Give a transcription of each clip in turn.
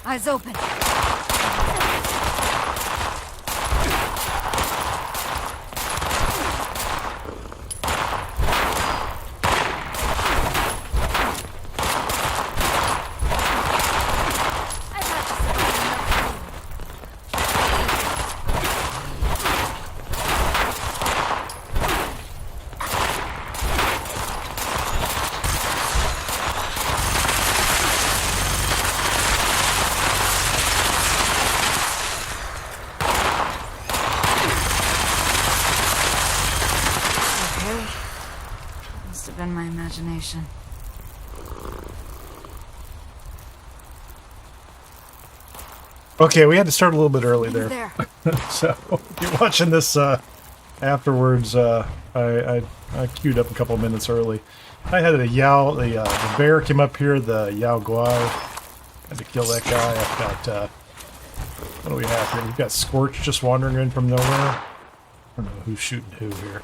Eyes open. Been my imagination. Okay, we had to start a little bit early there. There. So if you're watching this afterwards, I queued up a couple of minutes early. I had a Yao, the bear came up here, the Yao Guai. Had to kill that guy. I've got what do we have here? We've got Scorch just wandering in from nowhere. I don't know who's shooting who here.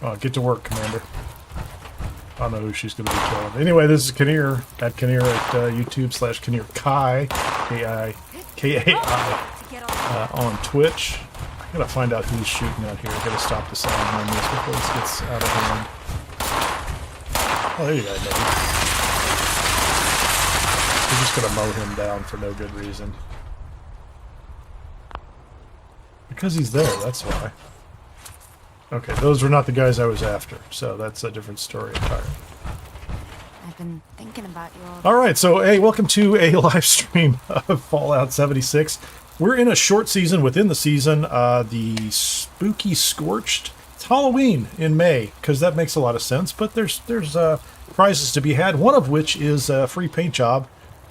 Oh, get to work, Commander. I don't know who she's going to be killing. Anyway, this is Kineer at Kineer at YouTube/Kineer Kai, K-A-I, on Twitch. I gotta find out who's shooting out here. I gotta stop the sound on this before this gets out of hand. Oh, there you go, maybe. We're just gonna mow him down for no good reason. Because he's there, that's why. Okay, those were not the guys I was after, so that's a different story entirely. I've been thinking about you all. Alright, so hey, welcome to a live stream of Fallout 76. We're in a short season within the season, the Spooky Scorched. It's Halloween in May, because that makes a lot of sense, but there's prizes to be had, one of which is a free paint job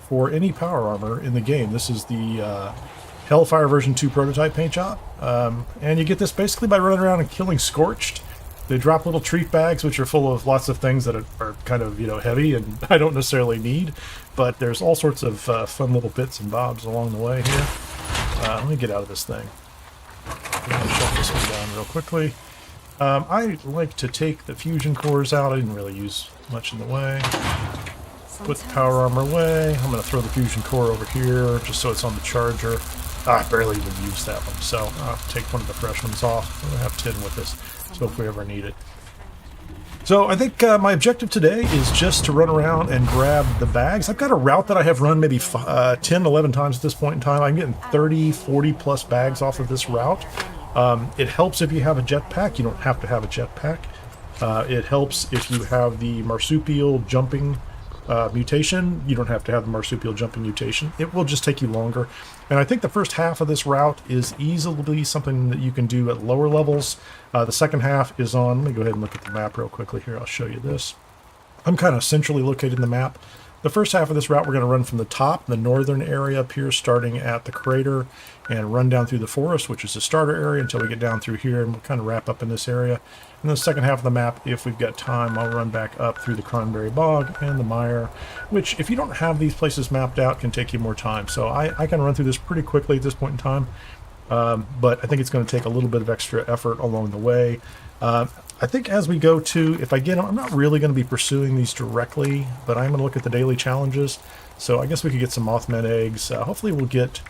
for any power armor in the game. This is the Hellfire version 2 prototype paint job. And you get this basically by running around and killing Scorched. They drop little treat bags which are full of lots of things that are kind of, you know, heavy and I don't necessarily need, but there's all sorts of fun little bits and bobs along the way here. Let me get out of this thing. I'm going to shut this one down real quickly. I like to take the fusion cores out. I didn't really use much in the way. Put the power armor away. I'm going to throw the fusion core over here just so it's on the charger. I barely even used that one, so I'll take one of the fresh ones off. We'll have tin with us, so if we ever need it. So I think my objective today is just to run around and grab the bags. I've got a route that I have run maybe 10, 11 times at this point in time. I'm getting 30, 40 plus bags off of this route. It helps if you have a jetpack. You don't have to have a jetpack. It helps if you have the marsupial jumping mutation. You don't have to have the marsupial jumping mutation. It will just take you longer. And I think the first half of this route is easily something that you can do at lower levels. The second half is on, let me go ahead and look at the map real quickly here. I'll show you this. I'm kind of centrally located in the map. The first half of this route we're going to run from the top, the northern area up here, starting at the crater, and run down through the forest, which is the starter area, until we get down through here, and we'll kind of wrap up in this area. And the second half of the map, if we've got time, I'll run back up through the Cranberry Bog and the Mire, which, if you don't have these places mapped out, can take you more time. So I can run through this pretty quickly at this point in time, but I think it's going to take a little bit of extra effort along the way. I think as we go to, if I get them, I'm not really going to be pursuing these directly, but I'm going to look at the daily challenges. So I guess we could get some Mothman eggs. Hopefully we'll get,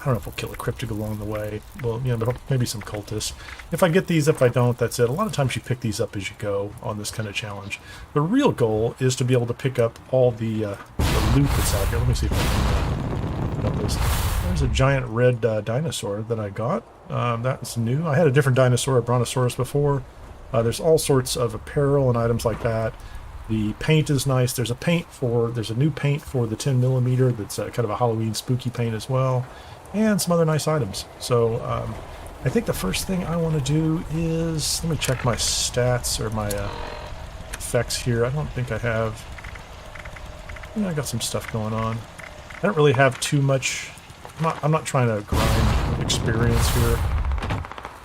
I don't know if we'll kill a cryptic along the way. Well, you know, but maybe some cultists. If I get these, if I don't, that's it. A lot of times you pick these up as you go on this kind of challenge. The real goal is to be able to pick up all the loot that's out here. Let me see if I can put up this. There's a giant red dinosaur that I got. That's new. I had a different dinosaur, a brontosaurus, before. There's all sorts of apparel and items like that. The paint is nice. There's a new paint for the 10mm that's kind of a Halloween spooky paint as well. And some other nice items. So I think the first thing I want to do is, let me check my stats or my effects here. I don't think I have, yeah, I got some stuff going on. I don't really have too much, I'm not trying to grind experience here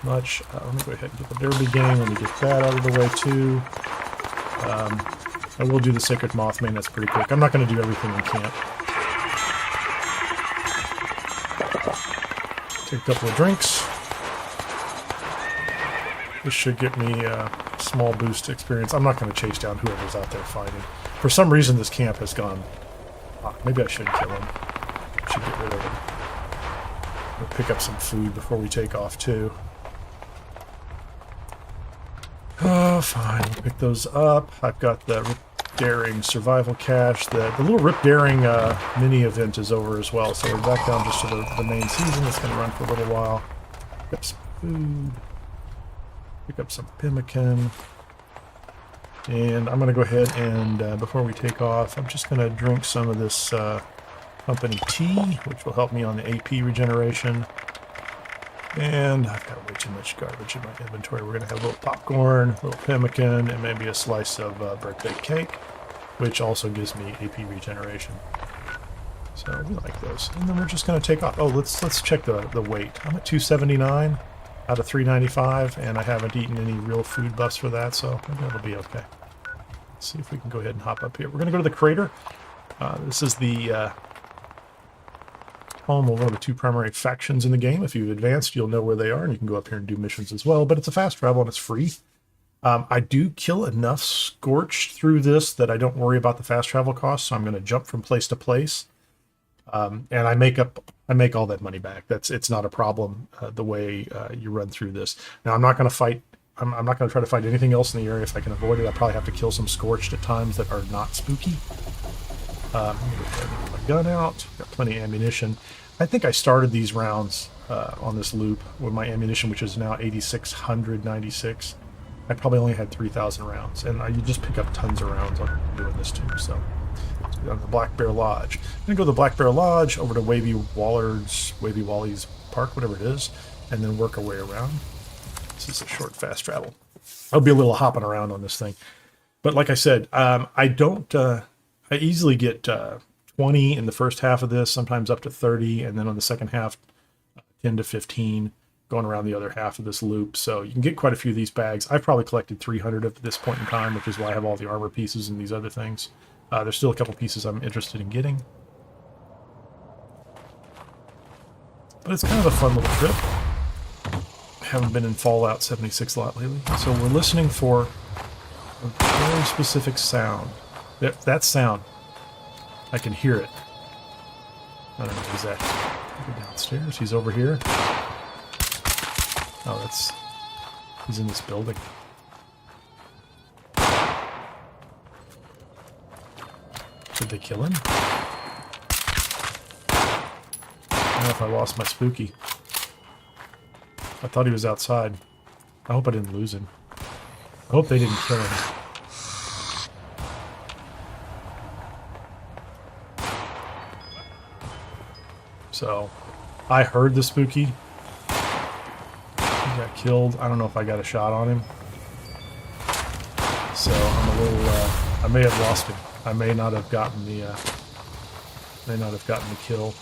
much. Let me go ahead and get the derby game. Let me get that out of the way too. I will do the Sacred Mothman. That's pretty quick. I'm not going to do everything in camp. Take a couple of drinks. This should get me a small boost experience. I'm not going to chase down whoever's out there fighting. For some reason, this camp has gone Maybe I should kill him. Should get rid of him. We'll pick up some food before we take off, too. Oh, fine. We'll pick those up. I've got the Rip Daring survival cache. The little Rip Daring mini event is over as well, so we're back down just to the main season. It's going to run for a little while. Pick up some food. Pick up some pemmican. And I'm going to go ahead and, before we take off, I'm just going to drink some of this company tea, which will help me on the AP regeneration. And I've got way too much garbage in my inventory. We're going to have a little popcorn, a little pemmican, and maybe a slice of birthday cake, which also gives me AP regeneration. So we like those. And then we're just going to take off. Oh, let's check the weight. I'm at 279 out of 395, and I haven't eaten any real food buffs for that, so maybe that'll be okay. Let's see if we can go ahead and hop up here. We're going to go to the crater. This is the home of one of the two primary factions in the game. If you've advanced, you'll know where they are, and you can go up here and do missions as well, but it's a fast travel and it's free. I do kill enough Scorched through this that I don't worry about the fast travel costs, so I'm going to jump from place to place. And I make all that money back. It's not a problem the way you run through this. Now I'm not going to fight. I'm not going to try to fight anything else in the area if I can avoid it. I probably have to kill some Scorched at times that are not spooky. I'm going to get my gun out. Got plenty of ammunition. I think I started these rounds on this loop with my ammunition, which is now 8,696. I probably only had 3,000 rounds, and you just pick up tons of rounds on doing this too. So. On the Black Bear Lodge. I'm going to go to the Black Bear Lodge, over to Wavy Wally's Park, whatever it is, and then work our way around. This is a short, fast travel. I'll be a little hopping around on this thing. But like I said, I easily get 20 in the first half of this, sometimes up to 30, and then on the second half, 10 to 15, going around the other half of this loop. So you can get quite a few of these bags. I've probably collected 300 at this point in time, which is why I have all the armor pieces and these other things. There's still a couple pieces I'm interested in getting. But it's kind of a fun little trip. I haven't been in Fallout 76 a lot lately. So we're listening for a very specific sound. That sound. I can hear it. I don't know what exactly. Go downstairs. He's over here. Oh, he's in this building. Did they kill him? I don't know if I lost my Spooky. I thought he was outside. I hope I didn't lose him. I hope they didn't kill him. So, I heard the Spooky. He got killed. I don't know if I got a shot on him. So, I'm a little, I may have lost him. I may not have gotten the kill.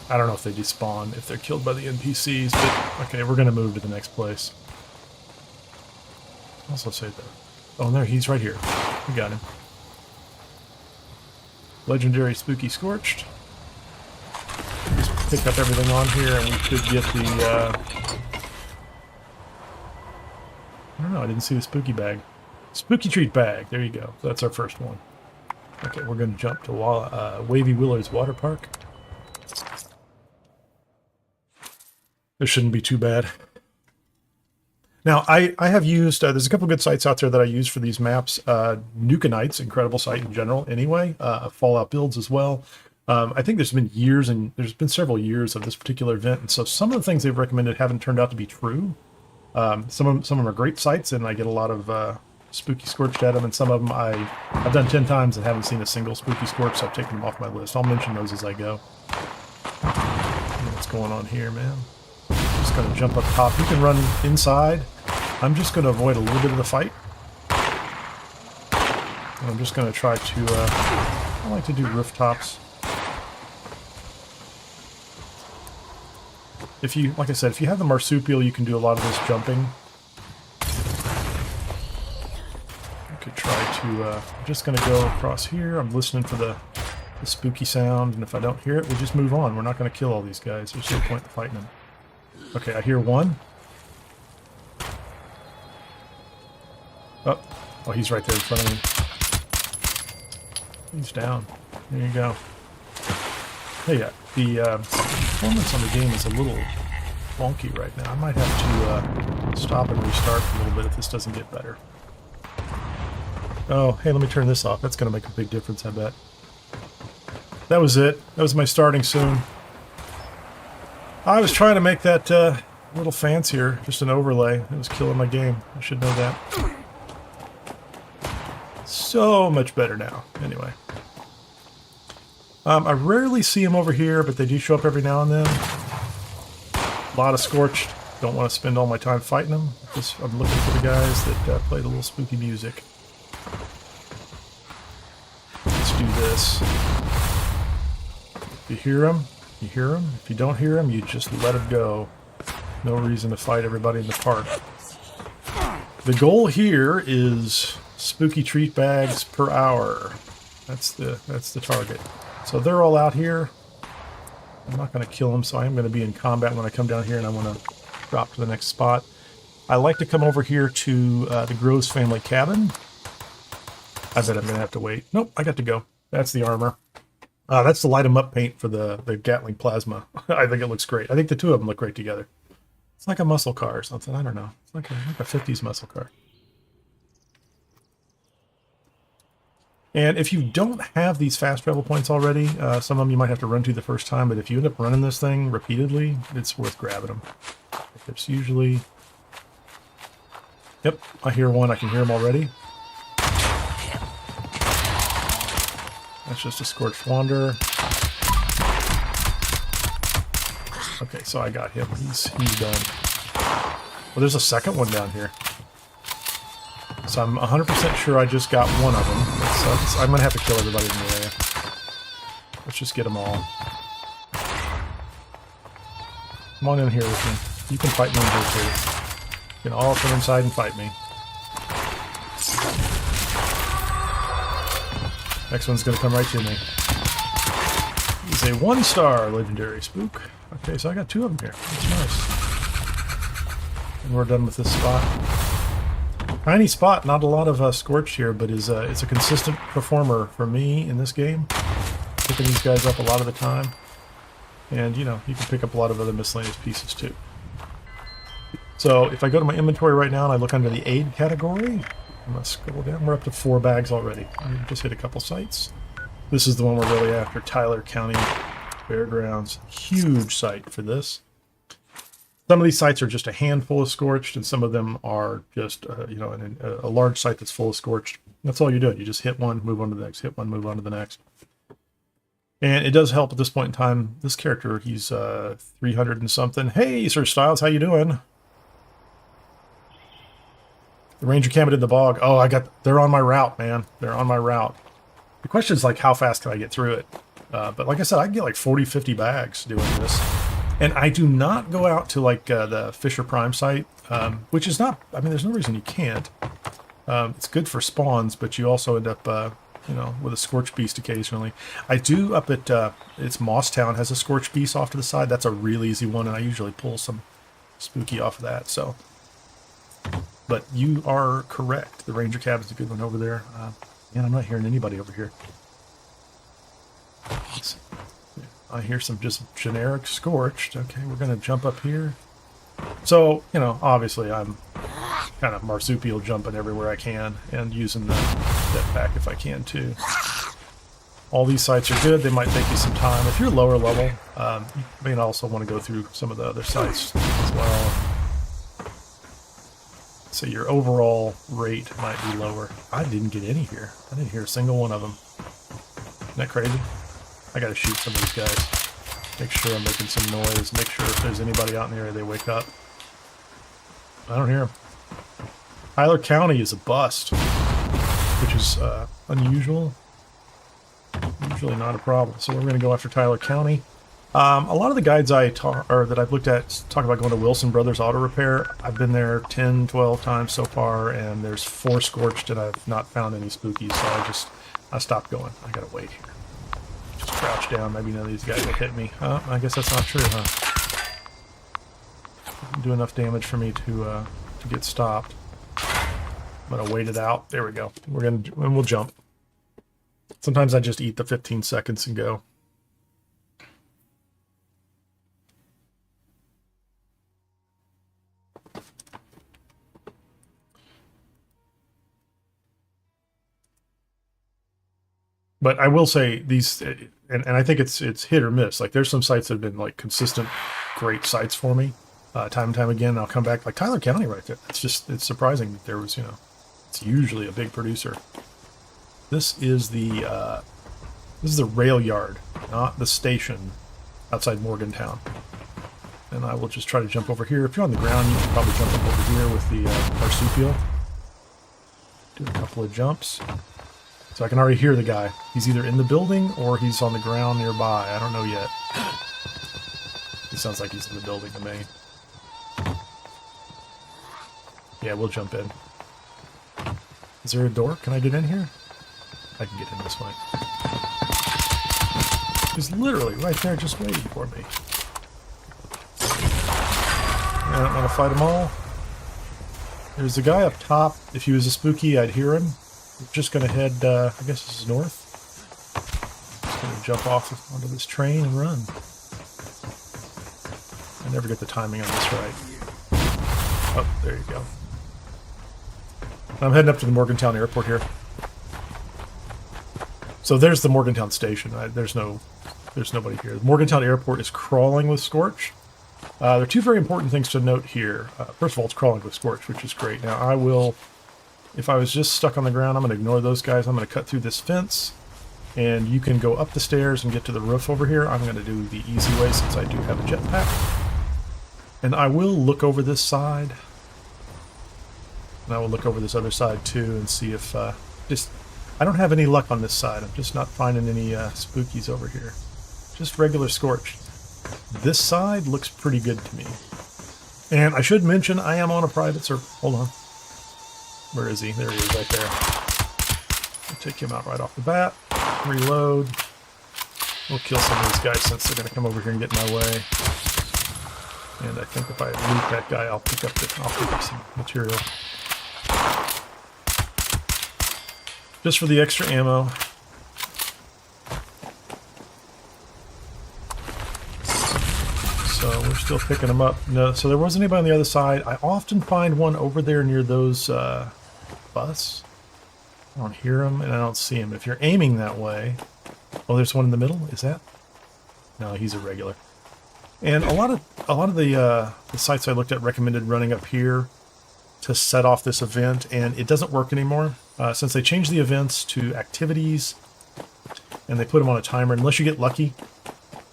I don't know if they despawn if they're killed by the NPCs, but okay, we're gonna move to the next place. Also say that. Oh, there, he's right here. We got him. Legendary Spooky Scorched. Just pick up everything on here, and we could get the. I don't know. I didn't see the Spooky bag. Spooky treat bag. There you go. So that's our first one. Okay, we're going to jump to Wavy Willard's Water Park. This shouldn't be too bad. Now, I have used, there's a couple good sites out there that I use for these maps. Nukanite's incredible site in general anyway. Fallout Builds as well. I think there's been several years of this particular event, and so some of the things they've recommended haven't turned out to be true. Some of them are great sites, and I get a lot of Spooky Scorched at them, and some of them I've done 10 times and haven't seen a single Spooky Scorched, so I've taken them off my list. I'll mention those as I go. What's going on here, man? Just going to jump up top. You can run inside. I'm just going to avoid a little bit of the fight. And I'm just going to try to, I like to do rooftops. If you, like I said, if you have the marsupial, you can do a lot of this jumping. Could try to, I'm just going to go across here. I'm listening for the spooky sound, and if I don't hear it, we'll just move on. We're not going to kill all these guys. There's no point in fighting them. Okay, I hear one. Oh, he's right there in front of me. He's down. There you go. Hey, yeah, the performance on the game is a little wonky right now. I might have to stop and restart a little bit if this doesn't get better. Oh, hey, let me turn this off. That's going to make a big difference, I bet. That was it. That was my starting soon. I was trying to make that little fancier, just an overlay. It was killing my game. I should know that. So much better now. Anyway. I rarely see them over here, but they do show up every now and then. A lot of Scorched. Don't want to spend all my time fighting them. Just, I'm looking for the guys that play the little spooky music. Let's do this. If you hear them, you hear them. If you don't hear them, you just let them go. No reason to fight everybody in the park. The goal here is spooky treat bags per hour. That's the target. So they're all out here. I'm not going to kill them, so I am going to be in combat when I come down here, and I want to drop to the next spot. I like to come over here to the Groves family cabin. I bet I'm going to have to wait. Nope, I got to go. That's the armor. That's the light 'em up paint for the Gatling plasma. I think it looks great. I think the two of them look great together. It's like a muscle car or something. I don't know. It's like a 50s muscle car. And if you don't have these fast travel points already, some of them you might have to run to the first time, but if you end up running this thing repeatedly, it's worth grabbing them. It's usually... Yep, I hear one. I can hear them already. That's just a Scorched Wanderer. Okay, so I got him. He's done. Well, there's a second one down here. So I'm 100% sure I just got one of them. I'm going to have to kill everybody in the area. Let's just get them all. Come on in here with me. You can fight me in here too. You can all come inside and fight me. Next one's going to come right to me. He's a 1-star legendary spook. Okay, so I got 2 of them here. That's nice. And we're done with this spot. Tiny spot, not a lot of Scorched here, but it's a consistent performer for me in this game. Picking these guys up a lot of the time. And, you know, you can pick up a lot of other miscellaneous pieces too. So, if I go to my inventory right now and I look under the aid category, I'm going to scroll down. We're up to 4 bags already. I just hit a couple sites. This is the one we're really after, Tyler County Fairgrounds. Huge site for this. Some of these sites are just a handful of Scorched, and some of them are just, you know, a large site that's full of Scorched. That's all you do. You just hit one, move on to the next, hit one, move on to the next. And it does help at this point in time. This character, he's 300 and something. Hey, Sir Styles, how you doing? The Ranger camped in the bog. Oh, they're on my route, man. They're on my route. The question is, like, how fast can I get through it? But like I said, I can get like 40, 50 bags doing this. And I do not go out to, like, the Fisher Prime site, which is not... I mean, there's no reason you can't. It's good for spawns, but you also end up, you know, with a Scorched Beast occasionally. I do up at... it's Mosstown has a Scorched Beast off to the side. That's a real easy one, and I usually pull some spooky off of that, so... But you are correct. The Ranger Cabin's a good one over there. Man, I'm not hearing anybody over here. I hear some just generic Scorched. Okay, we're going to jump up here. So, you know, obviously I'm kind of marsupial jumping everywhere I can and using the jetpack if I can too. All these sites are good. They might take you some time. If you're lower level, you may also want to go through some of the other sites as well. So your overall rate might be lower. I didn't get any here. I didn't hear a single one of them. Isn't that crazy? I gotta shoot some of these guys. Make sure I'm making some noise. Make sure if there's anybody out in the area, they wake up. I don't hear them. Tyler County is a bust, which is unusual. Usually not a problem. So we're gonna go after Tyler County. A lot of the guides that I've looked at talk about going to Wilson Brothers Auto Repair. I've been there 10, 12 times so far, and there's 4 Scorched, and I've not found any spookies, so I stopped going. I gotta wait here. Just crouch down. Maybe none of these guys will hit me. I guess that's not true, huh? Didn't do enough damage for me to get stopped. I'm gonna wait it out. There we go. And we'll jump. Sometimes I just eat the 15 seconds and go. But I will say these, and I think it's hit or miss. Like there's some sites that have been like consistent, great sites for me, time and time again. I'll come back like Tyler County right there. It's surprising that there was, you know, it's usually a big producer. This is the rail yard, not the station outside Morgantown. And I will just try to jump over here. If you're on the ground, you can probably jump up over here with the marsupial. Do a couple of jumps. So I can already hear the guy. He's either in the building or he's on the ground nearby. I don't know yet. He sounds like he's in the building to me. Yeah, we'll jump in. Is there a door? Can I get in here? I can get in this way. He's literally right there just waiting for me. I don't want to fight them all. There's a guy up top. If he was a spooky, I'd hear him. We're just going to head, I guess this is north. Just going to jump off onto this train and run. I never get the timing on this right. Oh, there you go. I'm heading up to the Morgantown airport here. So there's the Morgantown station. There's nobody here. The Morgantown airport is crawling with Scorch. There are two very important things to note here. First of all, it's crawling with Scorch, which is great. Now I will, if I was just stuck on the ground, I'm going to ignore those guys. I'm going to cut through this fence, and you can go up the stairs and get to the roof over here. I'm going to do the easy way since I do have a jetpack. And I will look over this side. And I will look over this other side too and see if, I don't have any luck on this side. I'm just not finding any spookies over here. Just regular Scorch. This side looks pretty good to me. And I should mention I am on a private server. Hold on. Where is he? There he is right there. I'll take him out right off the bat. Reload. We'll kill some of these guys since they're going to come over here and get in my way. And I think if I loot that guy, I'll pick up some material. Just for the extra ammo. So we're still picking them up. No, so there wasn't anybody on the other side. I often find one over there near those bus. I don't hear him and I don't see him. If you're aiming that way, oh, there's one in the middle. Is that? No, he's a regular. And a lot of the sites I looked at recommended running up here to set off this event, and it doesn't work anymore since they changed the events to activities and they put them on a timer. Unless you get lucky,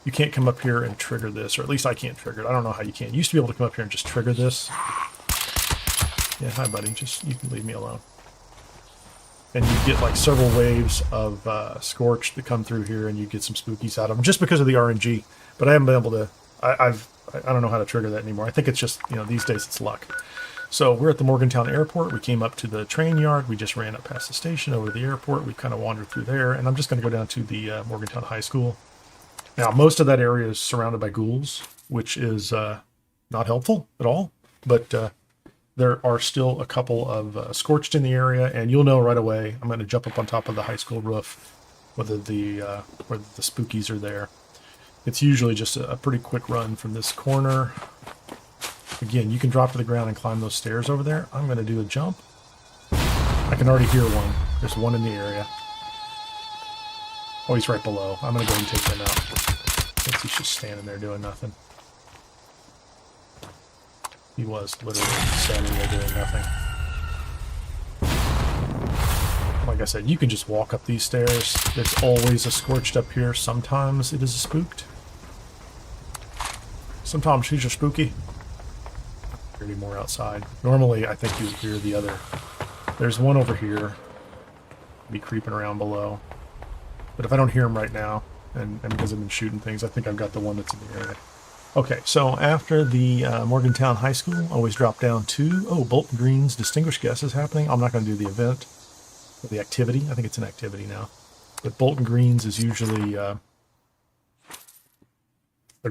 you can't come up here and trigger this, or at least I can't trigger it. I don't know how you can. You used to be able to come up here and just trigger this. Yeah, hi buddy, you can leave me alone. And you get like several waves of Scorch that come through here, and you get some spookies out of them just because of the RNG. But I haven't been able to. I don't know how to trigger that anymore. I think it's just, you know, these days it's luck. So we're at the Morgantown airport. We came up to the train yard. We just ran up past the station over to the airport. We kind of wandered through there, and I'm just going to go down to the Morgantown High School. Now, most of that area is surrounded by ghouls, which is not helpful at all. But there are still a couple of Scorched in the area, and you'll know right away. I'm going to jump up on top of the high school roof whether the spookies are there. It's usually just a pretty quick run from this corner. Again, you can drop to the ground and climb those stairs over there. I'm going to do a jump. I can already hear one. There's one in the area. Oh, he's right below. I'm going to go ahead and take him out. Since he's just standing there doing nothing. He was literally standing there doing nothing. Like I said, you can just walk up these stairs. There's always a Scorched up here. Sometimes it is a spooked. Sometimes she's a spooky. Hear more outside. Normally, I think you would hear the other. There's one over here. Be creeping around below. But if I don't hear him right now, and because I've been shooting things, I think I've got the one that's in the area. Okay, so after the Morgantown High School, always drop down to, Bolton Green's Distinguished Guest is happening. I'm not going to do the event, or the activity. I think it's an activity now. But Bolton Green's is usually a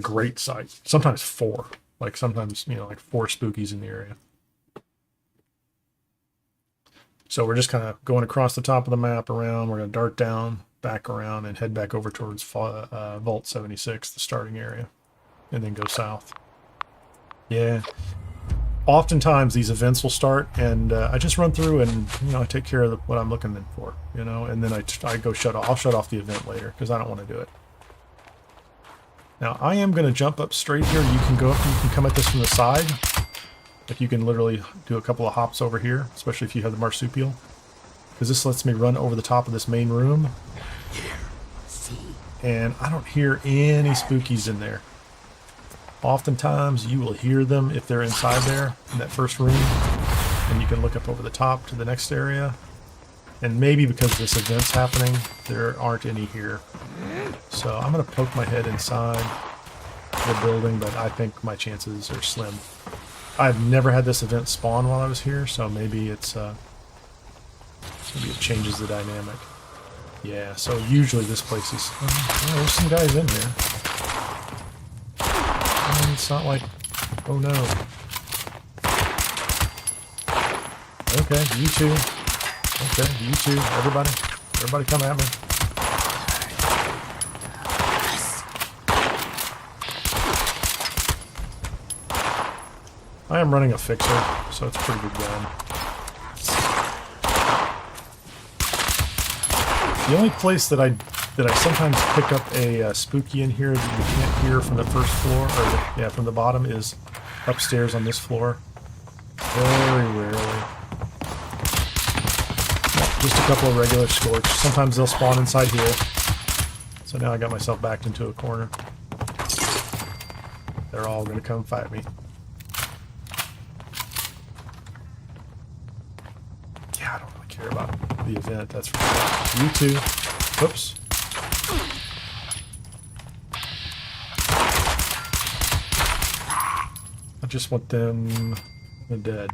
great site. Sometimes 4. Like sometimes, like 4 spookies in the area. So we're just kind of going across the top of the map around. We're going to dart down. back around and head back over towards Vault 76, the starting area, and then go south. Yeah. Oftentimes these events will start, and I just run through and, you know, I take care of what I'm looking in for, you know, and then I go I'll shut off the event later because I don't want to do it. Now I am going to jump up straight here. You can come at this from the side. Like you can literally do a couple of hops over here, especially if you have the marsupial, because this lets me run over the top of this main room. And I don't hear any spookies in there. Oftentimes you will hear them if they're inside there in that first room, and you can look up over the top to the next area, and maybe because this event's happening there aren't any here. So I'm going to poke my head inside the building, but I think my chances are slim. I've never had this event spawn while I was here, so maybe it changes the dynamic. Yeah, so usually this place is there's some guys in here. It's not like, oh no. Okay, you two. Okay, you two. Everybody come at me. I am running a fixer, so it's a pretty good gun. The only place that I sometimes pick up a spooky in here that you can't hear from the first floor, or from the bottom, is upstairs on this floor. Very rarely. Just a couple of regular Scorched. Sometimes they'll spawn inside here. So now I got myself backed into a corner. They're all going to come fight me. Yeah, I don't really care about the event, that's for sure. You two. Whoops. I just want them dead.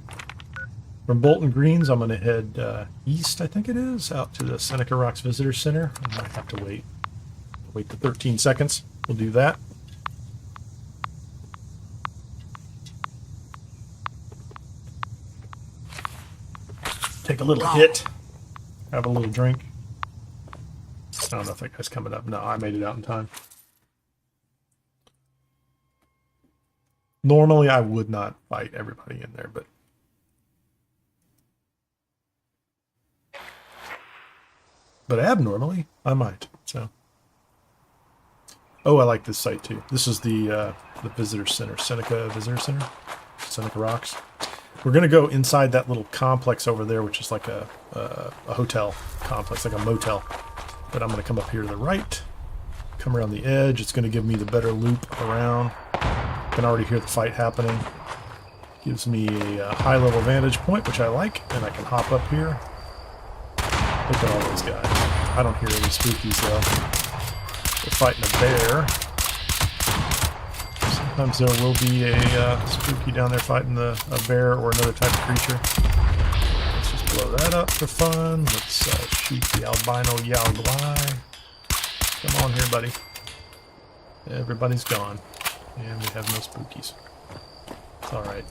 From Bolton Greens, I'm going to head east, I think it is, out to the Seneca Rocks Visitor Center. I might have to wait the 13 seconds. We'll do that. Take a little hit. Have a little drink. I don't know if that guy's coming up. No, I made it out in time. Normally, I would not fight everybody in there, but abnormally, I might. So, oh, I like this site too. This is the visitor center, Seneca Visitor Center, Seneca Rocks. We're gonna go inside that little complex over there, which is like a hotel complex, like a motel. But I'm gonna come up here to the right, come around the edge. It's gonna give me the better loop around. I can already hear the fight happening. Gives me a high-level vantage point, which I like, and I can hop up here. Look at all those guys. I don't hear any spookies, though. They're fighting a bear. Sometimes there will be a spooky down there fighting a bear or another type of creature. Let's just blow that up for fun. Let's shoot the albino Yaoguai. Come on here, buddy. Everybody's gone. And we have no spookies. It's alright.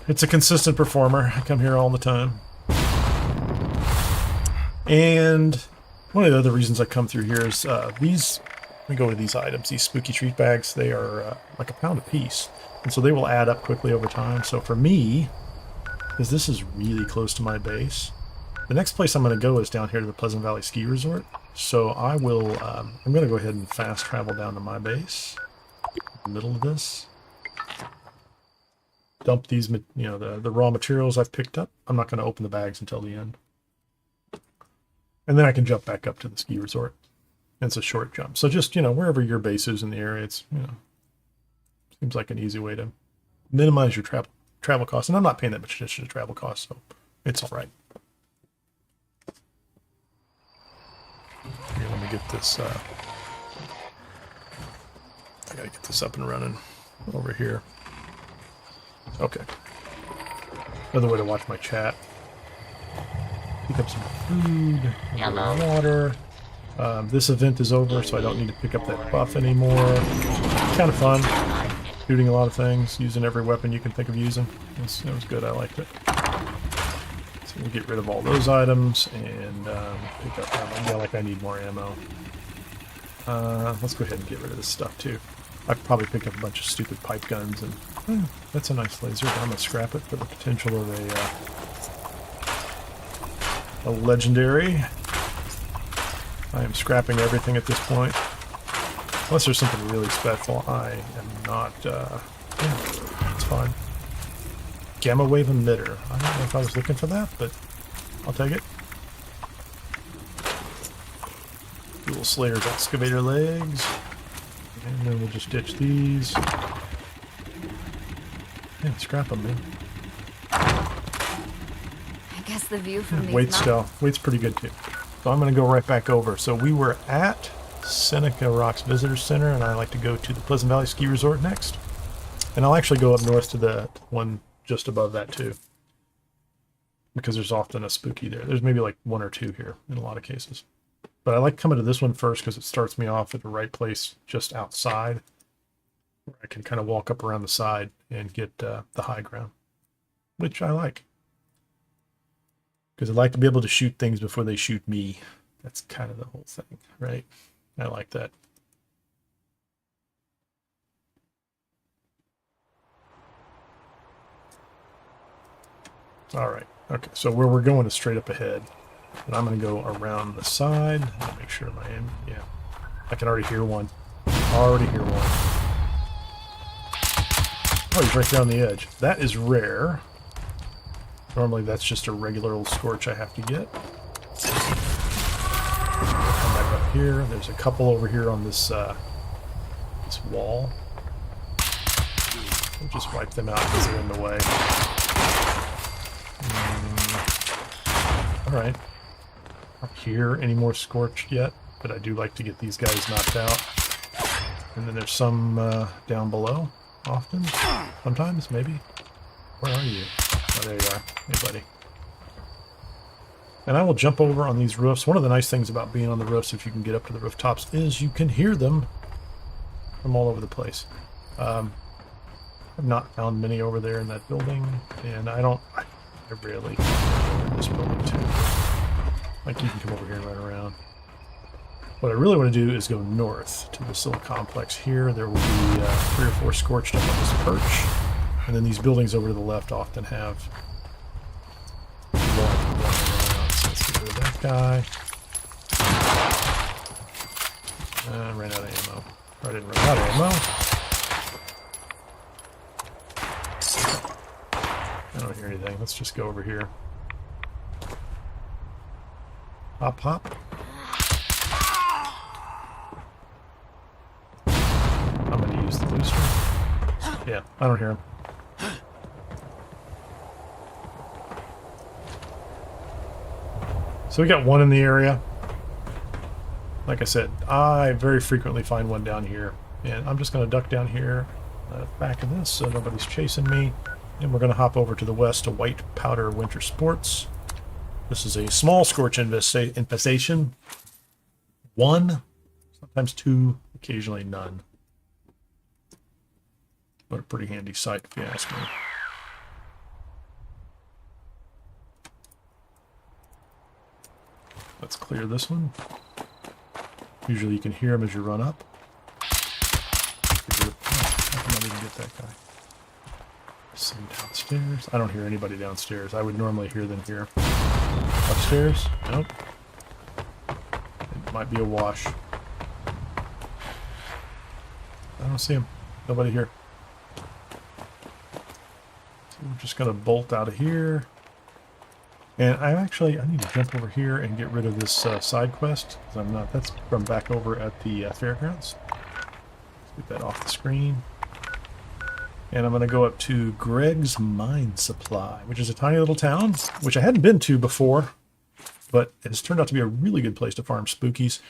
It's a consistent performer. I come here all the time. And one of the other reasons I come through here is these, let me go to these items, these spooky treat bags. They are like £1 a piece. And so they will add up quickly over time. So for me, because this is really close to my base, the next place I'm going to go is down here to the Pleasant Valley Ski Resort. So I will, I'm going to go ahead and fast travel down to my base, in the middle of this. Dump these, you know, the raw materials I've picked up. I'm not going to open the bags until the end. And then I can jump back up to the ski resort. And it's a short jump. So just, you know, wherever your base is in the area, it's, you know, seems like an easy way to minimize your travel costs. And I'm not paying that much attention to travel costs, so it's all right. Here, let me get this, I gotta get this up and running over here. Okay. Another way to watch my chat. Pick up some food, water. This event is over, so I don't need to pick up that buff anymore. Kind of fun. Shooting a lot of things, using every weapon you can think of using. It was good, I liked it. So we'll get rid of all those items and pick up ammo. Yeah, like I need more ammo. Let's go ahead and get rid of this stuff too. I've probably picked up a bunch of stupid pipe guns, and that's a nice laser, but I'm going to scrap it for the potential of a legendary. I am scrapping everything at this point. Unless there's something really special, I am not, yeah, it's fine. Gamma wave emitter. I don't know if I was looking for that, but I'll take it. Dual Slayer's excavator legs. And then we'll just ditch these. Yeah, scrap them, man. I guess the view from these Weight's pretty good too. So I'm going to go right back over. So we were at Seneca Rocks Visitor Center, and I like to go to the Pleasant Valley Ski Resort next. And I'll actually go up north to the one just above that too, because there's often a spooky there. There's maybe like one or two here in a lot of cases. But I like coming to this one first because it starts me off at the right place just outside, where I can kind of walk up around the side and get the high ground, which I like. Because I like to be able to shoot things before they shoot me. That's kind of the whole thing, right? I like that. All right. Okay, so where we're going is straight up ahead. And I'm going to go around the side. Make sure my aim, yeah. I can already hear one. Already hear one. Oh, he's right there on the edge. That is rare. Normally that's just a regular old Scorch I have to get. Come back up here. There's a couple over here on this this wall. We'll just wipe them out because they're in the way. Alright. Not hear any more Scorched yet, but I do like to get these guys knocked out. And then there's some down below, often. Sometimes, maybe. Where are you? Oh, there you are. Hey, buddy. And I will jump over on these roofs. One of the nice things about being on the roofs, if you can get up to the rooftops, is you can hear them from all over the place. I've not found many over there in that building, and I rarely in this building too. Like, you can come over here and run around. What I really want to do is go north to the Sill Complex here. There will be 3 or 4 Scorched up on this perch. And then these buildings over to the left often have one around. So let's get rid of that guy. I ran out of ammo. Or I didn't run out of ammo. I don't hear anything. Let's just go over here. Hop, hop. I'm going to use the booster. Yeah, I don't hear him. So we got one in the area. Like I said, I very frequently find one down here. And I'm just going to duck down here back of this so nobody's chasing me. And we're going to hop over to the west to White Powder Winter Sports. This is a small Scorch infestation. 1, sometimes 2, occasionally none. But a pretty handy site if you ask me. Let's clear this one. Usually you can hear them as you run up. How come I didn't get that guy? Some downstairs. I don't hear anybody downstairs. I would normally hear them here. Upstairs? Nope. It might be a wash. I don't see him. Nobody here. So we're just going to bolt out of here. And I need to jump over here and get rid of this side quest. Because I'm not. That's from back over at the fairgrounds. Let's get that off the screen. And I'm going to go up to Greg's Mine Supply, which is a tiny little town, which I hadn't been to before, but it has turned out to be a really good place to farm spookies.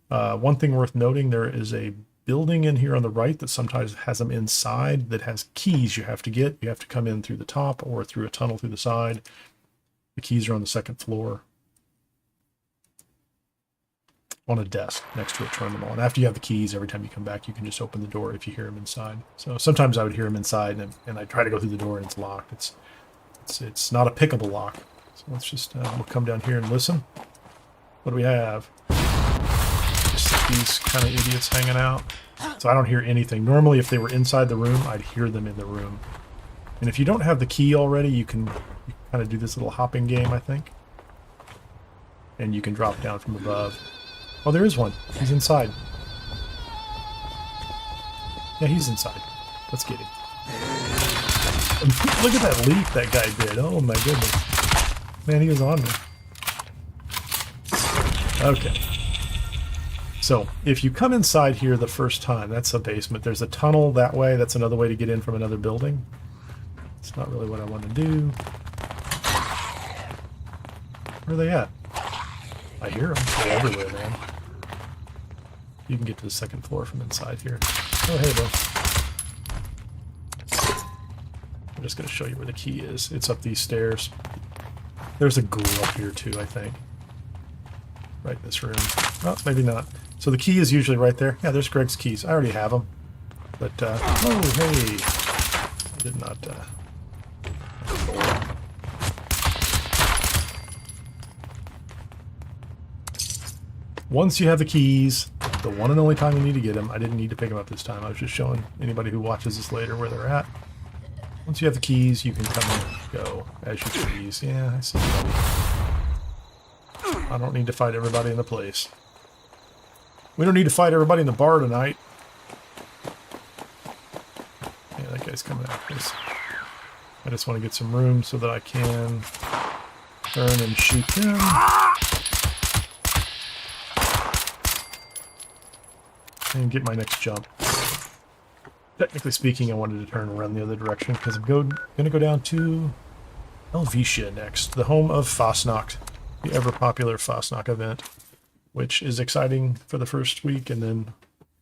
One thing worth noting, there is a building in here on the right that sometimes has them inside that has keys you have to get. You have to come in through the top or through a tunnel through the side. The keys are on the 2nd floor on a desk next to a terminal. And after you have the keys, every time you come back, you can just open the door if you hear them inside. So sometimes I would hear them inside, and I try to go through the door and it's locked. It's not a pickable lock. So let's just, we'll come down here and listen. What do we have? Just these kind of idiots hanging out. So I don't hear anything. Normally, if they were inside the room, I'd hear them in the room. And if you don't have the key already, you can kind of do this little hopping game, I think. And you can drop down from above. Oh, there is one. He's inside. Yeah, he's inside. Let's get him. Look at that leap that guy did. Oh my goodness. Man, he was on me. Okay. So, if you come inside here the first time, that's a basement. There's a tunnel that way. That's another way to get in from another building. It's not really what I want to do. Where are they at? I hear them. They're everywhere, man. You can get to the second floor from inside here. Oh, hey, bro. I'm just going to show you where the key is. It's up these stairs. There's a ghoul up here, too, I think. Right in this room. Oh, maybe not. So the key is usually right there. Yeah, there's Greg's keys. I already have them. But, oh, hey. I did not, Once you have the keys, the one and only time you need to get them, I didn't need to pick them up this time. I was just showing anybody who watches this later where they're at. Once you have the keys, you can come and go as you please. Yeah, I see. I don't need to fight everybody in the place. We don't need to fight everybody in the bar tonight. Yeah, that guy's coming after us. I just want to get some room so that I can turn and shoot him. And get my next jump. Technically speaking, I wanted to turn and run the other direction because I'm going to go down to Helvetia next, the home of Fastnacht, the ever-popular Fastnacht event, which is exciting for the first week and then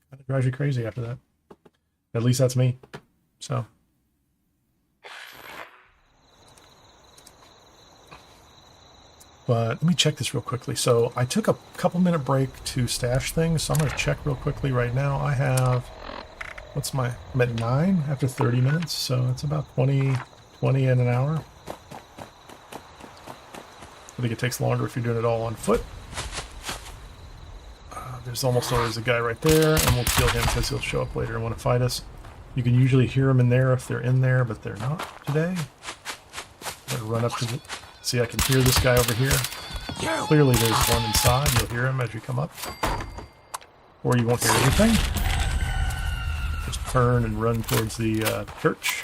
kind of drives you crazy after that. At least that's me. So. But let me check this real quickly. So I took a couple-minute break to stash things, so I'm going to check real quickly right now. I have, I'm at 9 after 30 minutes, so it's about 20 in an hour. I think it takes longer if you're doing it all on foot. There's almost always a guy right there, and we'll kill him because he'll show up later and want to fight us. You can usually hear them in there if they're in there, but they're not today. I'm going to run up to the... See, I can hear this guy over here. Clearly there's one inside. You'll hear him as you come up. Or you won't hear anything. Just turn and run towards the church.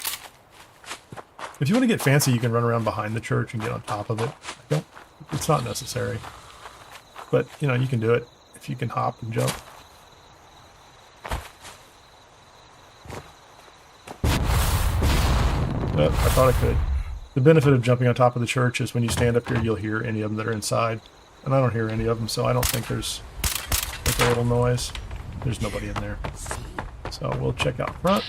If you want to get fancy, you can run around behind the church and get on top of it. It's not necessary. But, you know, you can do it if you can hop and jump. Oh, I thought I could. The benefit of jumping on top of the church is when you stand up here, you'll hear any of them that are inside. And I don't hear any of them, so I don't think there's like a little noise. There's nobody in there. So we'll check out front.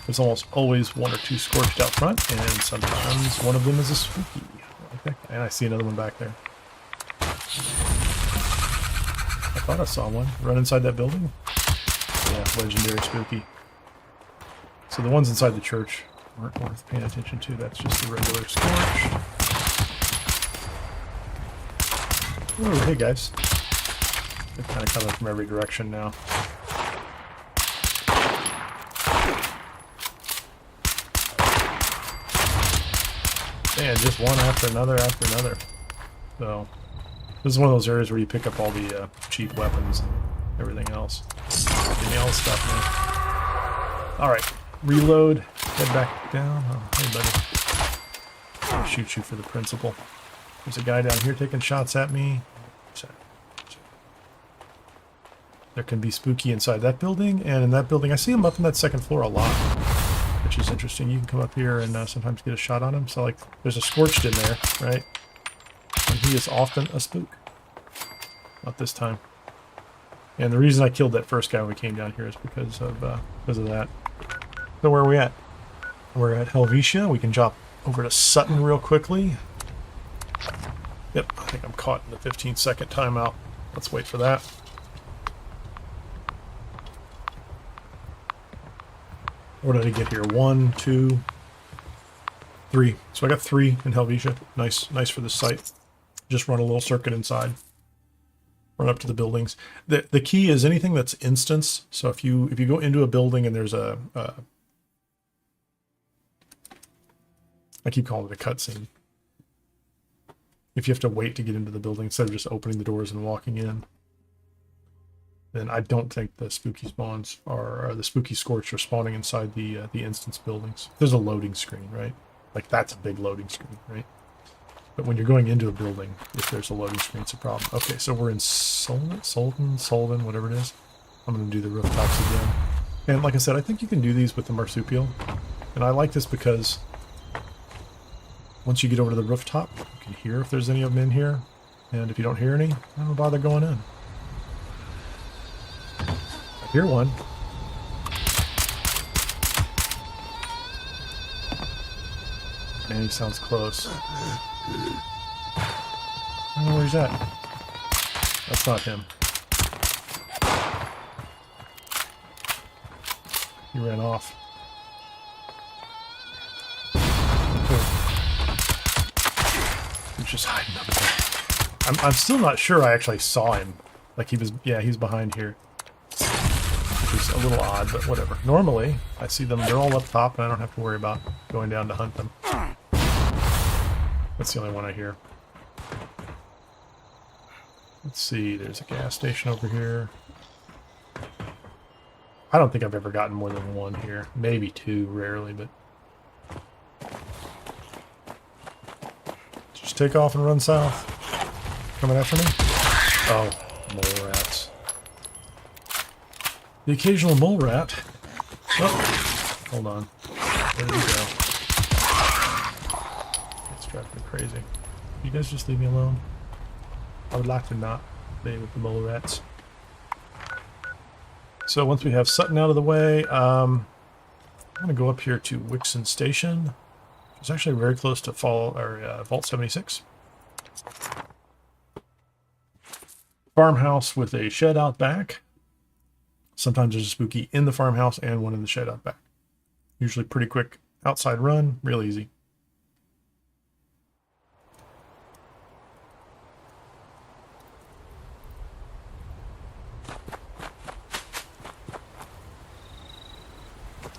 There's almost always one or two scorched out front, and sometimes one of them is a spooky. Okay. And I see another one back there. I thought I saw one. Run inside that building? Yeah, legendary spooky. So the ones inside the church aren't worth paying attention to. That's just the regular scorch. Oh, hey guys. They're kind of coming from every direction now. Man, just one after another after another. So, this is one of those areas where you pick up all the cheap weapons and everything else. Give me all the stuff, man. Alright, reload. Head back down. Oh, hey, buddy. I'll shoot you for the principal. There's a guy down here taking shots at me. There can be spooky inside that building, and in that building, I see him up in that second floor a lot, which is interesting. You can come up here and sometimes get a shot on him. So, like, there's a Scorched in there, right? And he is often a spook. Not this time. And the reason I killed that first guy when we came down here is because of that. So where are we at? We're at Helvetia. We can drop over to Sutton real quickly. Yep, I think I'm caught in the 15-second timeout. Let's wait for that. What did I get here? 1, 2. 3. So I got 3 in Helvetia. Nice for this site. Just run a little circuit inside. Run up to the buildings. The key is anything that's instance. So if you go into a building and there's I keep calling it a cutscene. If you have to wait to get into the building instead of just opening the doors and walking in, then I don't think the spooky spawns are, or the spooky scorch are spawning inside the instance buildings. There's a loading screen, right? Like that's a big loading screen, right? But when you're going into a building, if there's a loading screen, it's a problem. Okay, so we're in Sullivan, whatever it is. I'm going to do the rooftops again. And like I said, I think you can do these with the marsupial. And I like this because once you get over to the rooftop, you can hear if there's any of them in here. And if you don't hear any, I don't bother going in. I hear one. Man, he sounds close. I don't know where he's at. That's not him. He ran off. He's just hiding up there. I'm still not sure I actually saw him. Like he was, yeah, he's behind here. Which is a little odd, but whatever. Normally, I see them, they're all up top, and I don't have to worry about going down to hunt them. That's the only one I hear. Let's see, there's a gas station over here. I don't think I've ever gotten more than one here. Maybe 2, rarely, but... Just take off and run south. Coming after me? Oh, mole rats. The occasional mole rat. Oh, hold on. Where did he go? It's driving me crazy. You guys just leave me alone? I would like to not play with the mole rats. So once we have Sutton out of the way, I'm going to go up here to Wixon Station. It's actually very close to Vault 76. Farmhouse with a shed out back. Sometimes there's a spooky in the farmhouse and one in the shed out back. Usually pretty quick outside run, real easy.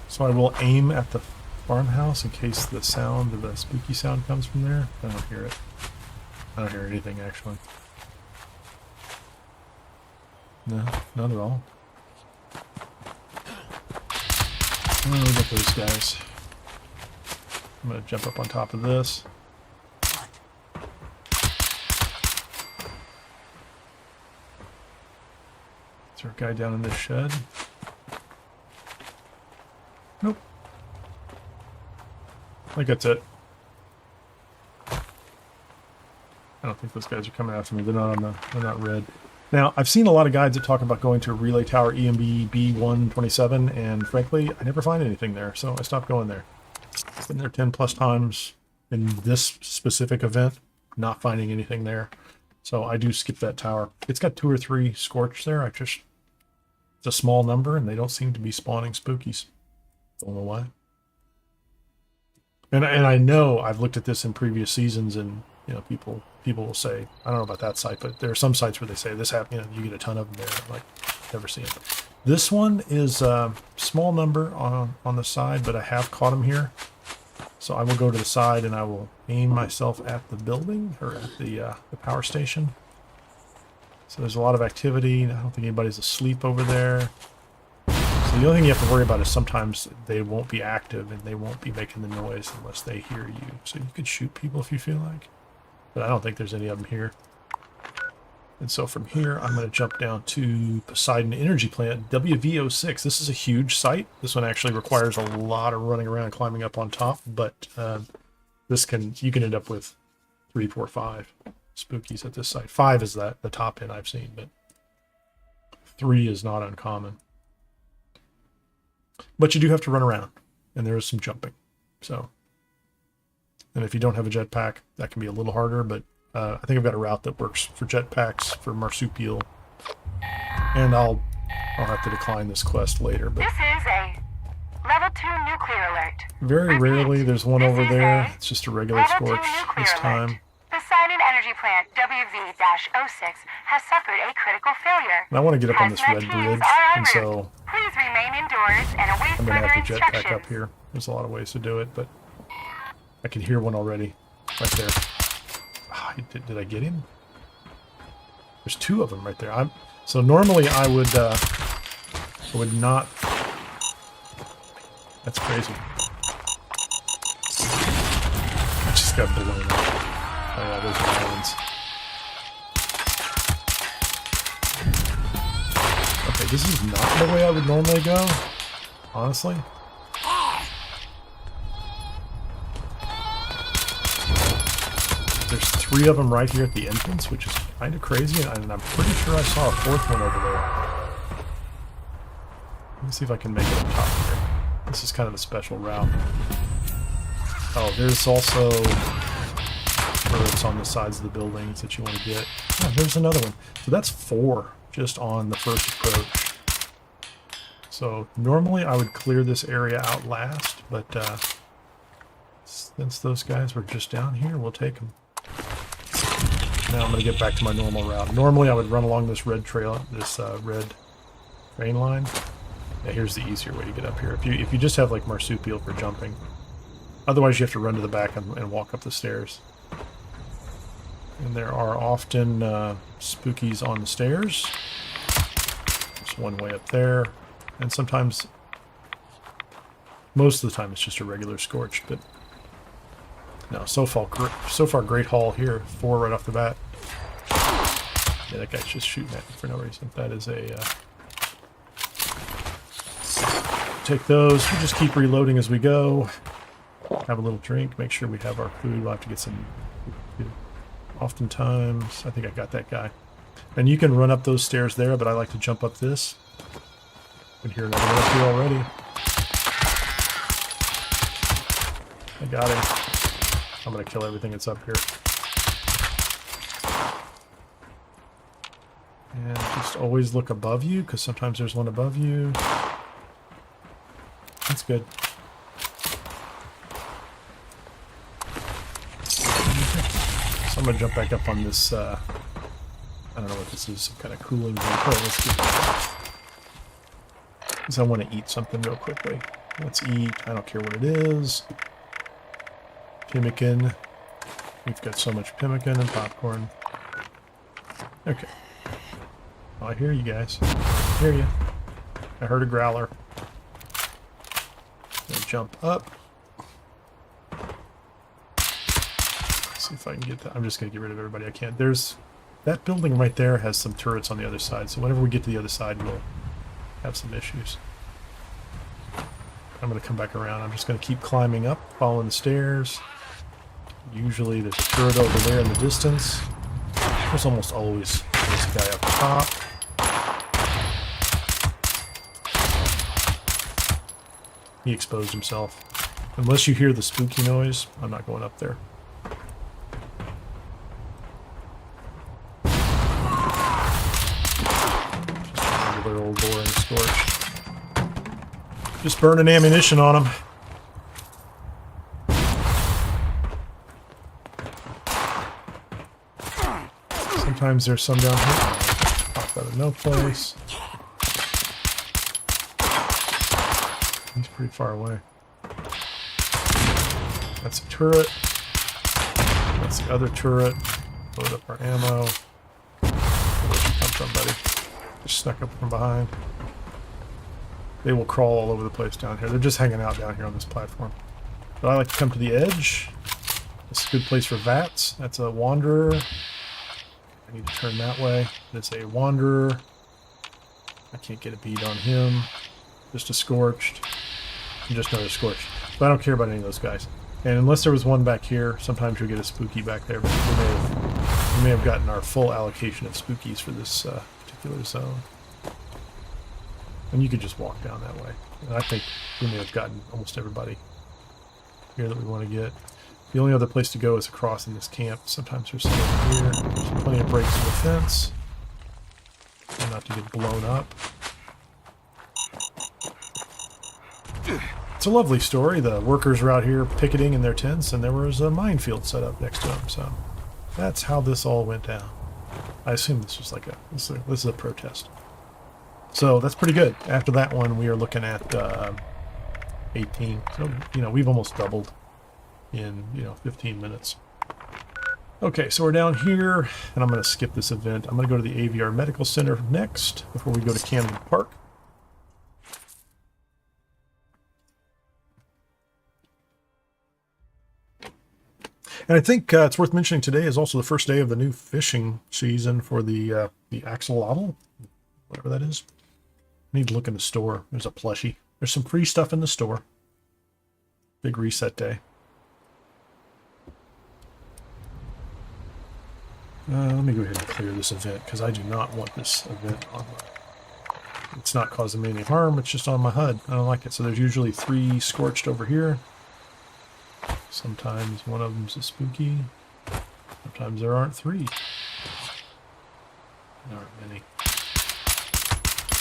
So I will aim at the farmhouse in case the sound of the spooky sound comes from there. I don't hear it. I don't hear anything actually. No, not at all. Oh, look at those guys. I'm going to jump up on top of this. Is there a guy down in this shed? Nope. I think that's it. I don't think those guys are coming after me. They're not on the. They're not red. Now I've seen a lot of guides that talk about going to Relay Tower EMB B127, and frankly, I never find anything there, so I stopped going there. I've been there 10+ times in this specific event, not finding anything there. So I do skip that tower. It's got 2 or 3 Scorch there. It's a small number, and they don't seem to be spawning spookies. Don't know why. And I know I've looked at this in previous seasons, and you know people will say, I don't know about that site, but there are some sites where they say this happen. You know, you get a ton of them there. I'm like, never seen it. This one is a small number on the side, but I have caught them here. So I will go to the side and I will aim myself at the building or at the power station. So there's a lot of activity. I don't think anybody's asleep over there. So the only thing you have to worry about is sometimes they won't be active and they won't be making the noise unless they hear you. So you could shoot people if you feel like. But I don't think there's any of them here. And so from here, I'm going to jump down to Poseidon Energy Plant, WV06. This is a huge site. This one actually requires a lot of running around and climbing up on top. But you can end up with 3, 4, 5 spookies at this site. 5 is the top end I've seen, but 3 is not uncommon. But you do have to run around, and there is some jumping. So, and if you don't have a jetpack, that can be a little harder, but I think I've got a route that works for jetpacks, for marsupial, and I'll have to decline this quest later. But this is a level 2 nuclear alert. Very rarely there's one over there. It's just a regular Scorch this time. The Silent Energy Plant WV-06 has suffered a critical failure. And I want to get up on this red Hazmat bridge, teams are en and route. so Please remain indoors and await I'm going to further have to jetpack instructions. up here. There's a lot of ways to do it, but I can hear one already. Right there. Oh, did I get him? There's two of them right there. So normally I would not... That's crazy. I just got blown up. Oh yeah, those are islands. Okay, this is not the way I would normally go, honestly. There's three of them right here at the entrance, which is kind of crazy, and I'm pretty sure I saw a fourth one over there. Let me see if I can make it up top here. This is kind of a special route. Oh, there's also turrets on the sides of the buildings that you want to get. Oh, there's another one. So that's 4 just on the first approach. So normally I would clear this area out last, but since those guys were just down here, we'll take them. Now I'm going to get back to my normal route. Normally I would run along this red trail, this red train line. Yeah, here's the easier way to get up here. If you just have like marsupial for jumping. Otherwise you have to run to the back and walk up the stairs. And there are often spookies on the stairs. There's one way up there. And sometimes, most of the time it's just a regular Scorched, but no, so far great haul here. 4 right off the bat. Yeah, that guy's just shooting at me for no reason. That is a... take those. We just keep reloading as we go. Have a little drink. Make sure we have our food. We'll have to get some food. Oftentimes, I think I got that guy. And you can run up those stairs there, but I like to jump up this. I can hear another one up here already. I got him. I'm going to kill everything that's up here. And just always look above you, because sometimes there's one above you. That's good. So I'm going to jump back up on this, I don't know what this is, some kind of cooling thing. Oh, let's get that. Because I want to eat something real quickly. Let's eat, I don't care what it is. Pemmican. We've got so much pemmican and popcorn. Okay. Oh, I hear you guys. I hear you. I heard a growler. Gonna jump up. See if I can get that. I'm just gonna get rid of everybody I can. There's that building right there has some turrets on the other side, so whenever we get to the other side we'll have some issues. I'm gonna come back around. I'm just gonna keep climbing up, following the stairs. Usually there's a turret over there in the distance. There's almost always this guy up top. He exposed himself. Unless you hear the spooky noise, I'm not going up there. Just a regular old boring Scorch. Just burning ammunition on him. Sometimes there's some down here. Pop out of no place. He's pretty far away. That's a turret. That's the other turret. Load up our ammo. Where'd you come from, buddy? Just snuck up from behind. They will crawl all over the place down here. They're just hanging out down here on this platform. But I like to come to the edge. It's a good place for VATS. That's a wanderer. I need to turn that way. That's a wanderer. I can't get a bead on him. Just a Scorched. And just another Scorched. But I don't care about any of those guys. And unless there was one back here, sometimes you'll get a spooky back there. But we may have gotten our full allocation of spookies for this particular zone. And you could just walk down that way. And I think we may have gotten almost everybody here that we want to get. The only other place to go is across in this camp. Sometimes there's some over here. There's plenty of breaks in the fence. And not to get blown up. It's a lovely story. The workers were out here picketing in their tents, and there was a minefield set up next to them. So that's how this all went down. I assume this was like this is a protest. So that's pretty good. After that one, we are looking at 18. So, you know, we've almost doubled in, 15 minutes. Okay, so we're down here, and I'm going to skip this event. I'm going to go to the AVR Medical Center next, before we go to Camden Park. And I think it's worth mentioning today is also the first day of the new fishing season for the axolotl, whatever that is. I need to look in the store. There's a plushie. There's some free stuff in the store. Big reset day. Let me go ahead and clear this event, because I do not want this event on my... It's not causing me any harm, it's just on my HUD. I don't like it. So there's usually 3 scorched over here. Sometimes one of them's a spooky. Sometimes there aren't 3. There aren't many.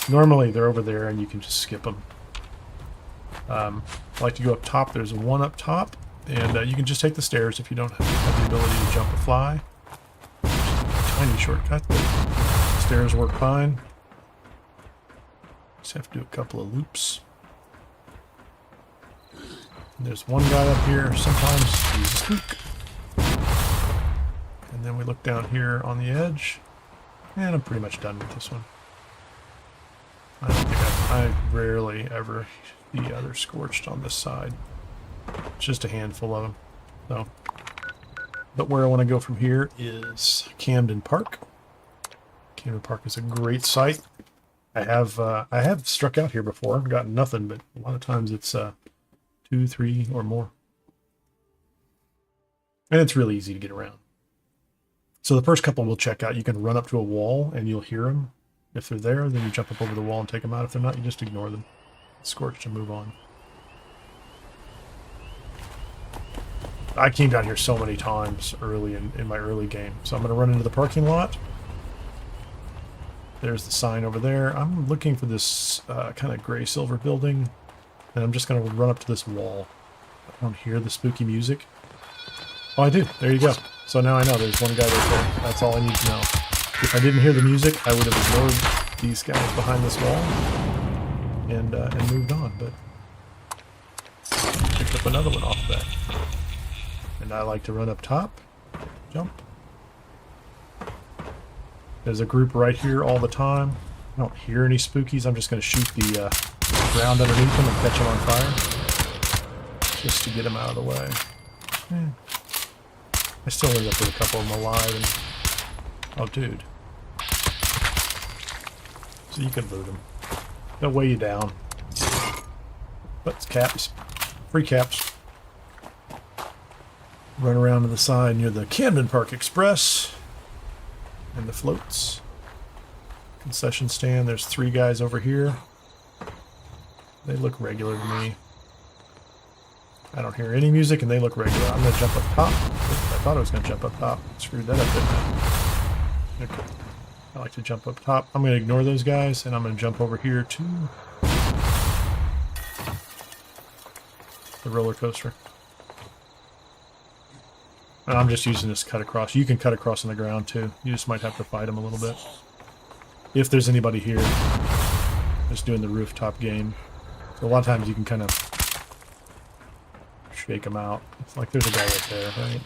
Normally they're over there and you can just skip them. I like to go up top. There's one up top, and you can just take the stairs if you don't have the ability to jump or fly. Tiny shortcut, but stairs work fine. Just have to do a couple of loops. And there's one guy up here. Sometimes he's a spook. And then we look down here on the edge, and I'm pretty much done with this one. I don't think I rarely ever see other scorched on this side. It's just a handful of them. So. But where I want to go from here is Camden Park. Camden Park is a great site. I have struck out here before. I've gotten nothing, but a lot of times it's 2, 3, or more. And it's really easy to get around. So the first couple we'll check out, you can run up to a wall and you'll hear them. If they're there, then you jump up over the wall and take them out. If they're not, you just ignore them. Scorch and move on. I came down here so many times early in my early game. So I'm going to run into the parking lot. There's the sign over there. I'm looking for this kind of gray-silver building. And I'm just going to run up to this wall. I don't hear the spooky music. Oh, I do. There you go. So now I know there's one guy right there. That's all I need to know. If I didn't hear the music, I would have ignored these guys behind this wall and moved on. But picked up another one off of that. And I like to run up top, jump. There's a group right here all the time. I don't hear any spookies. I'm just going to shoot the ground underneath them and catch them on fire. Just to get them out of the way. I still end up with a couple of them alive. And... Oh, dude. So you can loot them. They'll weigh you down. But it's caps. Free caps. Run around to the side near the Camden Park Express and the floats. Concession stand. There's 3 guys over here. They look regular to me. I don't hear any music and they look regular. I'm going to jump up top. I thought I was going to jump up top. Screwed that up, didn't I? Okay. I like to jump up top. I'm going to ignore those guys and I'm going to jump over here to the roller coaster. And I'm just using this cut across. You can cut across on the ground too. You just might have to fight them a little bit. If there's anybody here. Just doing the rooftop game. So a lot of times you can kind of shake them out. It's like there's a guy right there, right?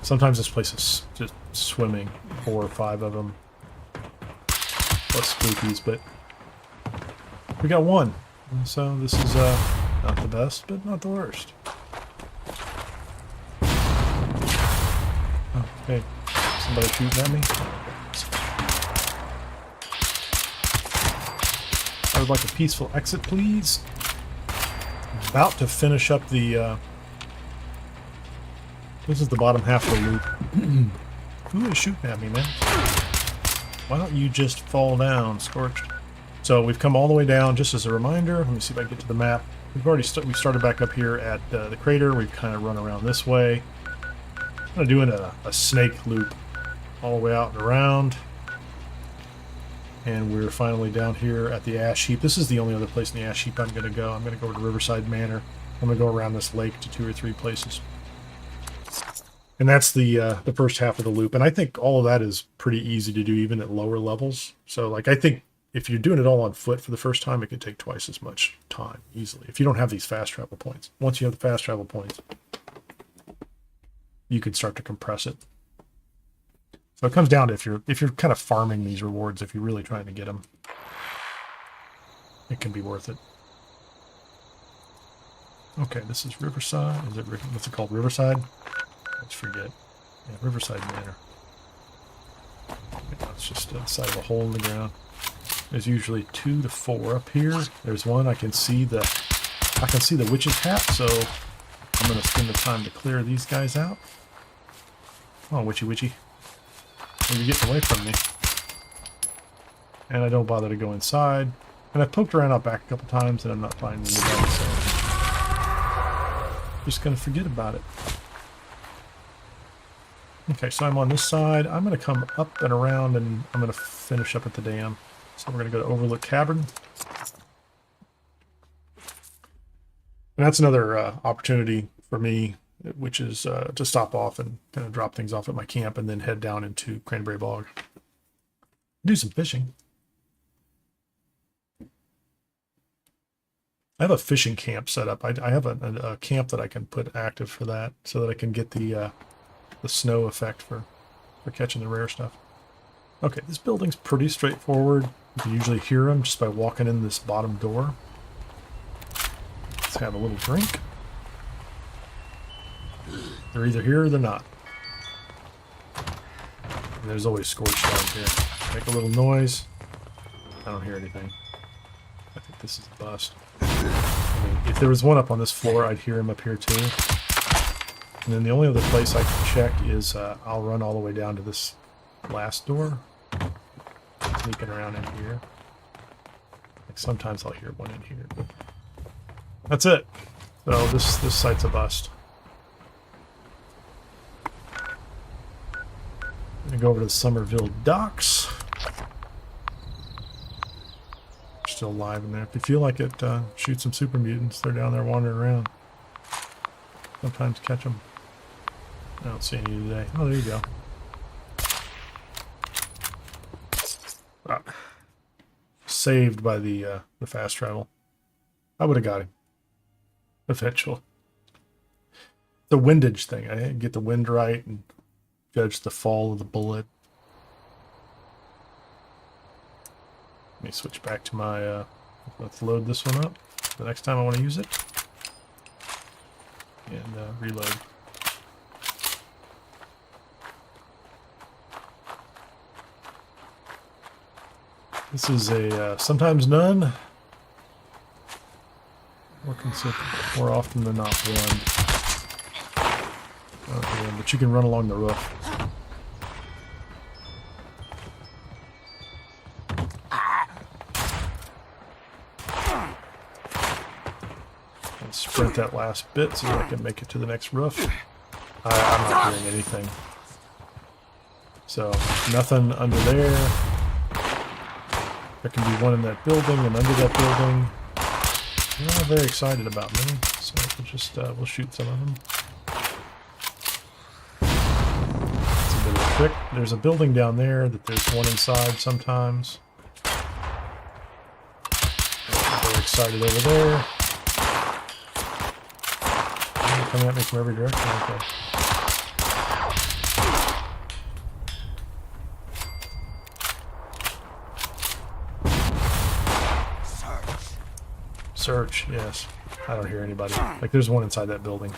Sometimes this place is just swimming. 4 or 5 of them. Plus spookies, but we got one. So this is not the best, but not the worst. Okay, somebody shooting at me. I would like a peaceful exit, please. I'm about to finish up the... This is the bottom half of the loop. Who is shooting at me, man? Why don't you just fall down, Scorched? So we've come all the way down. Just as a reminder, let me see if I can get to the map. We've already we started back up here at the crater. We've kind of run around this way. I'm doing a snake loop all the way out and around. And we're finally down here at the ash heap. This is the only other place in the ash heap I'm going to go. I'm going to go to Riverside Manor. I'm going to go around this lake to 2 or 3 places. And that's the first half of the loop. And I think all of that is pretty easy to do even at lower levels. So like I think if you're doing it all on foot for the first time, it could take twice as much time easily. If you don't have these fast travel points. Once you have the fast travel points, you can start to compress it. So it comes down to if you're kind of farming these rewards, if you're really trying to get them, it can be worth it. Okay, this is Riverside. What's it called? Riverside? Let's forget. Yeah, Riverside Manor. It's just the side of a hole in the ground. There's usually 2 to 4 up here. There's one I can see the witch's hat, so I'm gonna spend the time to clear these guys out. Oh, witchy. You're getting away from me. And I don't bother to go inside. And I've poked around out back a couple times and I'm not finding anybody, so just gonna forget about it. Okay, so I'm on this side. I'm gonna come up and around and I'm gonna finish up at the dam. So we're gonna go to Overlook Cavern. And that's another opportunity for me, which is to stop off and kind of drop things off at my camp and then head down into Cranberry Bog. Do some fishing. I have a fishing camp set up. I have a camp that I can put active for that so that I can get the snow effect for catching the rare stuff. Okay, this building's pretty straightforward. You can usually hear them just by walking in this bottom door. Let's have a little drink. They're either here or they're not. And there's always Scorched down here. Make a little noise. I don't hear anything. I think this is a bust. I mean, if there was one up on this floor, I'd hear him up here too. And then the only other place I can check is I'll run all the way down to this last door. Sneaking around in here. Like sometimes I'll hear one in here, but that's it. So this site's a bust. I'm gonna go over to the Somerville Docks. Still alive in there. If you feel like it, shoot some super mutants. They're down there wandering around. Sometimes catch them. I don't see any today. Oh, there you go. Ah. Saved by the fast travel. I would have got him. Eventually. The windage thing. I didn't get the wind right and judge the fall of the bullet. Let me switch back to my, let's load this one up the next time I want to use it. And reload. This is a sometimes none. More often than not one. Okay, but you can run along the roof. And sprint that last bit so that I can make it to the next roof. I'm not hearing anything. So, nothing under there. There can be one in that building and under that building. They're not very excited about me, so we'll just we'll shoot some of them. It's a bit of a trick. There's a building down there that there's one inside sometimes. They're excited over there. They're coming at me from every direction. Okay. Search, yes. I don't hear anybody. Like there's one inside that building.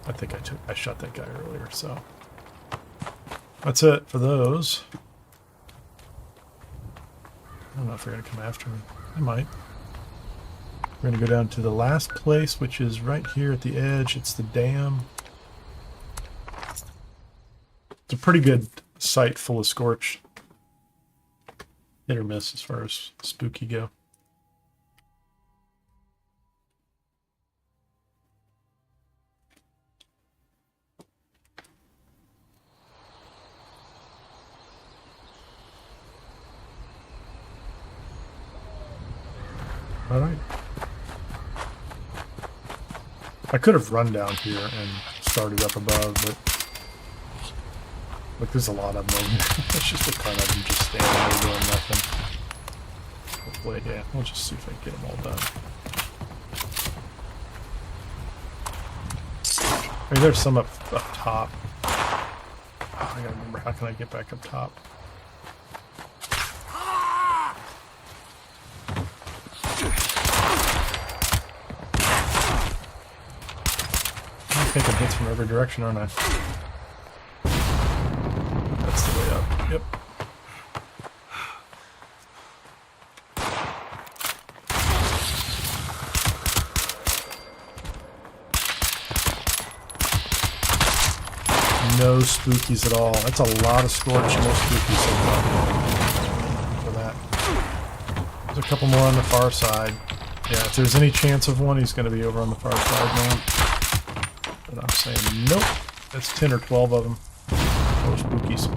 I think I shot that guy earlier, so. That's it for those. I don't know if they're gonna come after me. They might. We're gonna go down to the last place, which is right here at the edge. It's the dam. It's a pretty good site full of Scorched. Hit or miss as far as spooky go. All right. I could have run down here and started up above, but look, there's a lot of them. It's just a ton of them just standing there doing nothing. Hopefully, yeah, we'll just see if I can get them all done. I mean, there's some up top. Oh, I gotta remember, how can I get back up top? I'm taking hits from every direction, aren't I? That's the way up. Yep. No spookies at all. That's a lot of Scorch, no spookies so far. For that. There's a couple more on the far side. Yeah, if there's any chance of one, he's going to be over on the far side now. But I'm saying nope. That's 10 or 12 of them. No spookies.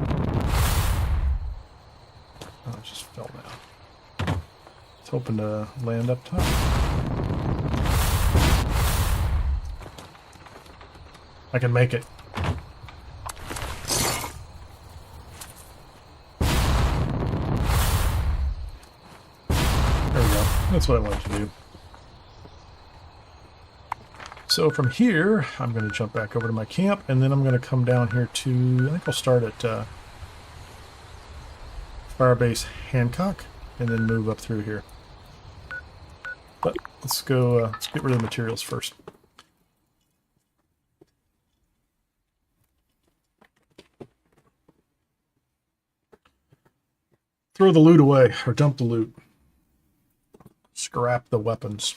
Oh, it just fell down. I was hoping to land up top. I can make it. That's what I wanted to do. So from here, I'm going to jump back over to my camp, and then I'm going to come down here to, I think I'll start at Firebase Hancock, and then move up through here. But let's go, let's get rid of the materials first. Throw the loot away, or dump the loot. Scrap the weapons.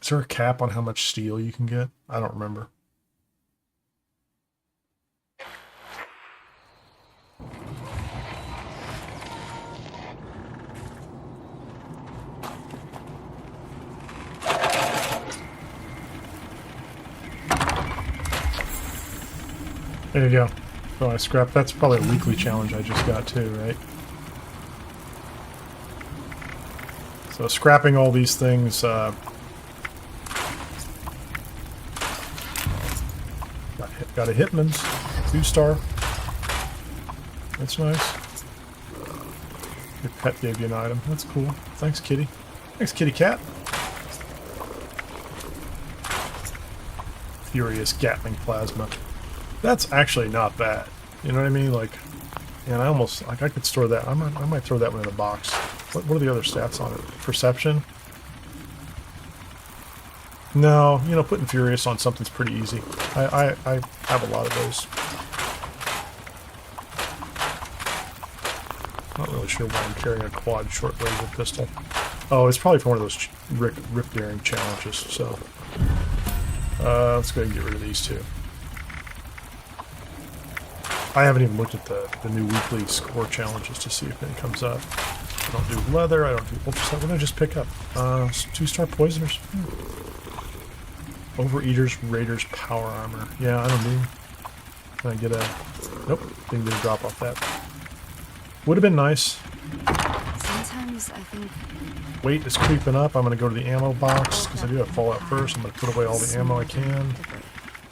Is there a cap on how much steel you can get? I don't remember. There you go. So I scrapped. That's probably a weekly challenge I just got too, right? So scrapping all these things, got a Hitman's 2-star. That's nice. Your pet gave you an item. That's cool. Thanks, kitty. Thanks, kitty cat. Furious Gatling plasma. That's actually not bad. You know what I mean? Like, and I almost like I could store that. I might throw that one in a box. What are the other stats on it? Perception? No, you know, putting Furious on something's pretty easy. I have a lot of those. Not really sure why I'm carrying a quad short laser pistol. Oh, it's probably for one of those rip daring challenges. So let's go ahead and get rid of these two. I haven't even looked at the new weekly score challenges to see if it comes up. I don't do leather, I don't do ultrasound. What did I just pick up? 2-star poisoners. Overeaters, Raiders, Power Armor. Yeah, I don't do. Can I get a... Nope, didn't get a drop off that. Would have been nice. Sometimes I think... Weight is creeping up. I'm going to go to the ammo box, because I do have Fallout first. I'm going to put away all the ammo I can.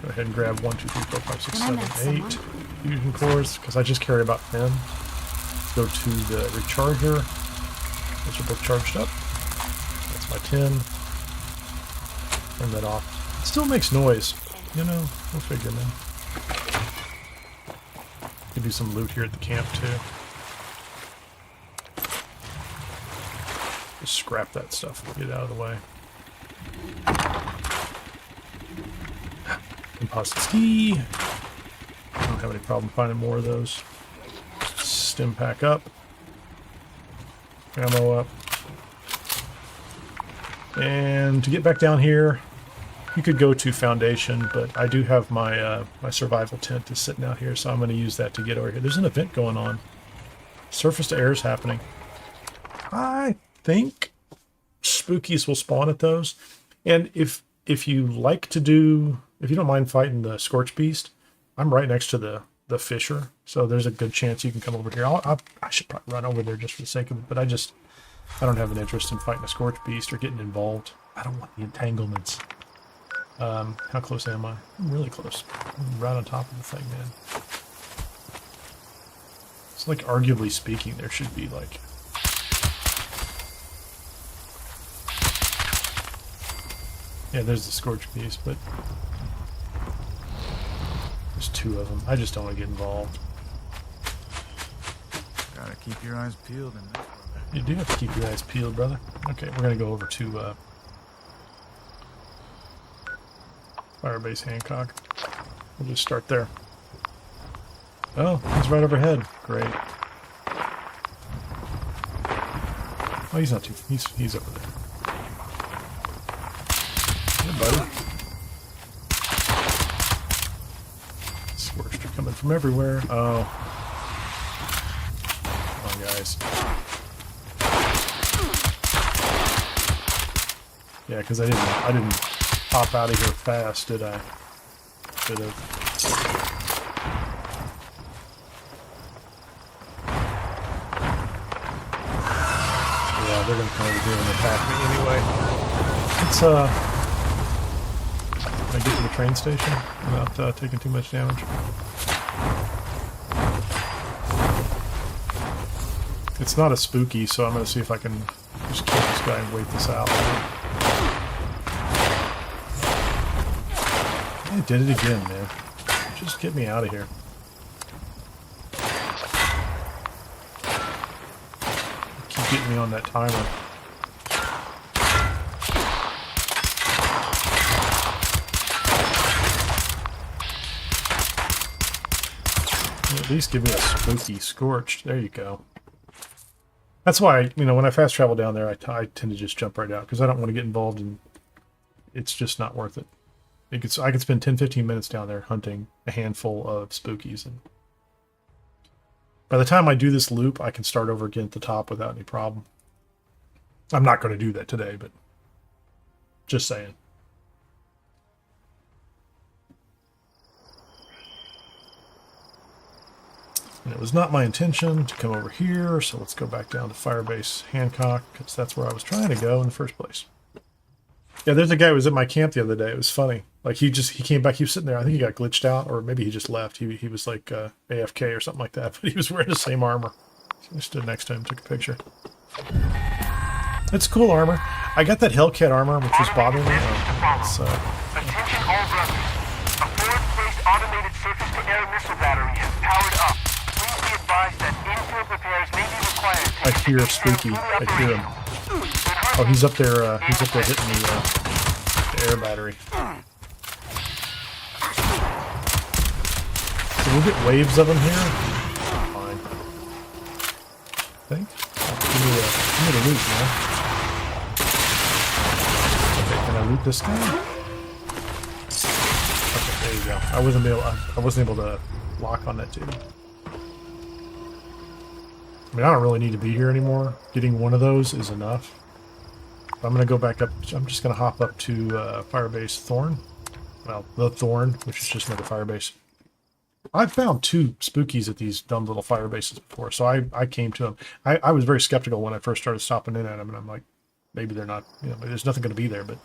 Go ahead and grab 1, 2, 3, 4, 5, 6, 7, 8 fusion cores, because I just carry about 10. Go to the recharger. Those are both charged up. That's my 10. Turn that off. Still makes noise. You know, we'll figure it out. Could do some loot here at the camp too. Just scrap that stuff and get it out of the way. Composite ski. I don't have any problem finding more of those. Stim pack up. Ammo up. And to get back down here, you could go to Foundation, but I do have my my survival tent is sitting out here, so I'm going to use that to get over here. There's an event going on. Surface to air is happening. I think spookies will spawn at those. And if you like to do, if you don't mind fighting the Scorch Beast, I'm right next to the the Fisher, so there's a good chance you can come over here. I should probably run over there just for the sake of it, but I don't have an interest in fighting a Scorch Beast or getting involved. I don't want the entanglements. How close am I? I'm really close. I'm right on top of the thing, man. It's like, arguably speaking, there should be like... Yeah, there's the Scorch Beast, but... There's two of them. I just don't want to get involved. Gotta keep your eyes peeled in this one. You do have to keep your eyes peeled, brother. Okay, we're gonna go over to Firebase Hancock. We'll just start there. Oh, he's right overhead. Great. Oh, he's not too. He's over there. Hey, buddy. Scorched are coming from everywhere. Oh. Come on, guys. Yeah, because I didn't pop out of here fast, did I? Should have. Yeah, they're gonna come over here and attack me anyway. Let's can I get to the train station without taking too much damage? It's not a spooky, so I'm gonna see if I can just kill this guy and wait this out. I did it again, man. Just get me out of here. Keep getting me on that timer. At least give me a Spooky Scorched. There you go. That's why, when I fast travel down there, I tend to just jump right out, because I don't want to get involved in... It's just not worth it. I could spend 10-15 minutes down there hunting a handful of spookies, and by the time I do this loop, I can start over again at the top without any problem. I'm not going to do that today, but just saying. And it was not my intention to come over here, so let's go back down to Firebase Hancock, because that's where I was trying to go in the first place. Yeah, there's a guy who was at my camp the other day. It was funny. Like, he came back, he was sitting there, I think he got glitched out, or maybe he just left. He was like AFK or something like that, but he was wearing the same armor. So I stood next to him, took a picture. It's cool armor. I got that Hellcat armor, which was bothering me. Attention all brothers. A forward-placed automated surface-to-air missile battery has powered up. Please be advised that infield repairs may be required. I hear Spooky. I hear him. Oh, he's up there. He's up there hitting the air battery. So we'll get waves of them here. Fine. I think. Give me the loot, man. Okay, can I loot this guy? Okay, there you go. I wasn't able to lock on that dude. I mean, I don't really need to be here anymore. Getting one of those is enough. I'm going to go back up. I'm just going to hop up to Firebase Thorn. Well, the Thorn, which is just another Firebase. I've found 2 spookies at these dumb little Firebases before, so I came to them. I was very skeptical when I first started stopping in at them, and I'm like, maybe they're not, maybe there's nothing going to be there, but...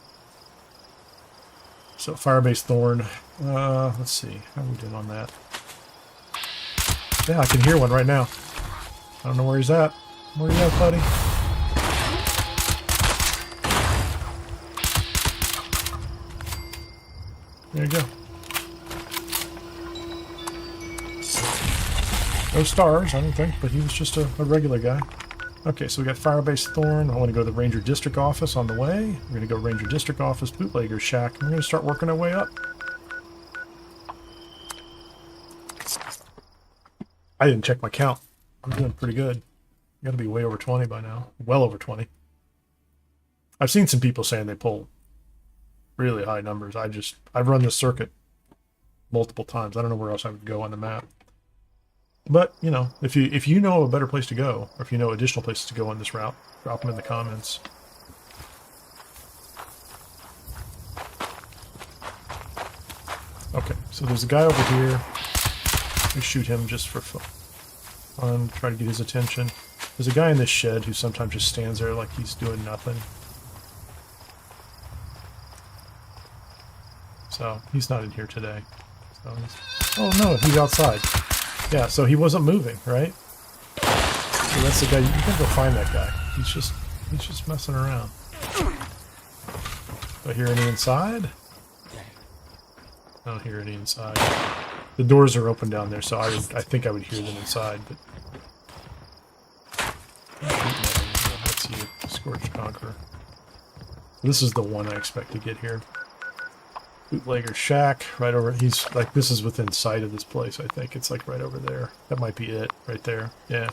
So, Firebase Thorn. Let's see. How are we doing on that? Yeah, I can hear one right now. I don't know where he's at. Where you at, buddy? There you go. No stars, I don't think, but he was just a regular guy. Okay, so we got Firebase Thorn. I want to go to the Ranger District Office on the way. We're going to go Ranger District Office, Bootlegger Shack, and we're going to start working our way up. I didn't check my count. I'm doing pretty good. Got to be way over 20 by now. Well over 20. I've seen some people saying they pull really high numbers. I've run this circuit multiple times. I don't know where else I would go on the map. But, if you know a better place to go, or if you know additional places to go on this route, drop them in the comments. Okay, so there's a guy over here. We shoot him just for fun, try to get his attention. There's a guy in this shed who sometimes just stands there like he's doing nothing. So, he's not in here today. So oh no, he's outside. Yeah, so he wasn't moving, right? So that's the guy. You can go find that guy. He's just messing around. Do I hear any inside? I don't hear any inside. The doors are open down there, so I think I would hear them inside, but that's you, Scorched Conqueror. This is the one I expect to get here. Bootlegger Shack, right over. He's like, this is within sight of this place, I think. It's like right over there. That might be it, right there. Yeah.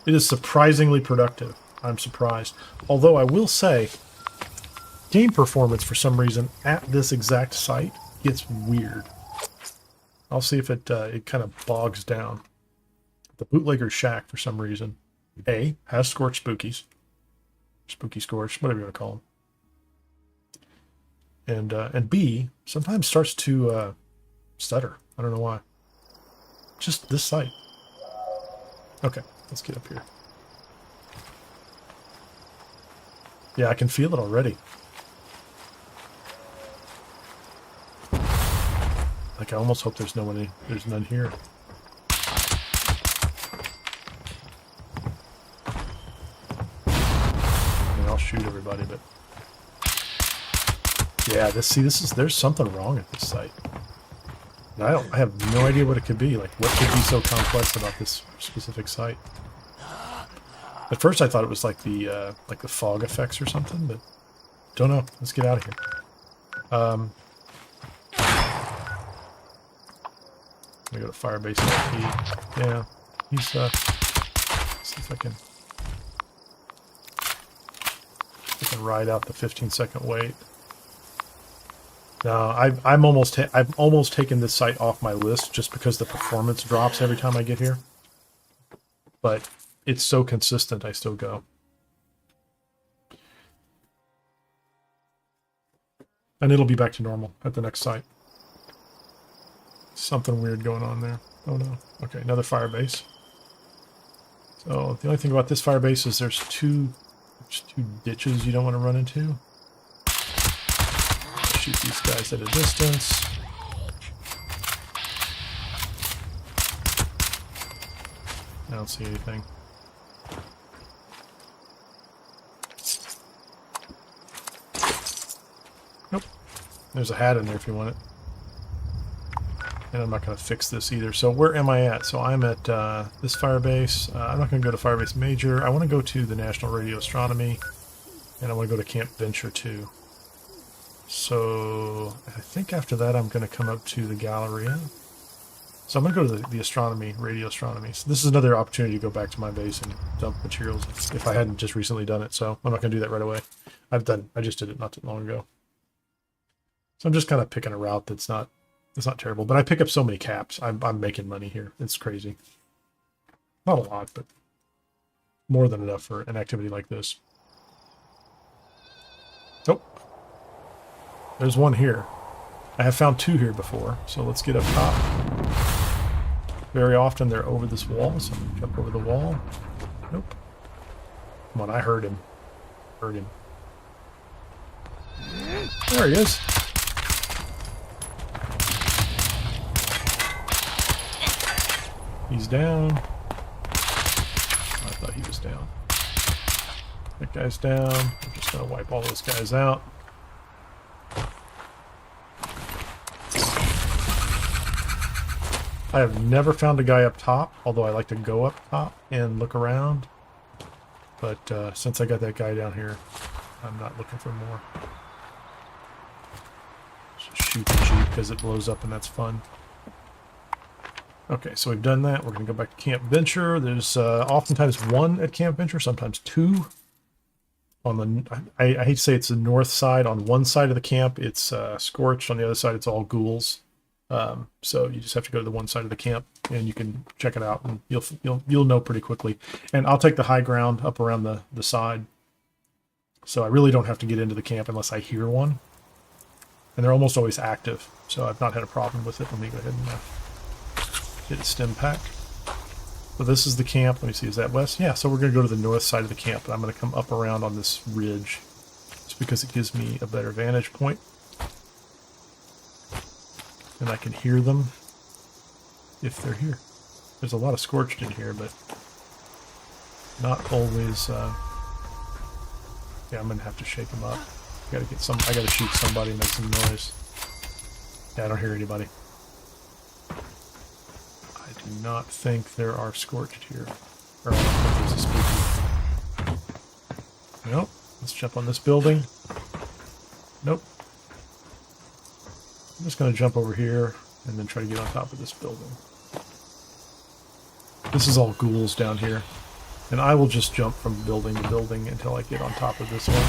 It is surprisingly productive. I'm surprised. Although I will say, game performance for some reason at this exact site gets weird. I'll see if it kind of bogs down. The Bootlegger Shack, for some reason, A, has Scorched Spookies. Spooky Scorched, whatever you want to call them. And B, sometimes starts to stutter. I don't know why. Just this site. Okay, let's get up here. Yeah, I can feel it already. Like, I almost hope there's none here. I mean, I'll shoot everybody, but yeah, there's something wrong at this site. And I have no idea what it could be. Like, what could be so complex about this specific site? At first, I thought it was like the fog effects or something, but don't know. Let's get out of here. I'm gonna go to Firebase LP. Yeah, he's see if I can ride out the 15-second wait. No, I've almost taken this site off my list just because the performance drops every time I get here. But it's so consistent, I still go. And it'll be back to normal at the next site. Something weird going on there. Oh no. Okay, another Firebase. So the only thing about this Firebase is there's two ditches you don't want to run into. Shoot these guys at a distance. I don't see anything. Nope. There's a hat in there if you want it. And I'm not going to fix this either. So where am I at? So I'm at this Firebase. I'm not going to go to Firebase Major. I want to go to the National Radio Astronomy. And I want to go to Camp Venture 2. So I think after that I'm going to come up to the Galleria. So I'm going to go to the astronomy, radio astronomy. So this is another opportunity to go back to my base and dump materials if I hadn't just recently done it. So I'm not going to do that right away. I just did it not too long ago. So I'm just kind of picking a route that's not terrible. But I pick up so many caps. I'm making money here. It's crazy. Not a lot, but more than enough for an activity like this. Oh. There's one here. I have found two here before, so let's get up top. Very often they're over this wall, so I'm going to jump over the wall. Nope. Come on, I heard him. Heard him. There he is. He's down. I thought he was down. That guy's down. I'm just going to wipe all those guys out. I have never found a guy up top, although I like to go up top and look around. But since I got that guy down here, I'm not looking for more. Just shoot the Jeep because it blows up and that's fun. Okay, so we've done that. We're going to go back to Camp Venture. There's oftentimes one at Camp Venture, sometimes two. On the, I hate to say it's the north side. On one side of the camp, it's Scorched. On the other side, it's all ghouls. So you just have to go to the one side of the camp and you can check it out and you'll know pretty quickly. And I'll take the high ground up around the side. So I really don't have to get into the camp unless I hear one. And they're almost always active. So I've not had a problem with it. Let me go ahead and hit a stim pack. So this is the camp. Let me see, is that west? Yeah, so we're going to go to the north side of the camp, and I'm going to come up around on this ridge. Just because it gives me a better vantage point. And I can hear them if they're here. There's a lot of Scorched in here, but not always... Yeah, I'm going to have to shake them up. I gotta shoot somebody and make some noise. Yeah, I don't hear anybody. I do not think there are Scorched here. Or I don't think there's a spooky. Nope. Let's jump on this building. Nope. I'm just gonna jump over here and then try to get on top of this building. This is all ghouls down here. And I will just jump from building to building until I get on top of this one.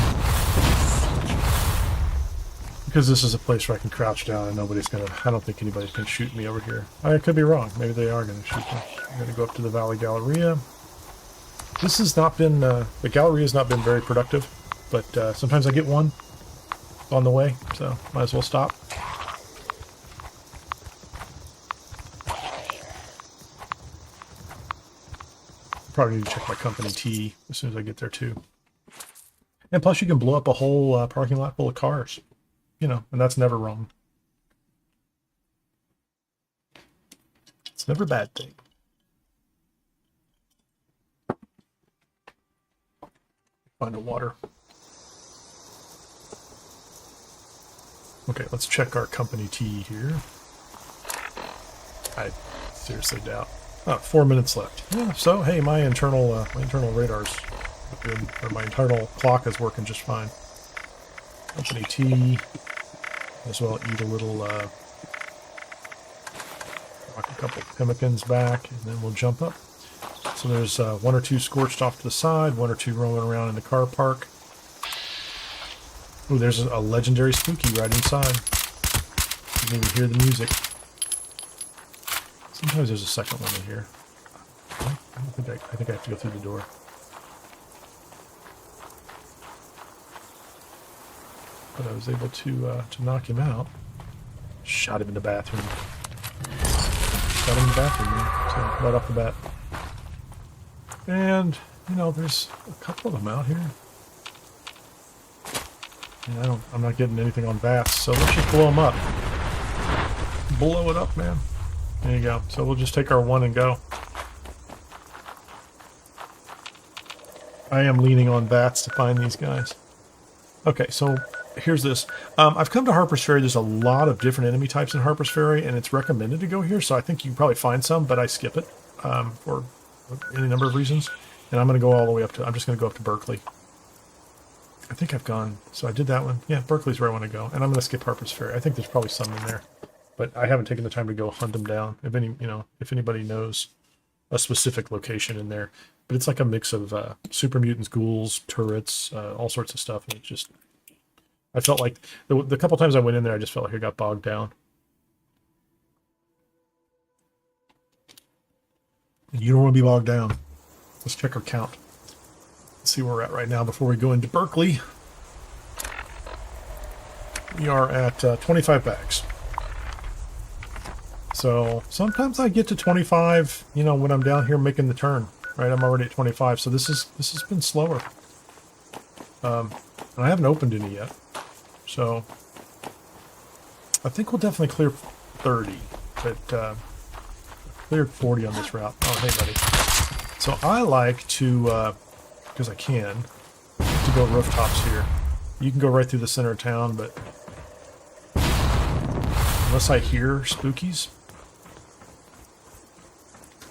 Because this is a place where I can crouch down and nobody's gonna... I don't think anybody's gonna shoot me over here. I could be wrong. Maybe they are gonna shoot me. I'm gonna go up to the Valley Galleria. This has not been... the Galleria has not been very productive. But sometimes I get one on the way. So might as well stop. Probably need to check my company T as soon as I get there too. And plus you can blow up a whole parking lot full of cars. You know, and that's never wrong. It's never a bad thing. Find a water. Okay, let's check our company T here. I seriously doubt. Oh, 4 minutes left. Yeah, so hey, my internal radars, or my internal clock is working just fine. Company T. As well eat a little, knock a couple pemmicans back, and then we'll jump up. So there's one or two Scorched off to the side, one or two roaming around in the car park. Ooh, there's a legendary Spooky right inside. You can even hear the music. Sometimes there's a second one in here. I think I have to go through the door. But I was able to knock him out. Shot him in the bathroom. Shot him in the bathroom, man. So right off the bat. And, you know, there's a couple of them out here. And I'm not getting anything on VATS, so let's just blow them up. Blow it up, man. There you go. So we'll just take our one and go. I am leaning on VATS to find these guys. Okay, so here's this. I've come to Harper's Ferry. There's a lot of different enemy types in Harper's Ferry, and it's recommended to go here, so I think you can probably find some, but I skip it for any number of reasons. And I'm going to go all the way up to... I'm just going to go up to Berkeley. I think I've gone... So I did that one. Yeah, Berkeley's where I want to go. And I'm going to skip Harper's Ferry. I think there's probably some in there. But I haven't taken the time to go hunt them down. If anybody knows a specific location in there. But it's like a mix of super mutants, ghouls, turrets, all sorts of stuff. And it's just... I felt like... The couple times I went in there, I just felt like I got bogged down. You don't want to be bogged down. Let's check our count. Let's see where we're at right now before we go into Berkeley. We are at 25 bags. So sometimes I get to 25, you know, when I'm down here making the turn. Right, I'm already at 25, so this has been slower. And I haven't opened any yet. So I think we'll definitely clear 30, but cleared 40 on this route. Oh, hey, buddy. So I like to, because I can, to go rooftops here. You can go right through the center of town, but unless I hear spookies,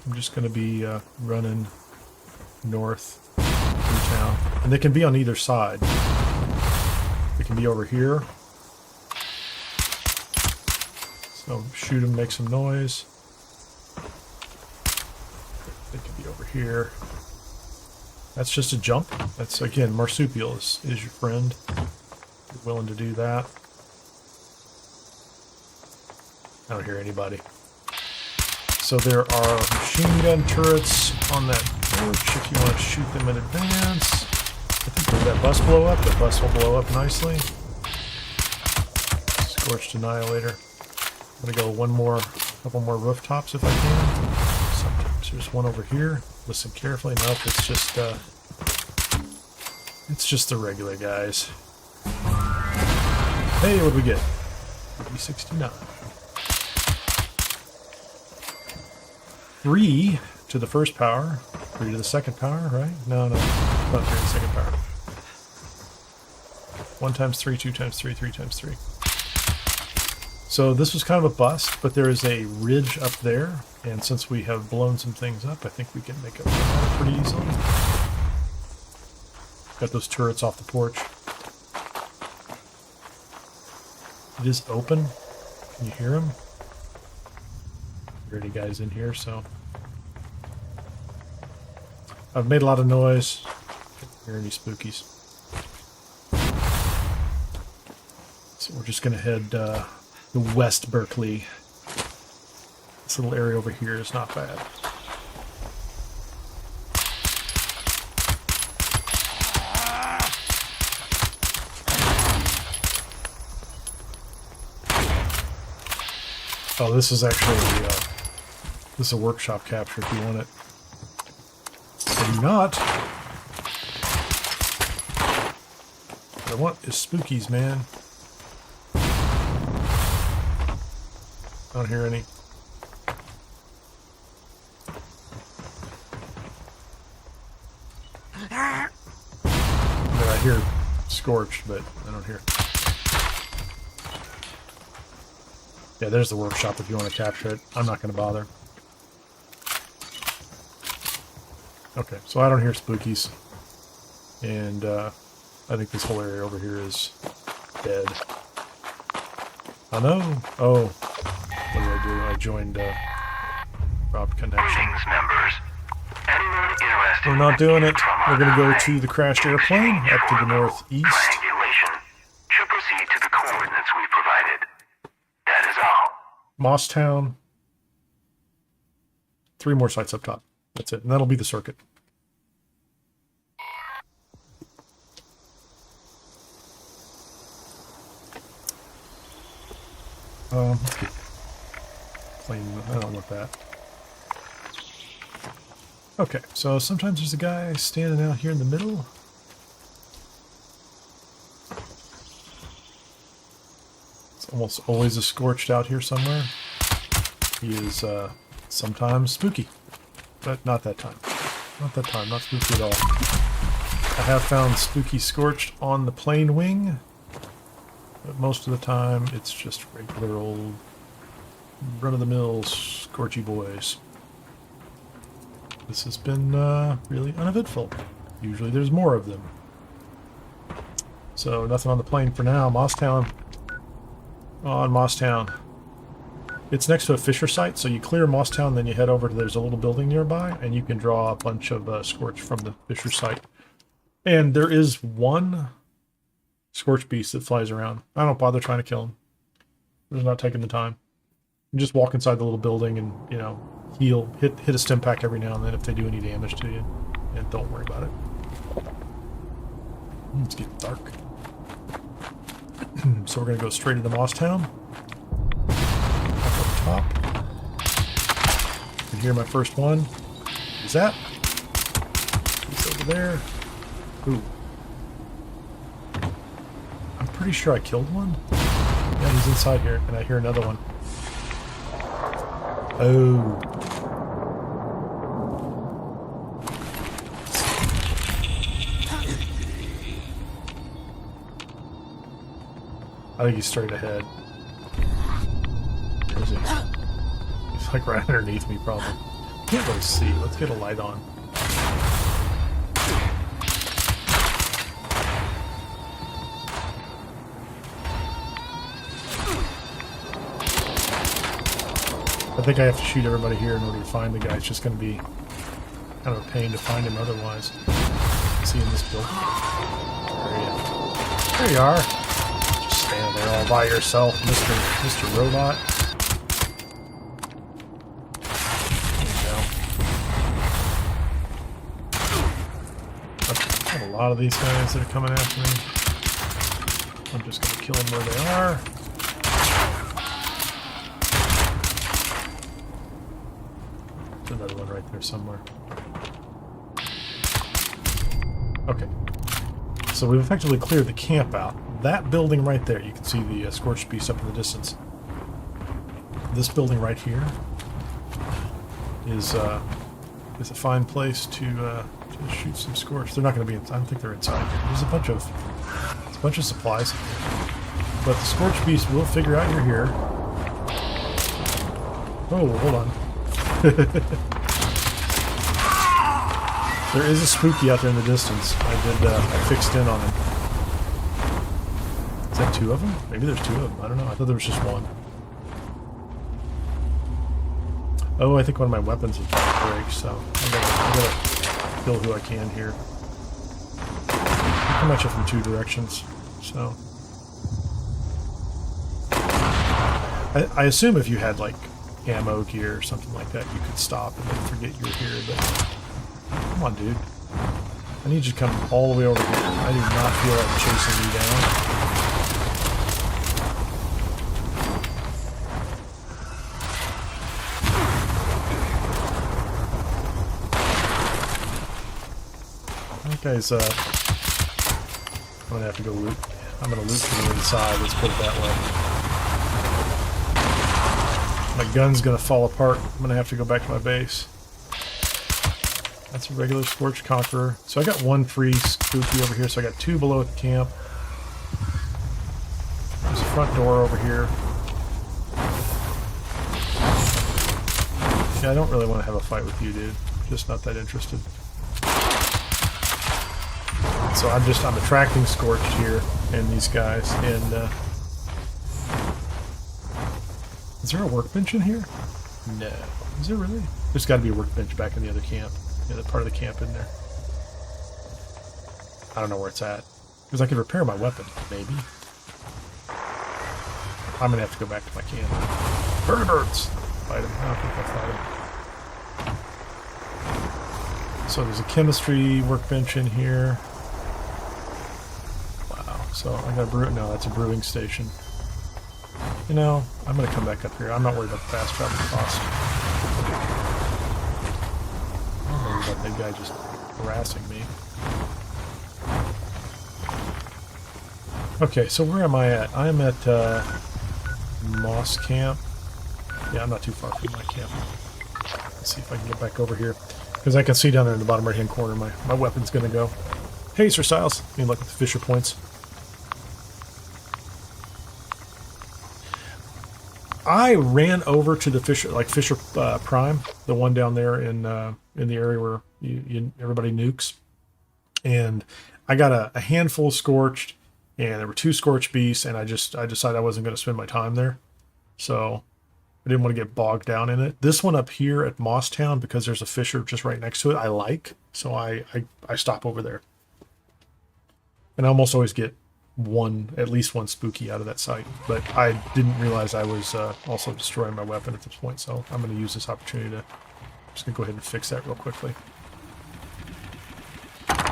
I'm just going to be running north through town. And they can be on either side. They can be over here. So shoot them, make some noise. They can be over here. That's just a jump. That's, again, marsupial is your friend. You're willing to do that. I don't hear anybody. So there are machine gun turrets on that porch if you want to shoot them in advance. I think did that bus blow up? The bus will blow up nicely. Scorched Annihilator. I'm going to go one more A couple more rooftops if I can. Sometimes there's one over here. Listen carefully. Nope, it's just the regular guys. Hey, what do we get? 69. 3 to the first power. 3 to the second power, right? No, not 3 to the second power. 1 times 3, 2 times 3, 3 times 3. So this was kind of a bust, but there is a ridge up there, and since we have blown some things up, I think we can make it pretty easily. Got those turrets off the porch. It is open. Can you hear them? There are any guys in here, so... I've made a lot of noise. Can't hear any spookies. So we're just going to head the West Berkeley. This little area over here is not bad. Oh, this is actually this is a workshop capture if you want it. I do not. What I want is spookies, man. I don't hear any. I mean, I hear Scorched, but I don't hear. Yeah, there's the workshop if you want to capture it. I'm not going to bother. Okay, so I don't hear spookies. And I think this whole area over here is dead. Oh no! Oh, what did I do? I joined Rob Connection. Greetings, members. Anyone interested We're not doing it. We're going to go to the crashed airplane up to the northeast. triangulation should proceed to the coordinates we provided. That is all. Mosstown. 3 more sites up top. That's it. And that'll be the circuit. Let's get plain. I don't want that. Okay, so sometimes there's a guy standing out here in the middle. It's almost always a Scorched out here somewhere. He is sometimes spooky, but not that time. Not that time, not spooky at all. I have found Spooky Scorched on the plane wing, but most of the time it's just regular old run-of-the-mill Scorchy boys. This has been really uneventful. Usually there's more of them. So nothing on the plane for now. Mosstown. On Mosstown. It's next to a Fisher site, so you clear Mosstown, then you head over to, there's a little building nearby, and you can draw a bunch of Scorch from the Fisher site. And there is one Scorch beast that flies around. I don't bother trying to kill him. I'm just not taking the time. You just walk inside the little building and, you know, heal, hit a stim pack every now and then if they do any damage to you. And don't worry about it. It's getting dark. So we're going to go straight into Mosstown. Up top. You can hear my first one. Is that? He's over there. Ooh. I'm pretty sure I killed one. Yeah, he's inside here, and I hear another one. Oh. I think he's straight ahead. Where is he? He's like right underneath me, probably. Can't really see. Let's get a light on. I think I have to shoot everybody here in order to find the guy. It's just going to be kind of a pain to find him otherwise. See in this building. Where are you? There you are. Just stand there all by yourself, Mr. Robot. There you go. I've got a lot of these guys that are coming after me. I'm just going to kill them where they are. There's another one right there somewhere. Okay. So we've effectively cleared the camp out. That building right there, you can see the Scorched Beast up in the distance. This building right here is a fine place to shoot some Scorched. They're not going to be. I don't think they're inside here. There's a bunch of supplies, but the Scorched Beast will figure out you're here. Oh, hold on. There is a spooky out there in the distance. I fixed in on him. Is that two of them? Maybe there's two of them. I don't know. I thought there was just one. Oh, I think one of my weapons is about to break, so I'm gonna kill who I can here. I come at you from two directions, so. I assume if you had, like, ammo gear or something like that, you could stop and then forget you were here, but... Come on, dude. I need you to come all the way over here. I do not feel like chasing you down. That guy's, I'm gonna have to go loot. I'm gonna loot from the inside, let's put it that way. My gun's gonna fall apart. I'm gonna have to go back to my base. That's a regular Scorched Conqueror. So I got one free spooky over here, so I got two below at the camp. There's a front door over here. Yeah, I don't really want to have a fight with you, dude. Just not that interested. So I'm attracting Scorched here and these guys. And is there a workbench in here? No. Is there really? There's got to be a workbench back in the other camp. The other part of the camp in there. I don't know where it's at. Because I could repair my weapon, maybe. I'm gonna have to go back to my camp. Birds! Fight him. I don't think I'll fight him. So there's a chemistry workbench in here. Wow. So I got a brew. No, that's a brewing station. You know, I'm gonna come back up here. I'm not worried about the fast travel cost. But that guy just harassing me. Okay, so where am I at? I'm at Moss Camp. Yeah, I'm not too far from my camp. Let's see if I can get back over here. Because I can see down there in the bottom right-hand corner my weapon's going to go. Hey, Sir Styles. I mean, look at the Fisher points. I ran over to the Fisher Prime, the one down there in the area where everybody nukes, and I got a handful of Scorched, and there were two Scorched beasts, and I decided I wasn't going to spend my time there, so I didn't want to get bogged down in it. This one up here at Mosstown, because there's a Fisher just right next to it, I like, so I stop over there, and I almost always get at least one spooky out of that site, but I didn't realize I was also destroying my weapon at this point, so I'm going to use this opportunity to, I'm just going to go ahead and fix that real quickly. I'm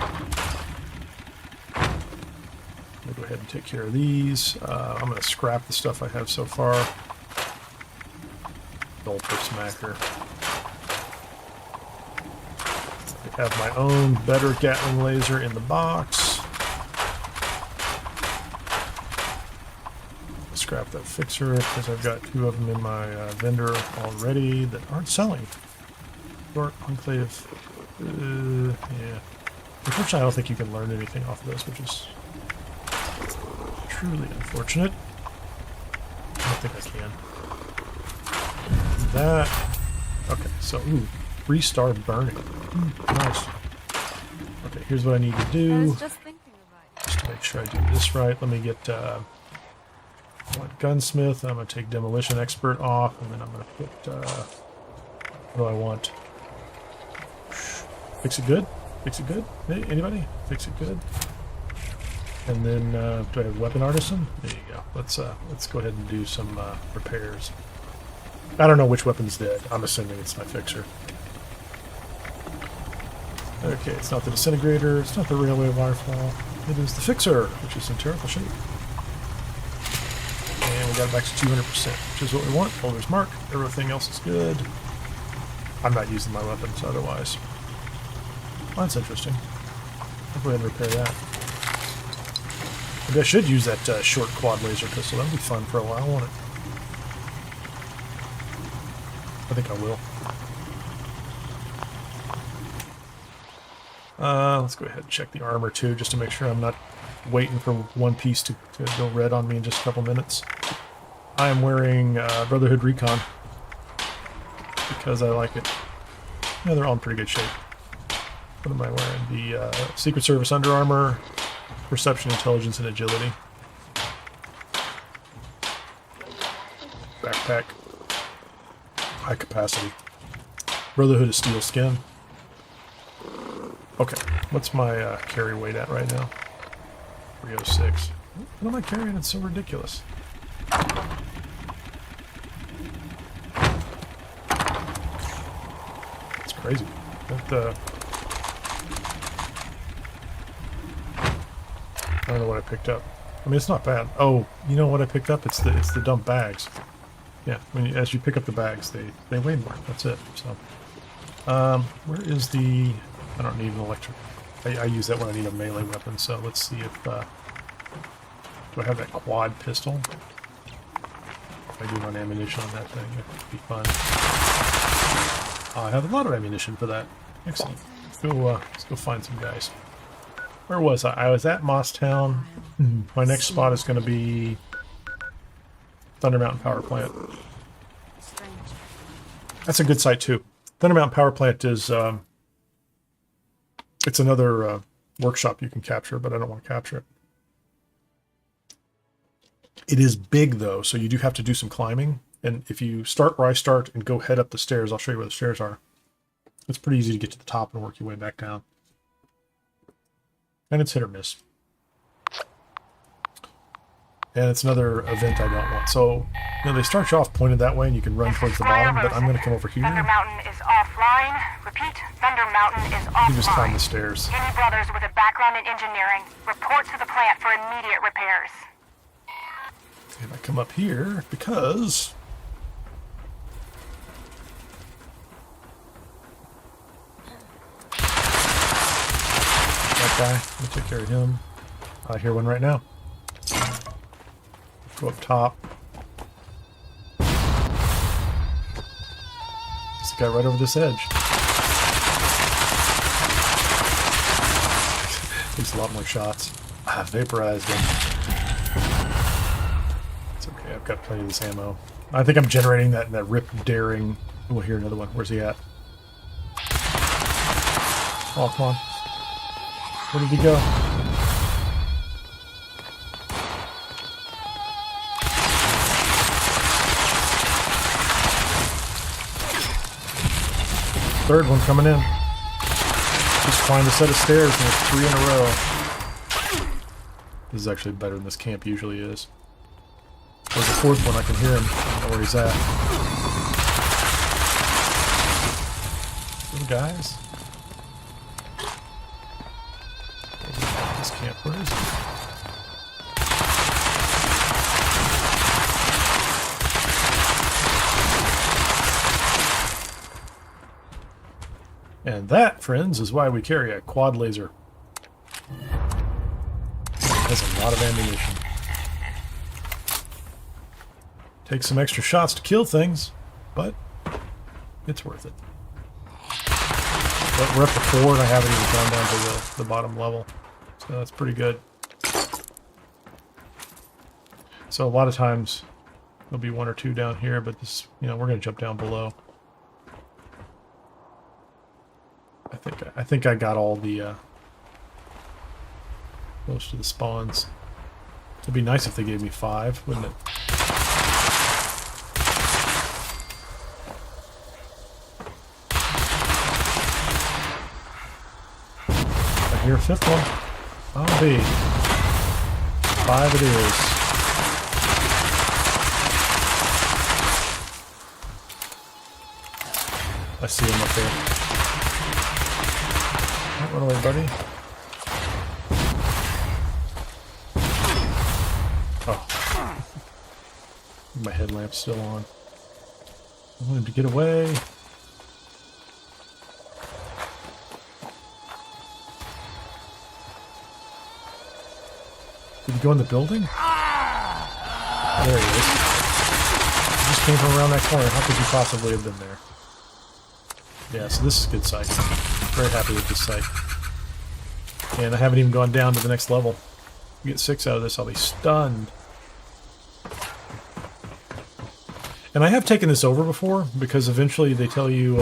going to go ahead and take care of these. I'm going to scrap the stuff I have so far. Gulper Smacker. I have my own better Gatling laser in the box. Scrap that fixer because I've got two of them in my vendor already that aren't selling. Or Enclave. Yeah. Unfortunately, I don't think you can learn anything off of this, which is truly unfortunate. I don't think I can. That. Okay, so, ooh, 3-star burning. Nice. Okay, here's what I need to do. I was just thinking about it. Just to make sure I do this right. Let me get I want Gunsmith. I'm going to take Demolition Expert off, and then I'm going to put, what do I want? Fix it good? Fix it good? Hey, anybody? Fix it good? And then, do I have Weapon Artisan? There you go. Let's go ahead and do some repairs. I don't know which weapon's dead. I'm assuming it's my fixer. Okay, it's not the Disintegrator. It's not the Railway Wirefall. It is the Fixer, which is in terrible shape. And we got it back to 200%, which is what we want. Holder's Mark. Everything else is good. I'm not using my weapons otherwise. Well, that's interesting. I'll go ahead and repair that. Maybe I should use that short quad laser pistol. That'll be fun for a while, won't it? I think I will. Let's go ahead and check the armor too, just to make sure I'm not waiting for one piece to go red on me in just a couple minutes. I am wearing Brotherhood Recon because I like it. Yeah, they're all in pretty good shape. What am I wearing? The Secret Service Under Armor, Perception, Intelligence, and Agility. Backpack. High capacity. Brotherhood of Steel Skin. Okay, what's my carry weight at right now? 306. What am I carrying? It's so ridiculous. It's crazy. That, I don't know what I picked up. I mean, it's not bad. Oh, you know what I picked up? It's the dump bags. Yeah, as you pick up the bags, they weigh more. That's it. So, where is the? I don't need an electric. I use that when I need a melee weapon. So let's see if do I have that quad pistol? If I do run ammunition on that thing, it would be fun. I have a lot of ammunition for that. Excellent. Let's go find some guys. Where was I? I was at Moss Town. My next spot is going to be Thunder Mountain Power Plant. That's a good site too. Thunder Mountain Power Plant is it's another workshop you can capture, but I don't want to capture it. It is big though, so you do have to do some climbing. And if you start where I start and go head up the stairs, I'll show you where the stairs are. It's pretty easy to get to the top and work your way back down. And it's hit or miss. And it's another event I don't want. So, you know, they start you off pointed that way and you can run towards the bottom, but I'm going to come over here. Thunder Mountain is offline. Repeat, Thunder Mountain is offline. You can just climb the stairs. Any brothers with a background in engineering, report to the plant for immediate repairs. And I come up here because that guy, let me take care of him. I hear one right now. Go up top. There's a guy right over this edge. Takes a lot more shots. I've vaporized him. It's okay, I've got plenty of this ammo. I think I'm generating that rip daring. We'll hear another one. Where's he at? Oh, come on. Where did he go? Third one coming in. Just climbed a set of stairs and there's 3 in a row. This is actually better than this camp usually is. There's a 4th one, I can hear him. I don't know where he's at. Little guys. This camp, where is he? And that, friends, is why we carry a quad laser. It has a lot of ammunition. Takes some extra shots to kill things, but it's worth it. But we're up to 4 and I haven't even gone down to the bottom level. So that's pretty good. So a lot of times there'll be 1 or 2 down here, but this, you know, we're going to jump down below. I think I got all the most of the spawns. It'd be nice if they gave me 5, wouldn't it? I hear a 5th one. I'll be 5 it is. I see him up there. Run away, buddy. Oh. My headlamp's still on. I want him to get away. go in the building? There he is. He just came from around that corner. How could you possibly have been there? Yeah, so this is a good sight. Very happy with this sight. And I haven't even gone down to the next level. If we get 6 out of this, I'll be stunned. And I have taken this over before, because eventually they tell you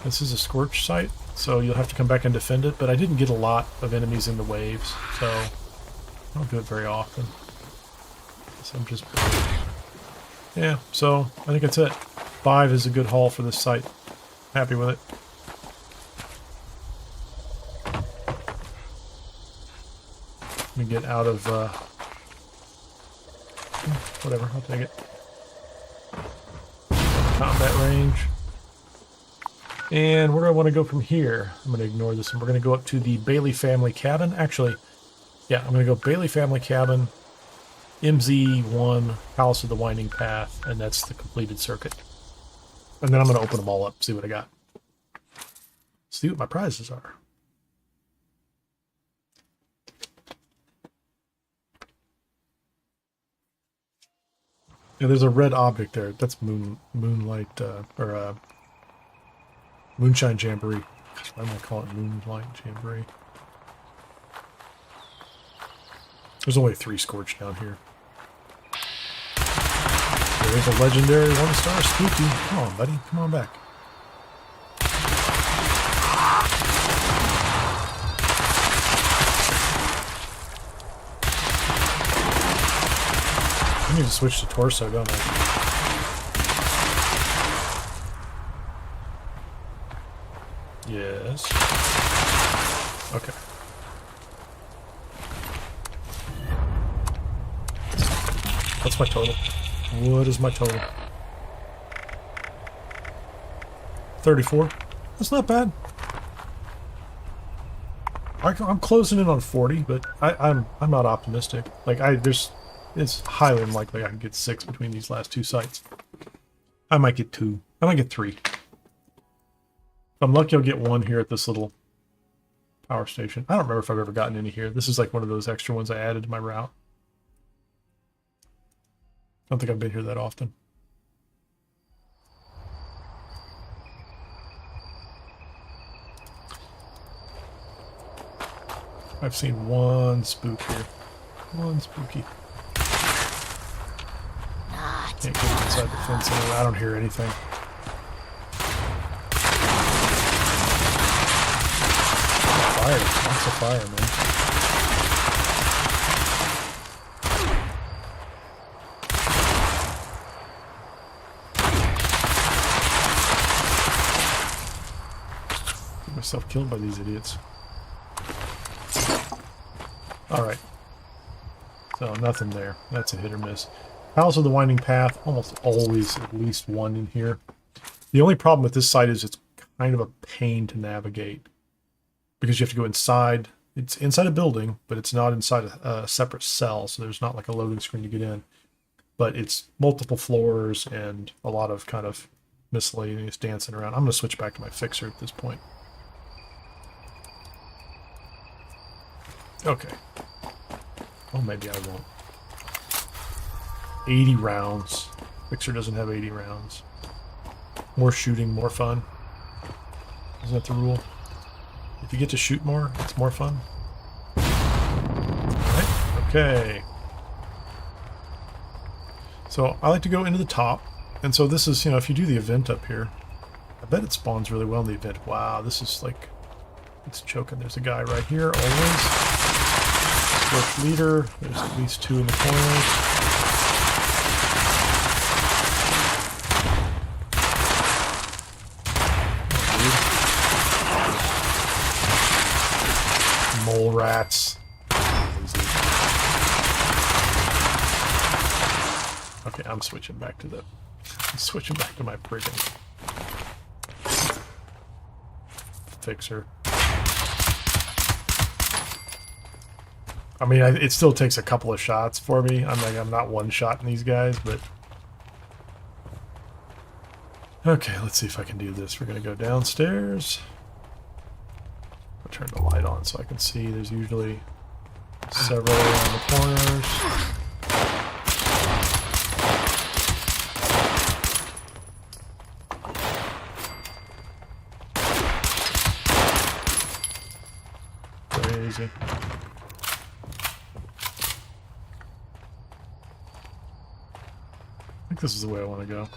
this is a Scorch site, so you'll have to come back and defend it, but I didn't get a lot of enemies in the waves, so I don't do it very often. So I'm just... Yeah, so I think that's it. 5 is a good haul for this site. Happy with it. Let me get out of... whatever, I'll take it. Combat range. And where do I want to go from here? I'm going to ignore this, and we're going to go up to the Bailey family cabin. Actually, yeah, I'm going to go Bailey family cabin, MZ1, Palace of the Winding Path, and that's the completed circuit. And then I'm going to open them all up, see what I got. See what my prizes are. Yeah, there's a red object there. That's moonlight, or Moonshine Jamboree. Why am I calling it Moonlight Jamboree? There's only 3 Scorched down here. There's a legendary 1-star Spooky. Come on, buddy. Come on back. I need to switch to torso, don't I? Yes. Okay. What's my total? What is my total? 34. That's not bad. I'm closing in on 40, but I'm not optimistic. Like it's highly unlikely I can get 6 between these last 2 sites. I might get 2. I might get 3. If I'm lucky, I'll get 1 here at this little power station. I don't remember if I've ever gotten any here. This is like one of those extra ones I added to my route. I don't think I've been here that often. I've seen 1 spook here. 1 spooky. Can't get inside the fence anyway. I don't hear anything. Fire. Lots of fire, man. Get myself killed by these idiots. Alright. So, nothing there. That's a hit or miss. Palace of the Winding Path, almost always at least 1 in here. The only problem with this site is it's kind of a pain to navigate. Because you have to go inside. It's inside a building, but it's not inside a separate cell, so there's not like a loading screen to get in. But it's multiple floors and a lot of kind of miscellaneous dancing around. I'm going to switch back to my fixer at this point. Okay. Oh, maybe I won't. 80 rounds. Fixer doesn't have 80 rounds. More shooting, more fun. Isn't that the rule? If you get to shoot more, it's more fun. Alright, okay. So I like to go into the top. And so this is, you know, if you do the event up here, I bet it spawns really well in the event. Wow, this is like, it's choking. There's a guy right here, always. Scorch leader. There's at least 2 in the corners. Mole rats. Okay, I'm switching back to my friggin' fixer. I mean, it still takes a couple of shots for me. I'm not one-shotting these guys, but okay, let's see if I can do this. We're gonna go downstairs. I'll turn the light on so I can see. There's usually Several around the corners. Crazy. I think this is the way I want to go.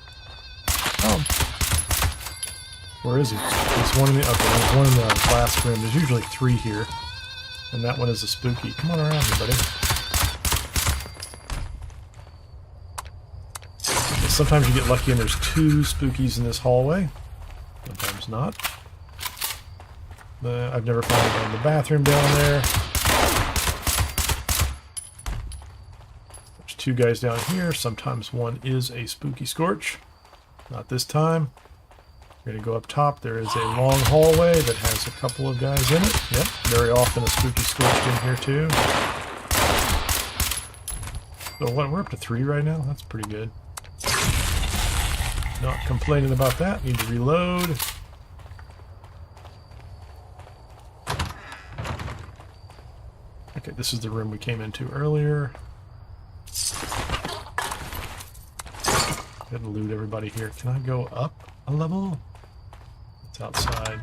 Oh. Where is he? There's one in the, okay, there's one in the last room. There's usually 3 here. And that one is a spooky. Come on around here, buddy. Sometimes you get lucky and there's 2 spookies in this hallway. Sometimes not. I've never found one in the bathroom down there. There's 2 guys down here. Sometimes one is a Spooky Scorch. Not this time. We're going to go up top. There is a long hallway that has a couple of guys in it. Yep, very often a Spooky Scorched in here too. So what, we're up to 3 right now? That's pretty good. Not complaining about that. Need to reload. Okay, this is the room we came into earlier. Gotta loot everybody here. Can I go up a level? It's outside.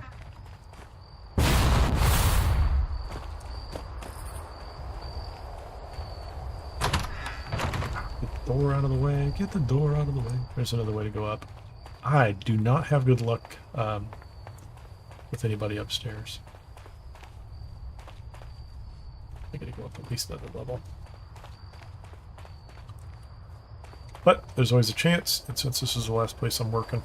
Get the door out of the way. Get the door out of the way. There's another way to go up. I do not have good luck with anybody upstairs. I gotta go up at least another level. But there's always a chance, and since this is the last place I'm working,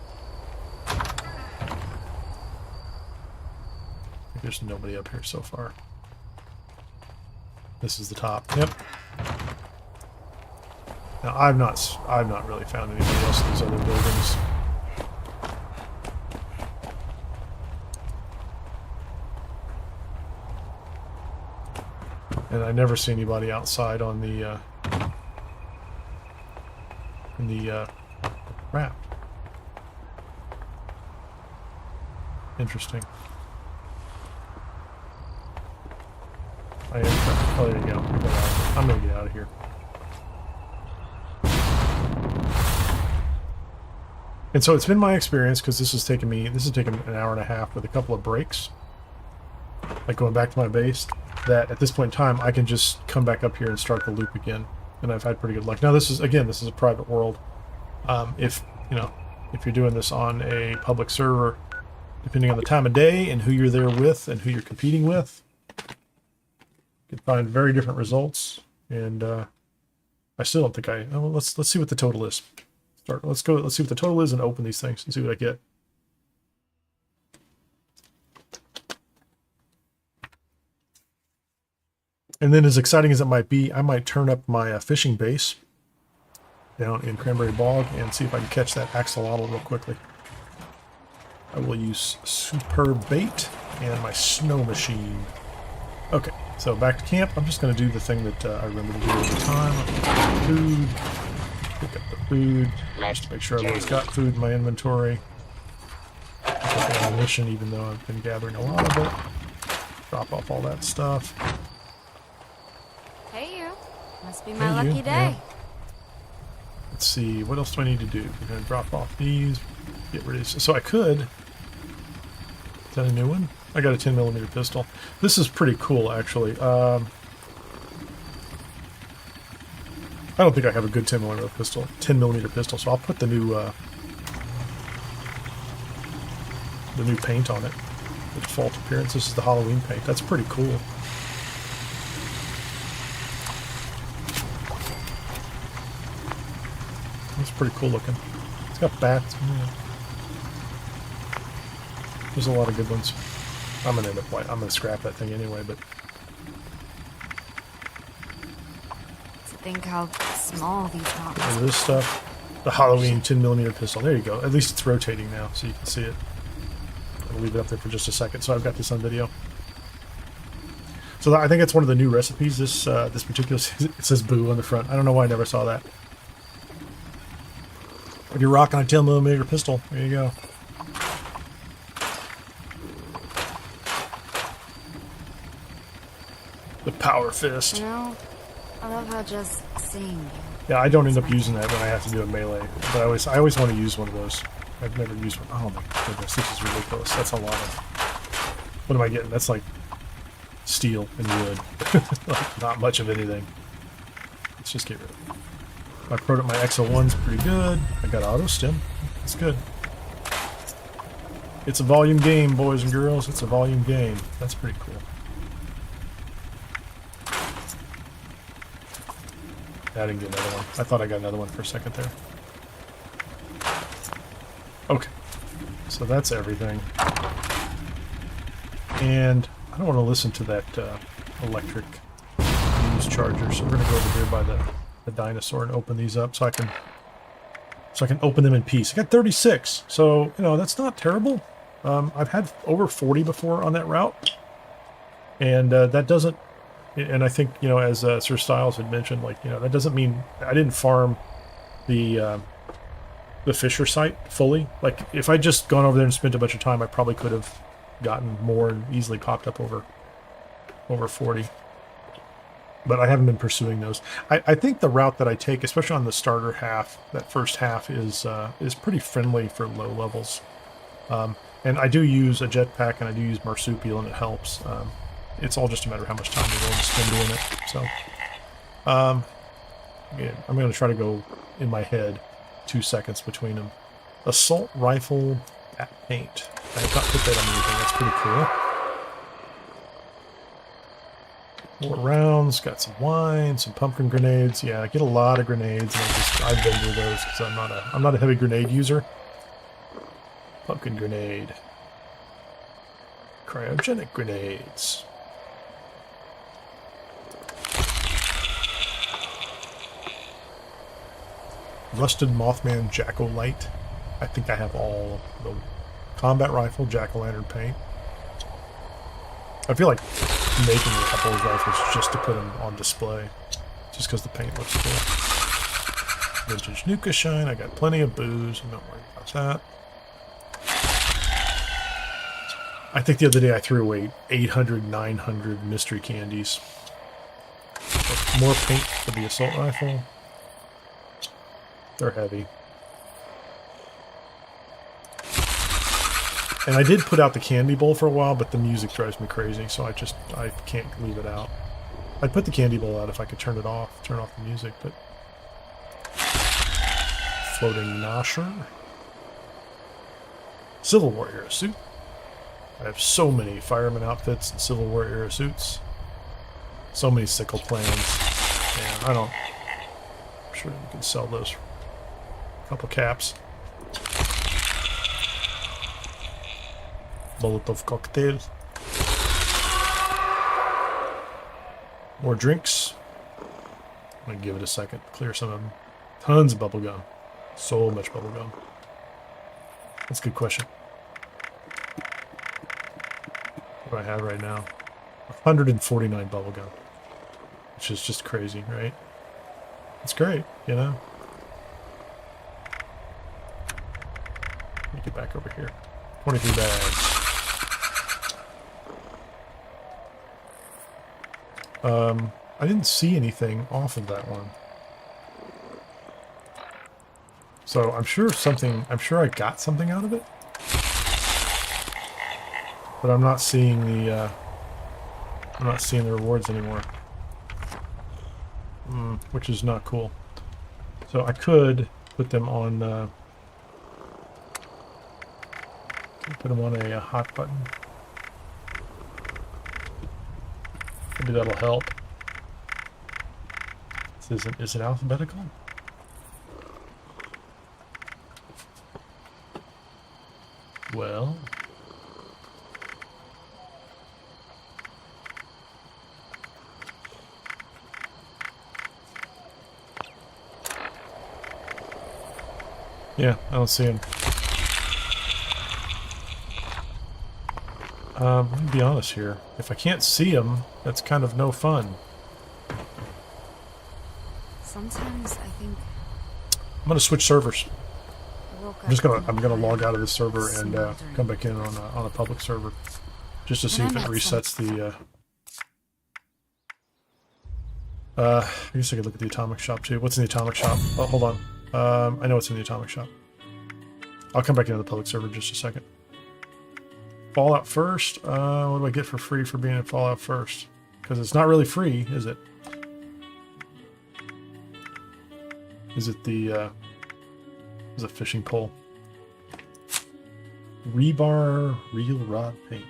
there's nobody up here so far. This is the top. Yep. Now I've not really found anybody else in these other buildings. And I never see anybody outside on the wrap. Interesting. I am. Oh, there you go. I'm gonna get out of here. And so it's been my experience, because this has taken an hour and a half with a couple of breaks, like going back to my base, that at this point in time I can just come back up here and start the loop again, and I've had pretty good luck. Now this is a private world. If you're doing this on a public server, depending on the time of day and who you're there with and who you're competing with, you can find very different results. And I still don't think let's see what the total is. Let's see what the total is and open these things and see what I get. And then, as exciting as it might be, I might turn up my fishing base down in Cranberry Bog and see if I can catch that axolotl real quickly. I will use superb bait and my snow machine. Okay, so back to camp. I'm just going to do the thing that I remember to do all the time. Food. Pick up the food. Just to make sure I've always got food in my inventory. Pick up the ammunition, even though I've been gathering a lot of it. Drop off all that stuff. Hey, you. Must be my lucky day. Yeah. Let's see, what else do I need to do? We're going to drop off these, get rid of these. So I could... Is that a new one? I got a 10mm pistol. This is pretty cool, actually. I don't think I have a good 10mm pistol, so I'll put the new paint on it. The default appearance. This is the Halloween paint. That's pretty cool. It's pretty cool looking. It's got bats. Yeah. There's a lot of good ones. I'm gonna end up white. I'm gonna scrap that thing anyway, but Think how small these look are. at this stuff. The Halloween 10mm pistol. There you go. At least it's rotating now, so you can see it. I'll leave it up there for just a second. So I've got this on video. So I think it's one of the new recipes. This particular, it says "boo" on the front. I don't know why I never saw that. If you're rocking a 10mm pistol, there you go. The power fist. You know, I love how just seeing you. Yeah, I don't end up using that when I have to do a melee, but I always want to use one of those. I've never used one. Oh my goodness, this is ridiculous. That's a lot of... What am I getting? That's like steel and wood. Like, not much of anything. Let's just get rid of it. My XO1's pretty good. I got auto stim. That's good. It's a volume game, boys and girls. It's a volume game. That's pretty cool. I didn't get another one. I thought I got another one for a second there. Okay. So that's everything. And I don't want to listen to that electric fuse charger, so we're going to go over here by the dinosaur and open these up so I can open them in peace. I got 36, so, you know, that's not terrible. I've had over 40 before on that route, and that doesn't... And I think, you know, as Sir Styles had mentioned, like, you know, that doesn't mean I didn't farm the Fisher site fully. Like, if I just gone over there and spent a bunch of time, I probably could have gotten more and easily popped up over 40. But I haven't been pursuing those. I think the route that I take, especially on the starter half, that first half, is pretty friendly for low levels. And I do use a jetpack and I do use marsupial, and it helps. It's all just a matter of how much time you're willing to spend doing it. So, yeah, I'm going to try to go in my head 2 seconds between them. Assault rifle at paint. I have not put that on anything. That's pretty cool. More rounds. Got some wine, some pumpkin grenades. Yeah, I get a lot of grenades, and I've been through those because I'm not a heavy grenade user. Pumpkin grenade. Cryogenic grenades. Rusted Mothman Jack-O-Lite. I think I have all of the combat rifle, jack-o'-lantern paint. I feel like making a couple of rifles just to put them on display, just because the paint looks cool. Vintage Nuka Shine. I got plenty of booze. I'm not worried about that. I think the other day I threw away 800, 900 mystery candies. But more paint for the assault rifle. They're heavy. And I did put out the candy bowl for a while, but the music drives me crazy, so I can't leave it out. I'd put the candy bowl out if I could turn off the music, but... Floating Nosher. Civil War era suit. I have so many fireman outfits and Civil War era suits. So many sickle plans. And I'm sure you can sell those for a couple caps. Molotov cocktail. More drinks. I'm gonna give it a second. Clear some of them. Tons of bubble gum. So much bubble gum. That's a good question. What do I have right now? 149 bubble gum. Which is just crazy, right? It's great, you know? Let me get back over here. 23 bags. I didn't see anything off of that one. So I'm sure I got something out of it. But I'm not seeing the rewards anymore. Which is not cool. So I could put them on a hot button. Maybe that'll help. Is it alphabetical? Well, yeah, I don't see him. Let me be honest here. If I can't see him, that's kind of no fun. Sometimes I think I'm gonna switch servers. I woke I'm gonna log out of the server and come back in on a public server, just to see if it resets the I guess I could look at the atomic shop too. What's in the atomic shop? Oh, hold on. I know what's in the atomic shop. I'll come back into the public server in just a second. Fallout first. What do I get for free for being in Fallout first? Because it's not really free, is it? Is it the is a fishing pole? Rebar reel rod paint.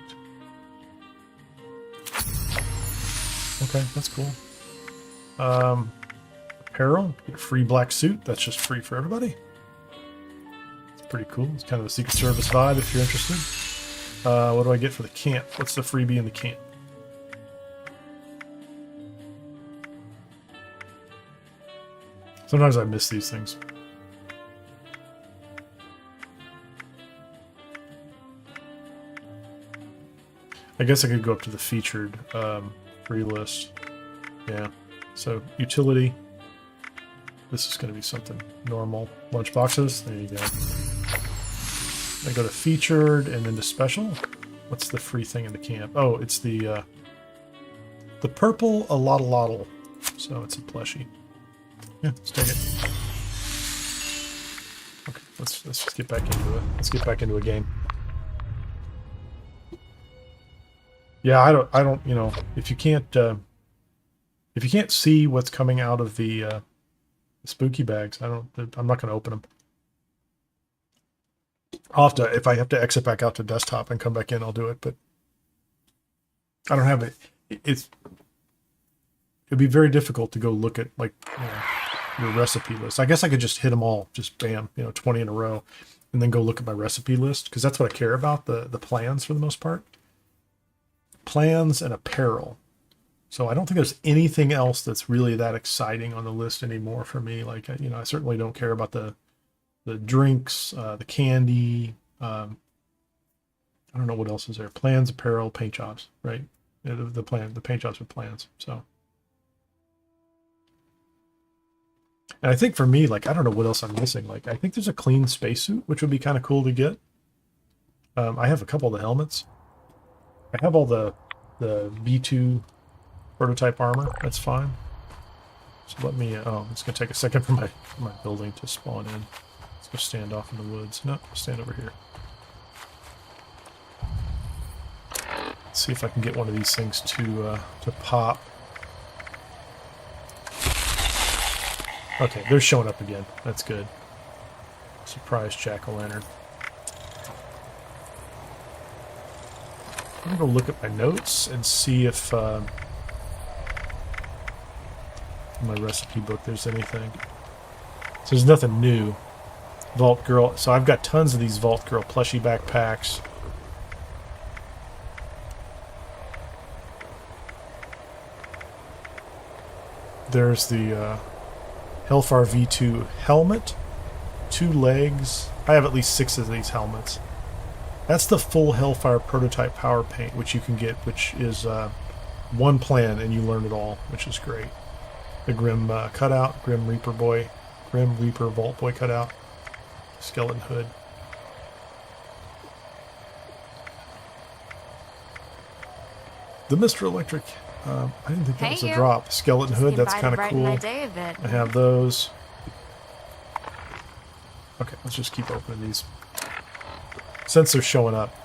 Okay, that's cool. Apparel, get a free black suit. That's just free for everybody. It's pretty cool. It's kind of a Secret Service vibe if you're interested. What do I get for the camp? What's the freebie in the camp? Sometimes I miss these things. I guess I could go up to the featured free list. Yeah. So utility. This is going to be something normal. Lunch boxes. There you go. I go to featured and then to special. What's the free thing in the camp? Oh, it's the purple alotl. So it's a plushie. Yeah, let's take it. Okay, let's just get back into it. Let's get back into a game. Yeah, I don't. You know, if you can't see what's coming out of the spooky bags, I'm not going to open them. I'll have to, if I have to exit back out to desktop and come back in, I'll do it. But I don't have it. It'd be very difficult to go look at like your recipe list. I guess I could just hit them all, just bam, 20 in a row, and then go look at my recipe list because that's what I care about. The plans for the most part. Plans and apparel. So I don't think there's anything else that's really that exciting on the list anymore for me. Like, I certainly don't care about the drinks, the candy. I don't know what else is there. Plans, apparel, paint jobs, right? The paint jobs with plans. So, and I think for me, like, I don't know what else I'm missing. Like, I think there's a clean spacesuit, which would be kind of cool to get. I have a couple of the helmets. I have all the V2 prototype armor. That's fine. So let me. Oh, it's gonna take a second for my building to spawn in. Let's go stand off in the woods. No, stand over here. Let's see if I can get one of these things to pop. Okay, they're showing up again. That's good. Surprise jack-o'-lantern. I'm going to look at my notes and see if in my recipe book there's anything. So there's nothing new. Vault Girl. So I've got tons of these Vault Girl plushie backpacks. There's the Hellfire V2 helmet. 2 legs. I have at least 6 of these helmets. That's the full Hellfire prototype power paint, which you can get, which is one plan and you learn it all, which is great. The Grim cutout, Grim Reaper Vault Boy cutout, skeleton hood. The Mr. Electric, I didn't think that was a drop. Skeleton hood, that's kind of cool. I have those. Okay, let's just keep opening these. Since they're showing up.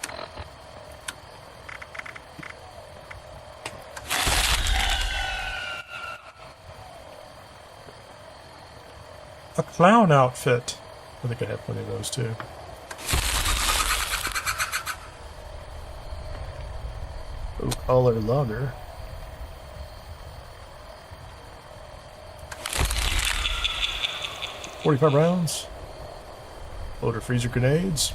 A clown outfit. I think I have plenty of those too. Oak collar lager. .45 rounds. Loader freezer grenades.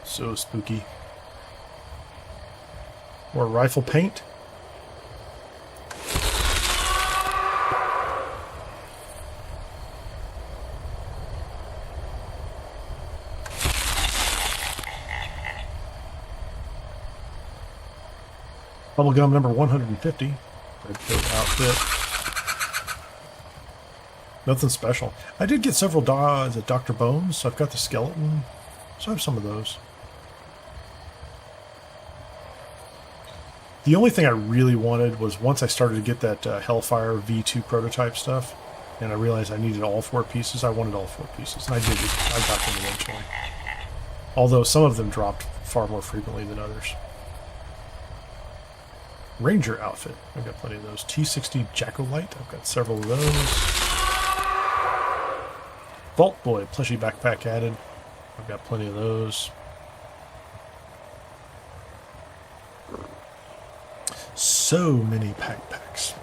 So spooky. More rifle paint. Bubblegum number 150. Red coat outfit. Nothing special. I did get several Dr. Bones, so I've got the skeleton. So I have some of those. The only thing I really wanted was once I started to get that Hellfire V2 prototype stuff, and I realized I needed all 4 pieces, I wanted all 4 pieces, and I did. I got them eventually. Although some of them dropped far more frequently than others. Ranger outfit. I've got plenty of those. T60 Jackolite. I've got several of those. Vault Boy plushie backpack added. I've got plenty of those. So many packs.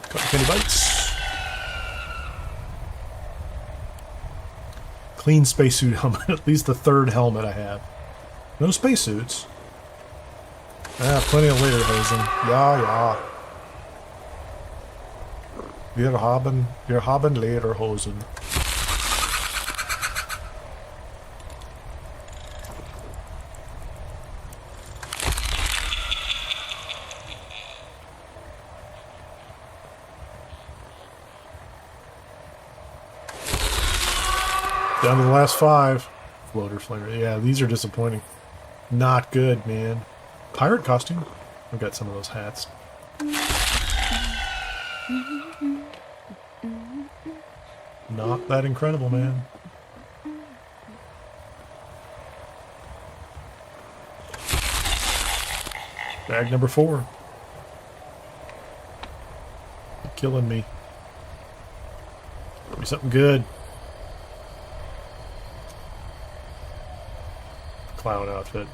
Cotton candy bites. Clean spacesuit helmet. At least the 3rd helmet I have. No spacesuits. Ah, plenty of lederhosen. Ja. Wir haben Lederhosen. Down to the last 5. Floater flamer. Yeah, these are disappointing. Not good, man. Pirate costume. I've got some of those hats. Not that incredible, man. Bag number 4. You're killing me. Give me something good. Clown outfit.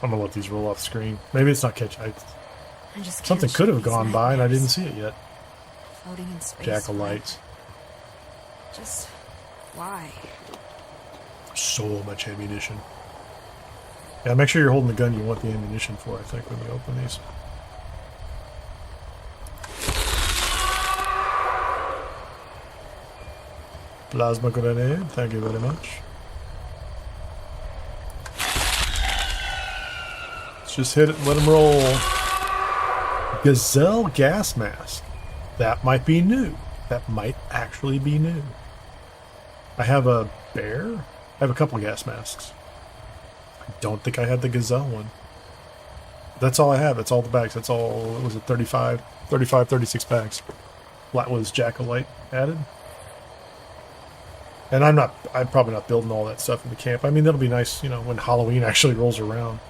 I'm gonna let these roll off the screen. Maybe it's not catch. I just can't Something could have shake these gone by and I didn't nightmares. see it yet. Floating in space. Jack-o'-lights. Just why? So much ammunition. Yeah, make sure you're holding the gun you want the ammunition for, I think, when you open these. Plasma grenade, thank you very much. Let's just hit it and let him roll. Gazelle gas mask. That might be new. That might actually be new. I have a bear. I have a couple gas masks. I don't think I had the Gazelle one. That's all I have. That's all the bags. That's all, what was it, 36 bags. That was Jack-o'-light added. And I'm probably not building all that stuff in the camp. I mean, that'll be nice, you know, when Halloween actually rolls around.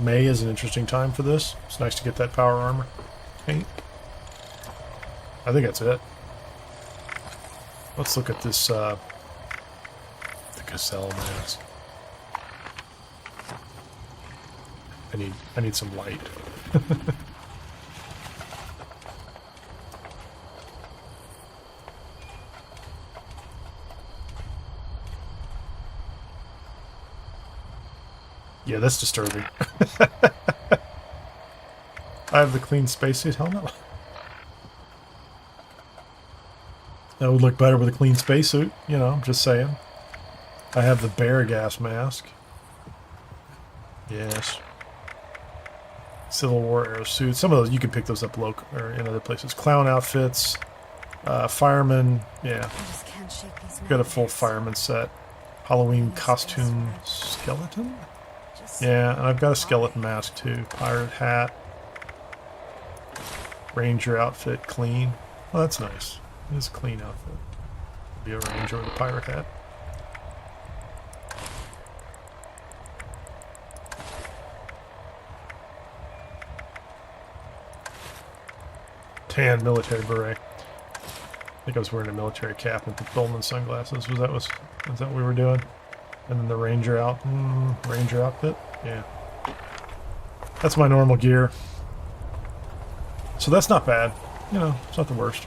May is an interesting time for this. It's nice to get that power armor paint. I think that's it. Let's look at this, the Gazelle mask. I need some light. Yeah, that's disturbing. I have the clean spacesuit helmet. That would look better with a clean spacesuit, you know, I'm just saying. I have the bear gas mask. Yes. Civil War arrow suit. Some of those, you can pick those up local or in other places. Clown outfits. Fireman. Yeah. I just can't shake these Got a full nightmares. fireman set. Halloween costume skeleton. Just Yeah, and I've got a skeleton mask too. Pirate hat. Ranger outfit, clean. Oh, that's nice. It is a clean outfit. Be a ranger with a pirate hat. Tan military beret. I think I was wearing a military cap and patrolman sunglasses. Was that what we were doing? And then the ranger ranger outfit. Yeah, that's my normal gear. So that's not bad. You know, it's not the worst.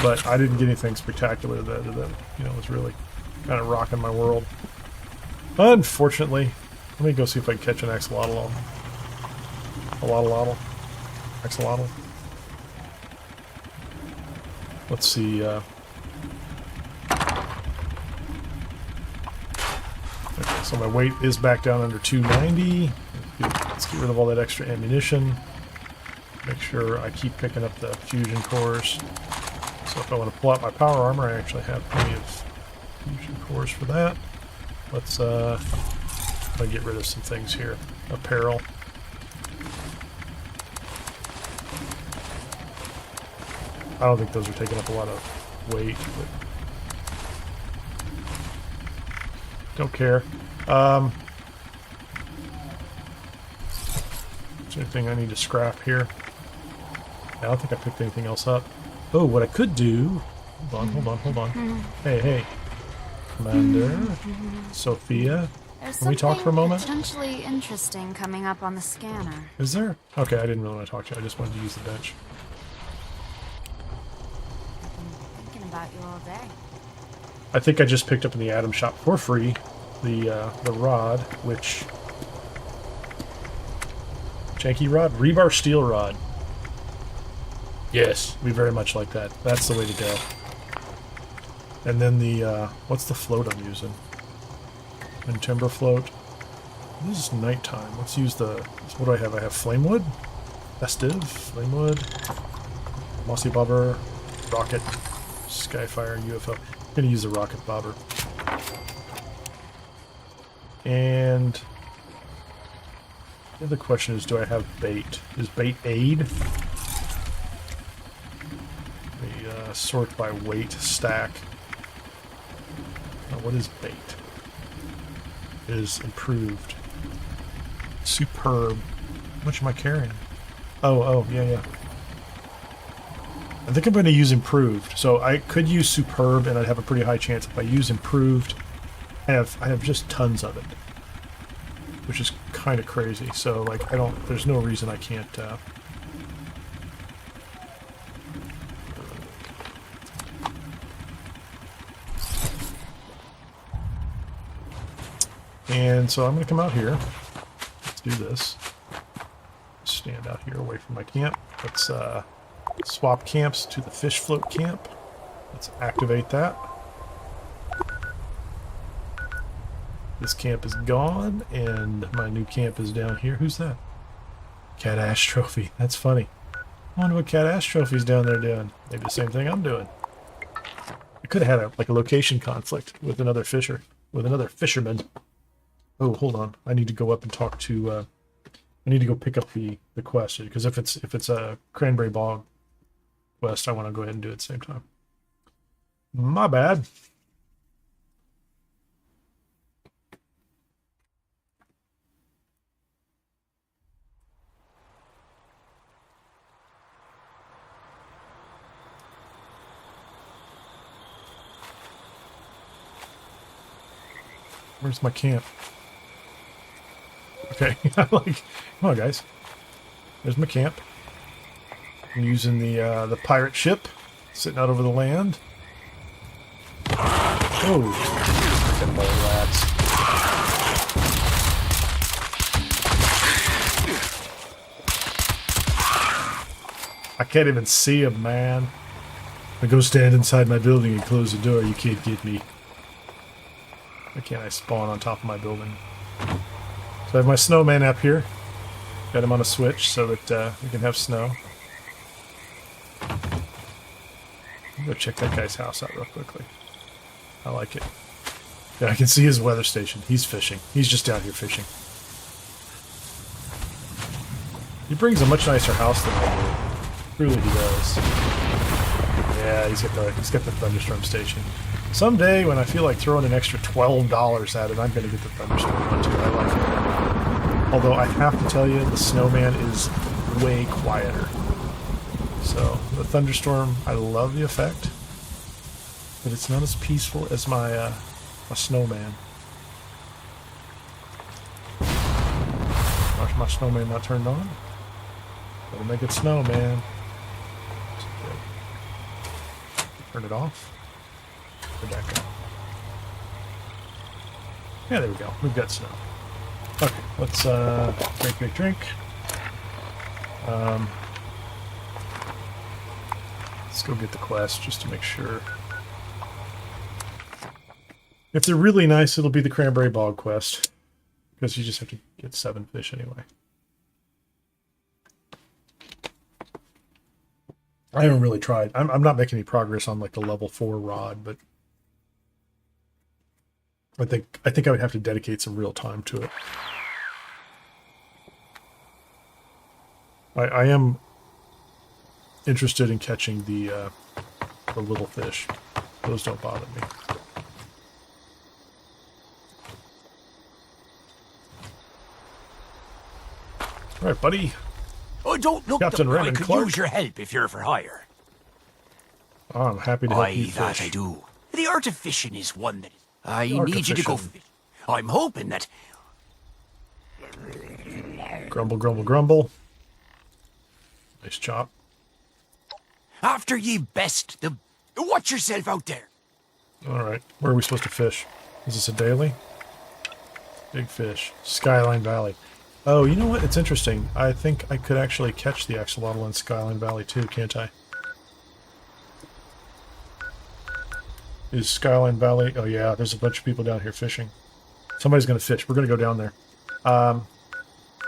But I didn't get anything spectacular that you know was really kind of rocking my world. Unfortunately, let me go see if I can catch an axolotl. Axolotl. Let's see. Okay, so my weight is back down under 290. Let's get rid of all that extra ammunition. Make sure I keep picking up the fusion cores. So if I want to pull out my power armor, I actually have plenty of fusion cores for that. Let's get rid of some things here. Apparel. I don't think those are taking up a lot of weight, but don't care. Is there anything I need to scrap here? I don't think I picked anything else up. Oh, what I could do... Hold on. Hey. Commander, Sophia, There's can we talk for a moment? potentially interesting coming up on the scanner. Is there? Okay, I didn't really want to talk to you. I just wanted to use the bench. I've been thinking about you all day. I think I just picked up in the Atom Shop for free the rod, which... Janky rod? Rebar steel rod. Yes, we very much like that. That's the way to go. And then the, what's the float I'm using? And timber float. This is nighttime. Let's use the, what do I have? I have flamewood, festive, flamewood, mossy bobber, rocket, skyfire, UFO. I'm gonna use the rocket bobber. And the other question is, do I have bait? Is bait aid? Sort by weight stack. What is bait? It is improved. Superb. How much am I carrying? Oh, yeah. I think I'm going to use improved. So I could use superb, and I'd have a pretty high chance. If I use improved, I have just tons of it, which is kind of crazy. So like, there's no reason I can't. And so I'm going to come out here. Let's do this. Stand out here away from my camp. Let's swap camps to the fish float camp. Let's activate that. This camp is gone, and my new camp is down here. Who's that? Cat Ash Trophy. That's funny. I wonder what Cat Ash Trophy's down there doing. Maybe the same thing I'm doing. I could have had a location conflict with another fisherman. Oh, hold on. I need to go up and talk to, I need to go pick up the quest, because if it's a Cranberry Bog quest, I want to go ahead and do it at the same time. My bad. Where's my camp? Okay, I'm like, come on, guys. There's my camp. I'm using the pirate ship sitting out over the land. Oh, freaking mole rats! I can't even see them, man. I go stand inside my building and close the door. You can't get me. Why can't I spawn on top of my building? So I have my snowman up here. Got him on a switch so that we can have snow. I'll go check that guy's house out real quickly. I like it. Yeah, I can see his weather station. He's fishing. He's just down here fishing. He brings a much nicer house than I do. Really, he does. Yeah, he's got the thunderstorm station. Someday, when I feel like throwing an extra $12 at it, I'm going to get the thunderstorm one too. I like it. Although I have to tell you, the snowman is way quieter. So the thunderstorm, I love the effect, but it's not as peaceful as my snowman. My snowman not turned on. Better make it snow, man. Turn it off. Go back up. Yeah, there we go. We've got snow. Okay, let's drink. Let's go get the quest just to make sure. If they're really nice, it'll be the Cranberry Bog quest, because you just have to get 7 fish anyway. I haven't really tried. I'm not making any progress on like the level 4 rod, but I think I would have to dedicate some real time to it. I am interested in catching the little fish. Those don't bother me. All right, buddy. Oh, don't look. Captain I Raymond could Clark. use your help if you're for hire. Oh, I'm happy to help you Aye, that fish. I do. The art of fishing is one that I art of need you to go fishing. fish. I'm hoping that Grumble, grumble, grumble. Nice chop. after ye best the. Watch yourself out there. All right, where are we supposed to fish? Is this a daily? Big fish. Skyline Valley. Oh, you know what? It's interesting. I think I could actually catch the axolotl in Skyline Valley too, can't I? Is Skyline Valley... Oh yeah, there's a bunch of people down here fishing. Somebody's going to fish. We're going to go down there.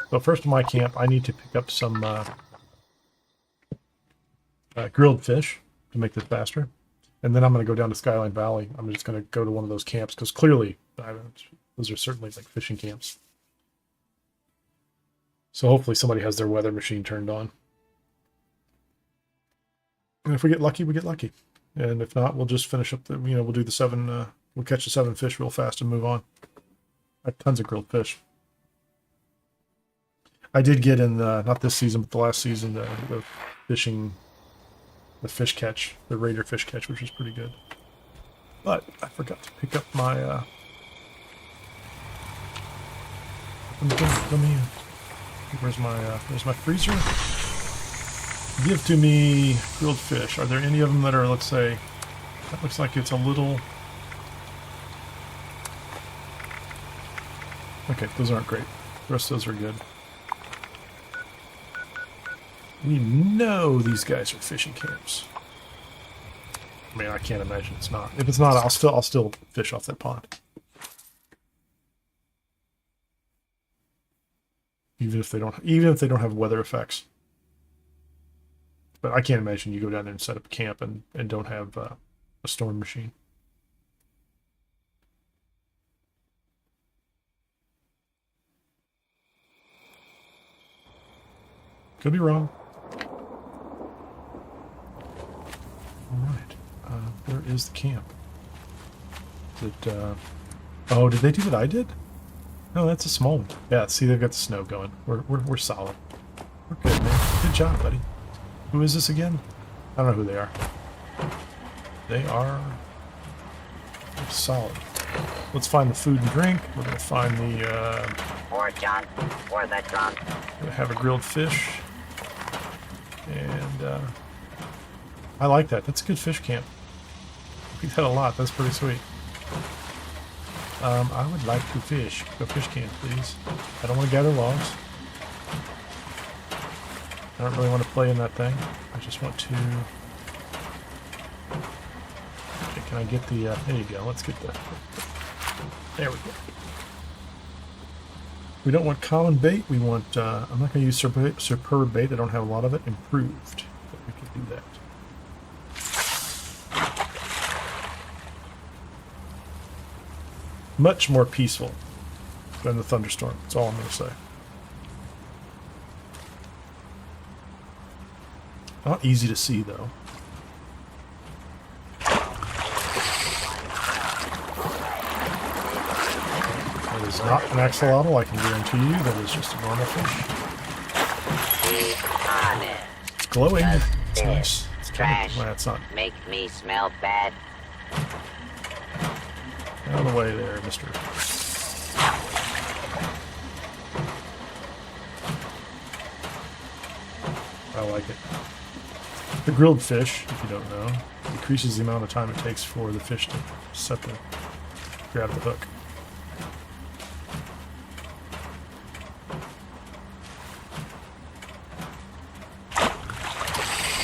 So first in my camp, I need to pick up some grilled fish to make this faster. And then I'm going to go down to Skyline Valley. I'm just going to go to one of those camps because clearly those are certainly like fishing camps. So hopefully somebody has their weather machine turned on. And if we get lucky, we get lucky. And if not, we'll just finish up the, we'll do the 7, we'll catch the 7 fish real fast and move on. I have tons of grilled fish. I did get in, not this season, but the last season, the fish catch, the raider fish catch, which was pretty good. But I forgot to pick up my, let me, where's my freezer? Give to me grilled fish. Are there any of them that are, let's say, that looks like it's a little... Okay, those aren't great. The rest of those are good. We know these guys are fishing camps. I mean, I can't imagine it's not. If it's not, I'll still fish off that pond. Even if they don't have weather effects. But I can't imagine you go down there and set up camp and don't have a storm machine. Could be wrong. Alright. Where is the camp? Oh, did they do what I did? No, that's a small one. Yeah, see, they've got the snow going. We're solid. We're good, man. Good job, buddy. Who is this again? I don't know who they are. They're solid. Let's find the food and drink. We're gonna find the Or John, or the drunk. gonna have a grilled fish. And I like that. That's a good fish camp. We had a lot. That's pretty sweet. I would like to fish. Go fish camp, please. I don't want to gather logs. I don't really want to play in that thing. I just want to... Okay, can I get the... there you go. Let's get the... There we go. We don't want common bait. We want... I'm not going to use superb bait. I don't have a lot of it. Improved. But we can do that. Much more peaceful than the thunderstorm. That's all I'm going to say. Not easy to see, though. That is not an axolotl, I can guarantee you. That is just a normal fish. It's glowing. It's nice. It's kind of, well, it's not. Make me smell bad. Out of the way there, mister. I like it. The grilled fish, if you don't know, decreases the amount of time it takes for the fish to grab the hook.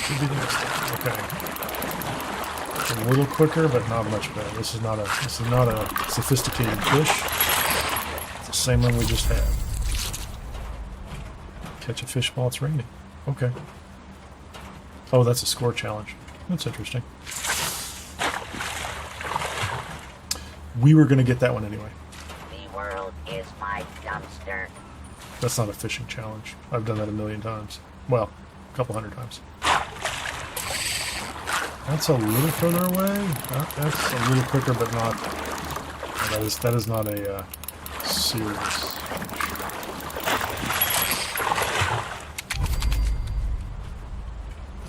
Should be the next step. Okay. A little quicker, but not much better. This is not a sophisticated fish. It's the same one we just had. Catch a fish while it's raining. Okay. Oh, that's a score challenge. That's interesting. We were going to get that one anyway. The world is my dumpster. That's not a fishing challenge. I've done that a million times. Well, a couple hundred times. That's a little further away. That's a little quicker, but not. That is not a serious.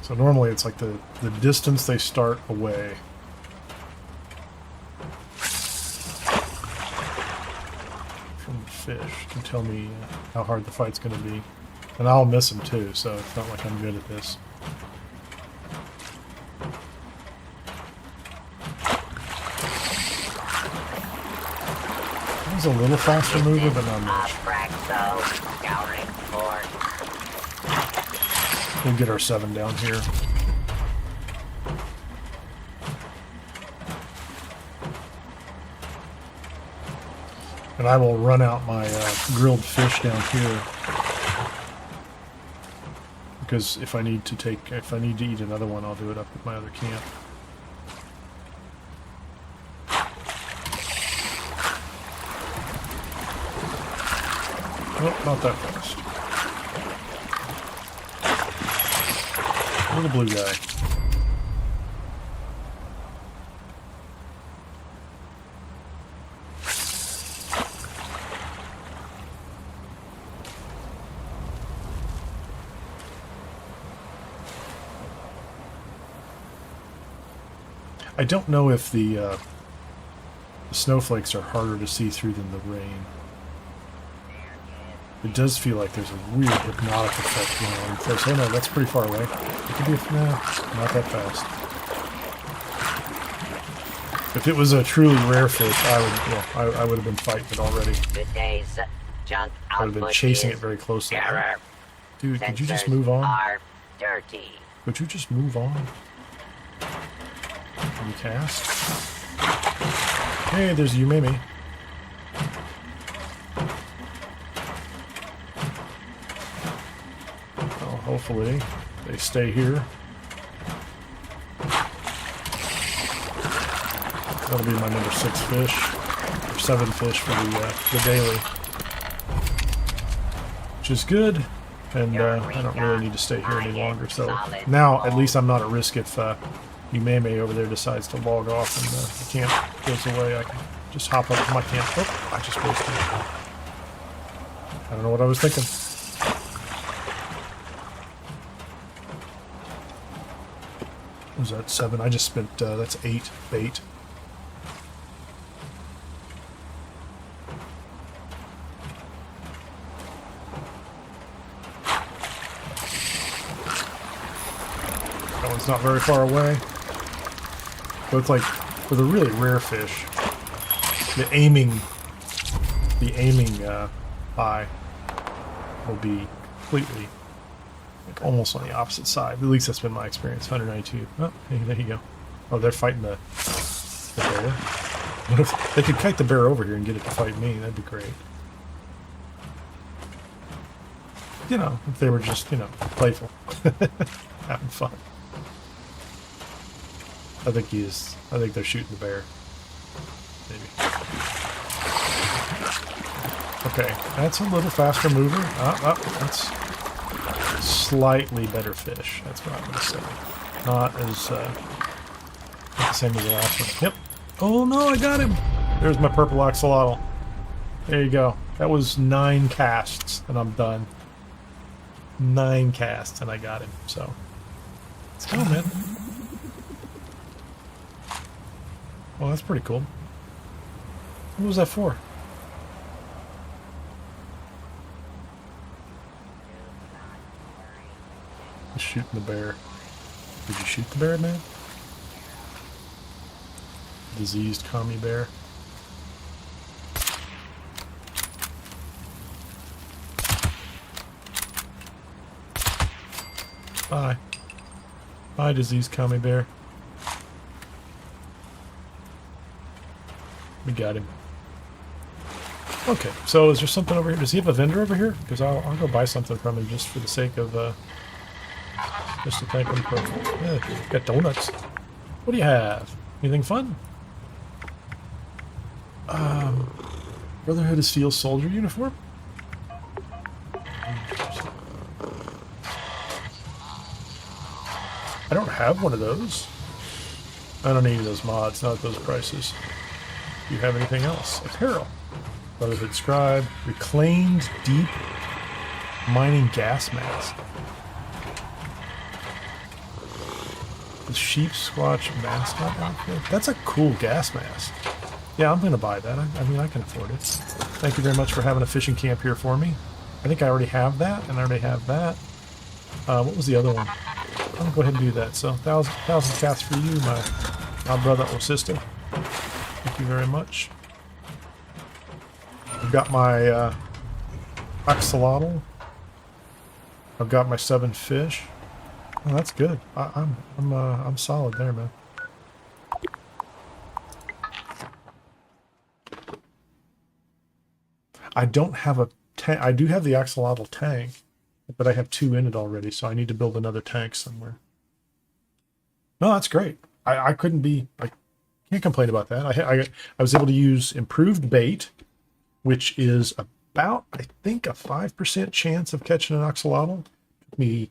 So normally it's like the distance they start away. From the fish can tell me how hard the fight's going to be. And I'll miss them too, so it's not like I'm good at this. That was a little faster mover, but not much. Scouring for We'll get our 7 down here. And I will run out my grilled fish down here. Because if I need to eat another one, I'll do it up at my other camp. Oh, not that fast. Little blue guy. I don't know if the snowflakes are harder to see through than the rain. It does feel like there's a weird hypnotic effect going on. First, oh no, that's pretty far away. It could be not that fast. If it was a truly rare fish, I would have been fighting it already. today's junk I would have been chasing it very closely. error. Dude, could you just Sensors move on? Are dirty. Could you just move on? Can you cast? Hey, there's Yumemi. Oh, hopefully they stay here. That'll be my number 6 fish, or 7 fish for the daily, which is good. And I don't really need to stay here any longer. So now at least I'm not at risk if Yumeme over there decides to log off and the camp goes away. I can just hop up to my camp. Oh, I just wasted it. I don't know what I was thinking. What was that 7? I just spent, that's 8 bait. That one's not very far away. So it's like, for the really rare fish, the aiming eye will be completely, like, almost on the opposite side. At least that's been my experience. 192. Oh, hey, there you go. Oh, they're fighting the bear. What if they could kite the bear over here and get it to fight me? That'd be great. You know, if they were just, you know, playful. Having fun. I think they're shooting the bear. Maybe. Okay, that's a little faster mover. That's slightly better fish. That's what I'm going to say. Not as not the same as the last one. Yep. Oh no, I got him. There's my purple axolotl. There you go. That was 9 casts, and I'm done. 9 casts, and I got him. So let's go, man. Well, that's pretty cool. What was that for? Just shooting the bear. Did you shoot the bear, man? Diseased commie bear. Bye. Bye, diseased commie bear. We got him. Okay, so is there something over here? Does he have a vendor over here? Because I'll go buy something from him just for the sake of Just a tank on purple. Yeah, got donuts. What do you have? Anything fun? Brotherhood of Steel soldier uniform? I don't have one of those. I don't need those mods, not at those prices. Do you have anything else? Apparel. Brotherhood Scribe. Reclaimed Deep Mining Gas Mask. The Sheep Squatch Mascot outfit. That's a cool gas mask. Yeah, I'm going to buy that. I mean, I can afford it. Thank you very much for having a fishing camp here for me. I think I already have that, and I already have that. What was the other one? I'll go ahead and do that. So, 1,000 cats for you, my brother or sister. Thank you very much. I've got my axolotl. I've got my 7 fish. Oh, that's good. I'm solid there, man. I don't have a tank. I do have the axolotl tank, but I have 2 in it already, so I need to build another tank somewhere. No, that's great. I couldn't be. I can't complain about that. I was able to use improved bait, which is about, I think, a 5% chance of catching an axolotl. Took me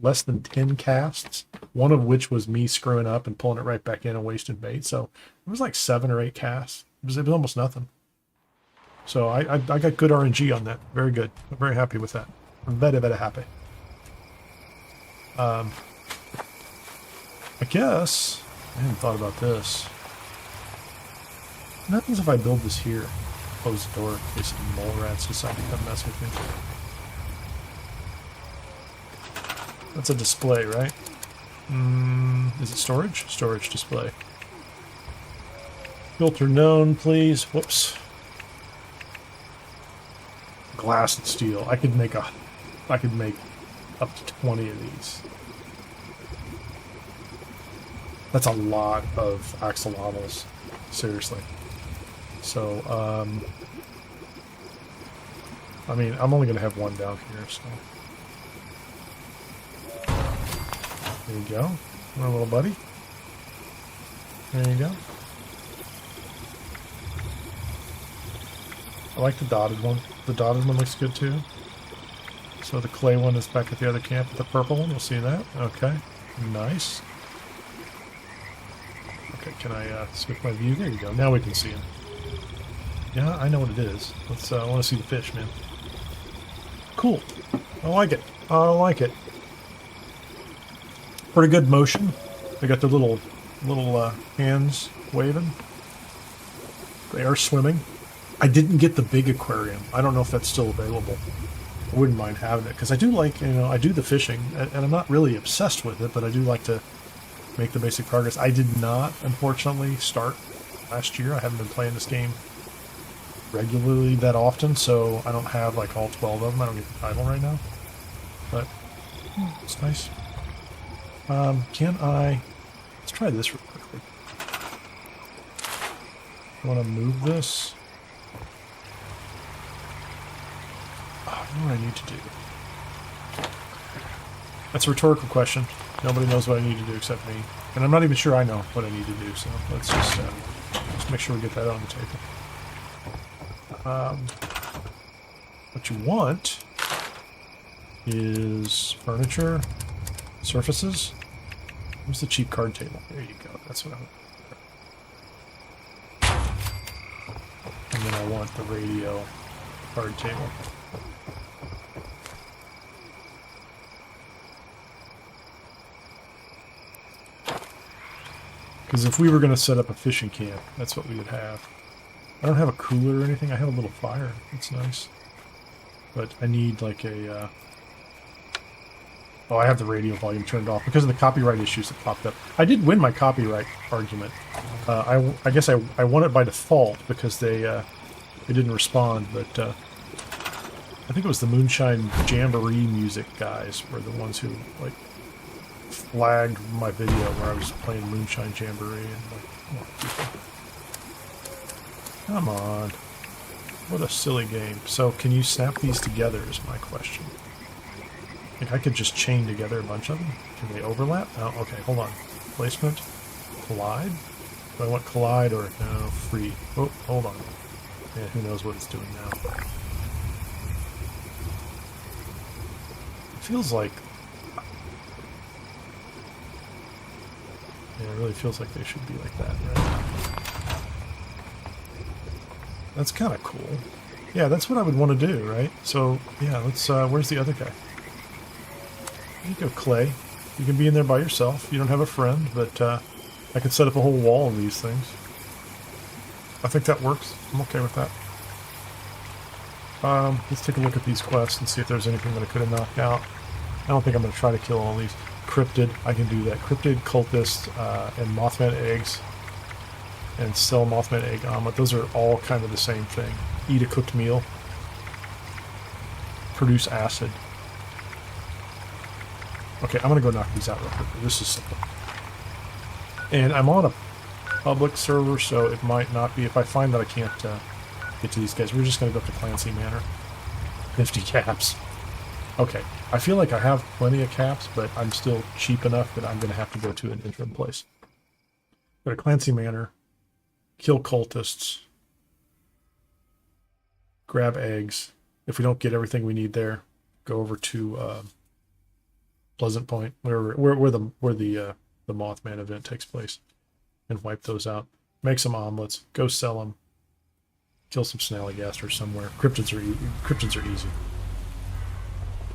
less than 10 casts, one of which was me screwing up and pulling it right back in and wasting bait. So it was like 7 or 8 casts. It was almost nothing. So I got good RNG on that. Very good. I'm very happy with that. I'm very, very happy. I guess I hadn't thought about this. What happens if I build this here? Close the door in case the mole rats decide to come mess with me. That's a display, right? Is it storage? Storage display. Filter known, please. Whoops. Glass and steel. I could make up to 20 of these. That's a lot of axolotls. Seriously. So, I mean, I'm only going to have 1 down here, so. There you go. My little buddy. There you go. I like the dotted one. The dotted one looks good too. So the clay one is back at the other camp with the purple one. We'll see that. Okay. Nice. Okay, can I switch my view? There you go. Now we can see him. Yeah, I know what it is. I want to see the fish, man. Cool. I like it. I like it. Pretty good motion. They got their little hands waving. They are swimming. I didn't get the big aquarium. I don't know if that's still available. I wouldn't mind having it because I do like, I do the fishing, and I'm not really obsessed with it, but I do like to make the basic progress. I did not, unfortunately, start last year. I haven't been playing this game regularly that often, so I don't have like all 12 of them. I don't get the title right now, but it's nice. Let's try this real quickly. I want to move this. I know what I need to do. That's a rhetorical question. Nobody knows what I need to do except me. And I'm not even sure I know what I need to do, so let's just make sure we get that on the table. What you want is furniture, surfaces. Where's the cheap card table? There you go. That's what I want. And then I want the radio card table. Because if we were going to set up a fishing camp, that's what we would have. I don't have a cooler or anything. I have a little fire. That's nice. But I need like a... Oh, I have the radio volume turned off because of the copyright issues that popped up. I did win my copyright argument. I guess I won it by default because they didn't respond, but I think it was the Moonshine Jamboree music guys were the ones who like flagged my video where I was playing Moonshine Jamboree and like, come on. What a silly game. So can you snap these together is my question. think I could just chain together a bunch of them. Can they overlap? Oh, okay, hold on. Placement. Collide? Do I want collide or no? Free. Oh, hold on. Yeah, who knows what it's doing now. It feels like... Yeah, it really feels like they should be like that, right? That's kind of cool. Yeah, that's what I would want to do, right? So, yeah, let's, where's the other guy? There you go, Clay. You can be in there by yourself. You don't have a friend, but, I could set up a whole wall of these things. I think that works. I'm okay with that. Let's take a look at these quests and see if there's anything that I could have knocked out. I don't think I'm going to try to kill all these. Cryptid, I can do that. Cryptid, cultist, and Mothman eggs. And sell Mothman egg omelet. Those are all kind of the same thing. Eat a cooked meal. Produce acid. Okay, I'm going to go knock these out real quickly. This is simple. And I'm on a public server, so it might not be. If I find that I can't get to these guys, we're just going to go up to Clancy Manor. 50 caps. Okay, I feel like I have plenty of caps, but I'm still cheap enough that I'm going to have to go to an interim place. Go to Clancy Manor, kill cultists, grab eggs. If we don't get everything we need there, go over to Pleasant Point, where the Mothman event takes place, and wipe those out. Make some omelets. Go sell them. Kill some snallygasters somewhere. Cryptids are easy.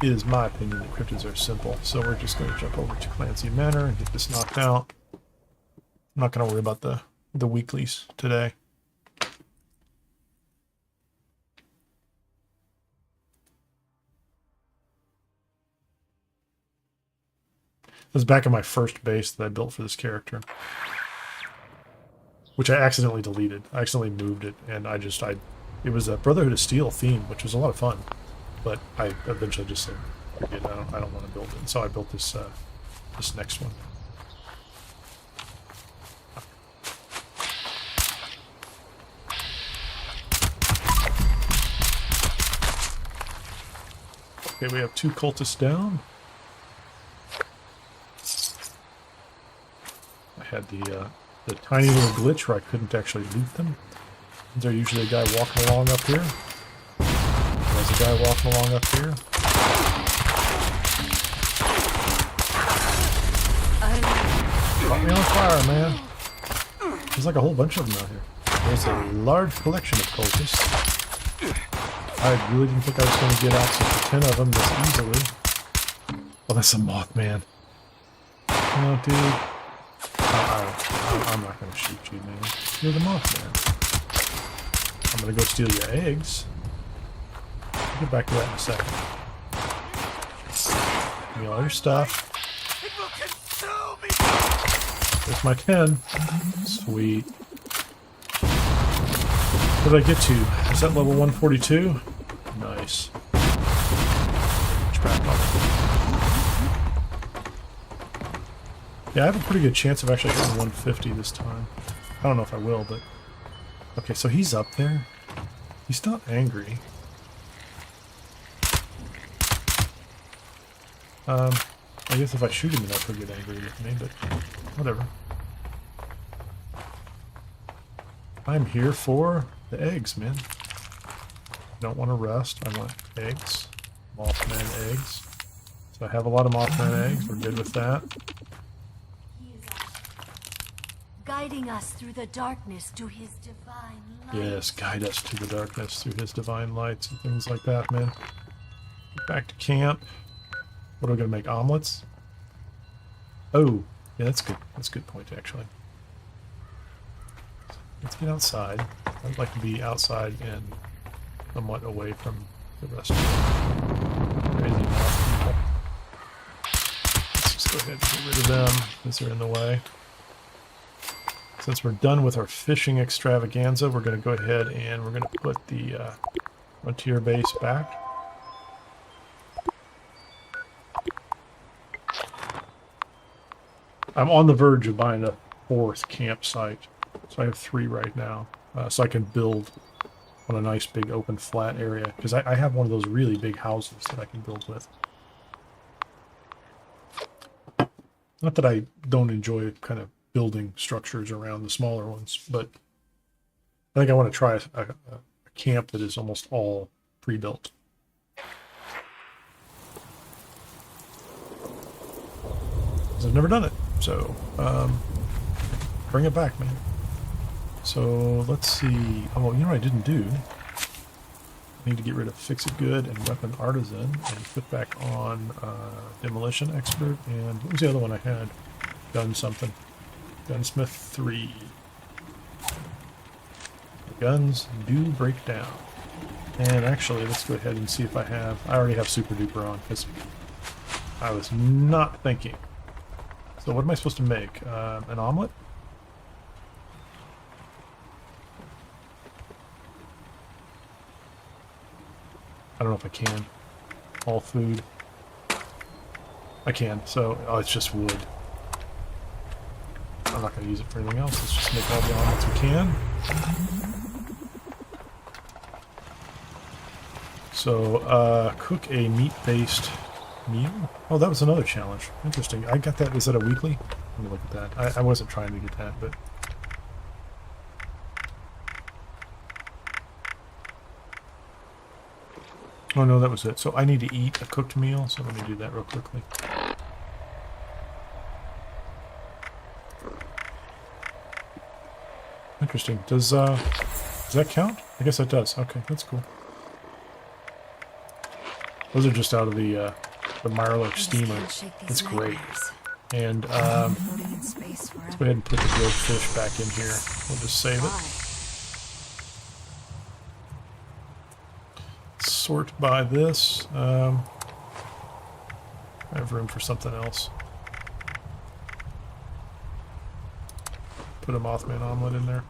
It is my opinion that cryptids are simple, so we're just going to jump over to Clancy Manor and get this knocked out. I'm not going to worry about the weeklies today. This is back in my first base that I built for this character, which I accidentally deleted. I accidentally moved it, and it was a Brotherhood of Steel theme, which was a lot of fun. But I eventually just said, forget it, I don't want to build it. So I built this this next one. Okay, we have 2 cultists down. I had the tiny little glitch where I couldn't actually loot them. There's usually a guy walking along up here. There's a guy walking along up here. Caught me on fire, man. There's like a whole bunch of them out here. There's a large collection of cultists. I really didn't think I was going to get access to 10 of them this easily. Oh, that's a Mothman. Oh, dude. I'm not going to shoot you, man. You're the Mothman. I'm going to go steal your eggs. I'll get back to that in a second. Give me all your stuff. There's my 10. Sweet. What did I get to? Is that level 142? Nice. Yeah, I have a pretty good chance of actually hitting 150 this time. I don't know if I will, but... Okay, so he's up there. He's not angry. I guess if I shoot him enough, he'll get angry with me, but whatever. I'm here for the eggs, man. Don't want to rest. I want eggs. Mothman eggs. So I have a lot of Mothman eggs. We're good with that. Guiding us through the darkness to his divine light. Yes, guide us to the darkness through his divine lights and things like that, man. Get back to camp. What are we going to make? Omelets? Oh, yeah, that's good. That's a good point, actually. Let's get outside. I'd like to be outside and somewhat away from the rest of the crazy moth people. Let's just go ahead and get rid of them because they're in the way. Since we're done with our fishing extravaganza, we're going to go ahead and we're going to put the frontier base back. I'm on the verge of buying a 4th campsite. So I have 3 right now. So I can build on a nice big open flat area. Because I have one of those really big houses that I can build with. Not that I don't enjoy kind of building structures around the smaller ones, but I think I want to try a camp that is almost all pre-built. 'Cause I've never done it, so bring it back, man. So let's see. Oh, you know what I didn't do? I need to get rid of Fix It Good and Weapon Artisan and put back on Demolition Expert, and what was the other one I had? Gun something. Gunsmith 3. The guns do break down. And actually, let's go ahead and see if I already have Super Duper on, because I was not thinking. So what am I supposed to make? An omelet? I don't know if I can. All food. I can, so it's just wood. I'm not going to use it for anything else. Let's just make all the omelets we can. So, cook a meat-based meal? Oh, that was another challenge. Interesting. I got that. Is that a weekly? Let me look at that. I wasn't trying to get that, but... Oh, no, that was it. So I need to eat a cooked meal, so let me do that real quickly. Interesting. Does that count? I guess that does. Okay, that's cool. Those are just out of the Mirelurk steamer. It's great. And let's go ahead and put the grilled fish back in here. We'll just save it. Sort by this. I have room for something else. Put a Mothman omelet in there.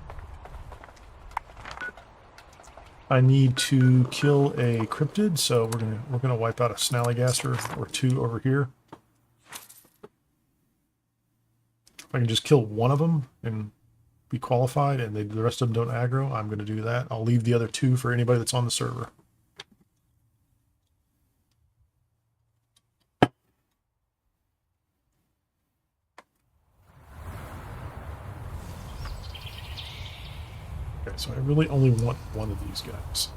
I need to kill a cryptid, so we're gonna wipe out a snallygaster or two over here. If I can just kill one of them and be qualified, and the rest of them don't aggro, I'm gonna do that. I'll leave the other two for anybody that's on the server. So I really only want one of these guys.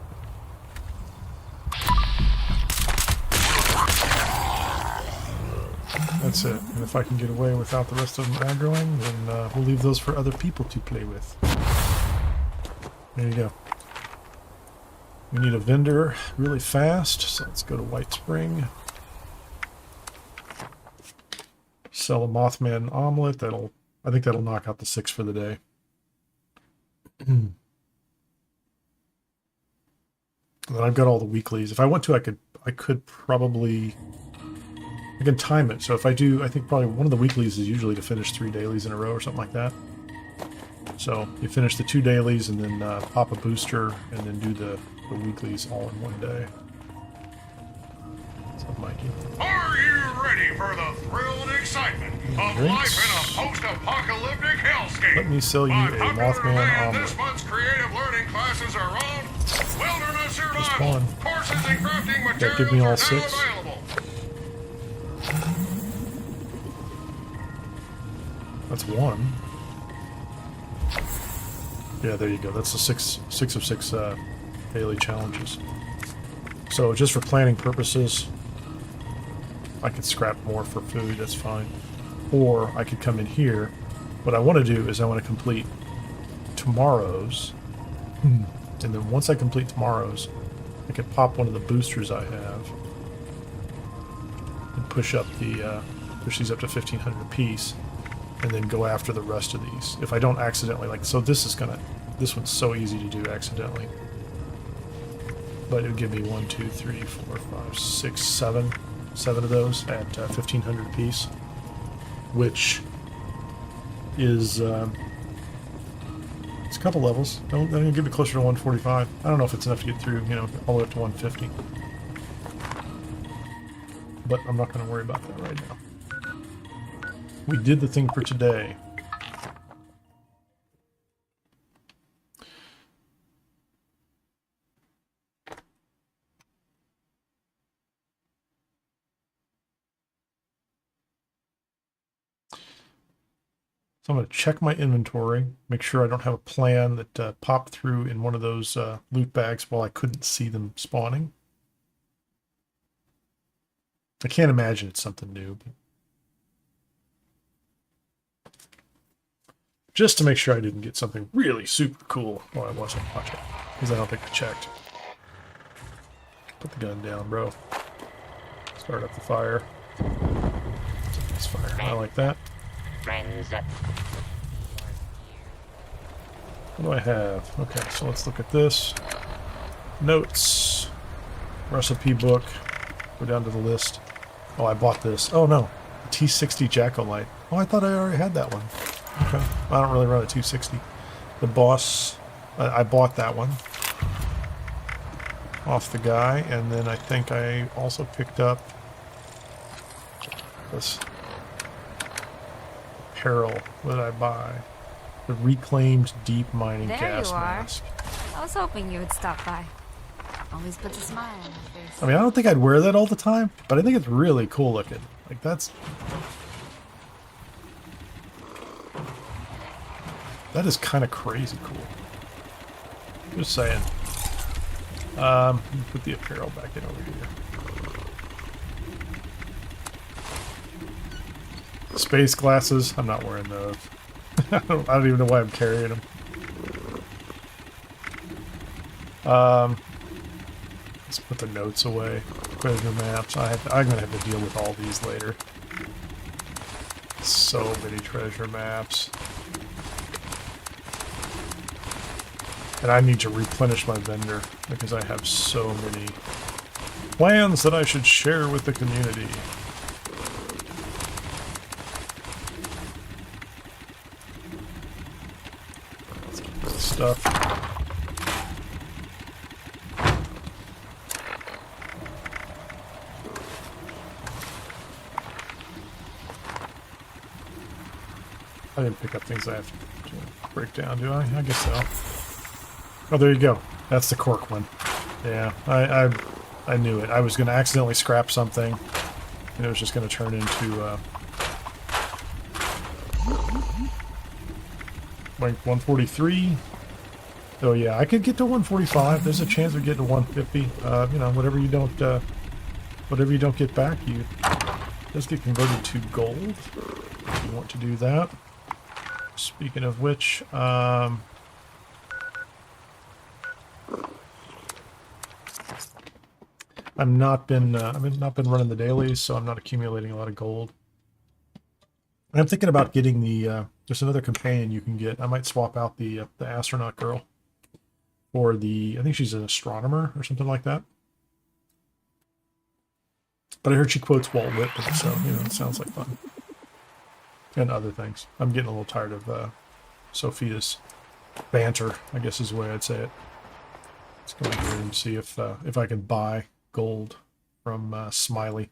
That's it. And if I can get away without the rest of them aggroing, then we'll leave those for other people to play with. There you go. We need a vendor really fast, so let's go to White Spring. Sell a Mothman omelet. I think that'll knock out the 6 for the day. Then I've got all the weeklies. If I want to, I could probably... I can time it. So if I do, I think probably one of the weeklies is usually to finish 3 dailies in a row or something like that. So you finish the 2 dailies and then pop a booster and then do the weeklies all in one day. What's up, Mikey? Are you ready for the thrill and excitement of life in a post-apocalyptic hellscape? Let me sell you a Mothman omelet. This month's creative learning classes are on. Wilderness Just survival. one. Courses and crafting materials That give me all are now 6. available. That's 1. Yeah, there you go. That's the 6 of 6 daily challenges. So just for planning purposes, I could scrap more for food, that's fine. Or I could come in here. What I want to do is I want to complete tomorrow's. And then once I complete tomorrow's, I could pop one of the boosters I have and push up the push these up to 1500 apiece, and then go after the rest of these. If I don't accidentally, like, so this one's so easy to do accidentally. But it would give me 1, 2, 3, 4, 5, 6, 7 of those at 1500 apiece, which is it's a couple levels. Don't get me closer to 145. I don't know if it's enough to get through, all the way up to 150. But I'm not going to worry about that right now. We did the thing for today. I'm going to check my inventory, make sure I don't have a plan that popped through in one of those loot bags while I couldn't see them spawning. I can't imagine it's something new, but just to make sure I didn't get something really super cool while I wasn't watching, because I don't think I checked. Put the gun down, bro. Start up the fire. This fire. I like that. Friends. What do I have? Okay, so let's look at this. Notes. Recipe book. Go down to the list. Oh, I bought this. Oh no. T60 Jack-O-Lite. Oh, I thought I already had that one. Okay. I don't really run a 260. The boss. I bought that one. Off the guy. And then I think I also picked up this apparel that I buy. The reclaimed deep mining There gas you are. mask. I was hoping you would stop by. Always puts a smile on your face. I mean, I don't think I'd wear that all the time, but I think it's really cool looking. Like, that is kind of crazy cool. Just saying. Put the apparel back in over here. Space glasses. I'm not wearing those. I don't even know why I'm carrying them. Let's put the notes away. Treasure maps. I'm gonna have to deal with all these later. So many treasure maps. And I need to replenish my vendor because I have so many plans that I should share with the community. Let's get this stuff. I didn't pick up things I have to break down, do I? I guess so. Oh, there you go. That's the cork one. Yeah, I knew it. I was going to accidentally scrap something, and it was just going to turn into like 143. Oh yeah, I could get to 145. There's a chance of getting to 150. You know, whatever you don't get back, you just get converted to gold. If you want to do that. Speaking of which, I've not been running the dailies, so I'm not accumulating a lot of gold. I'm thinking about getting the there's another companion you can get. I might swap out the astronaut girl for the, I think she's an astronomer or something like that. But I heard she quotes Walt Whitman, so you know, it sounds like fun. And other things. I'm getting a little tired of Sophia's banter, I guess is the way I'd say it. Let's go in here and see if I can buy gold from Smiley.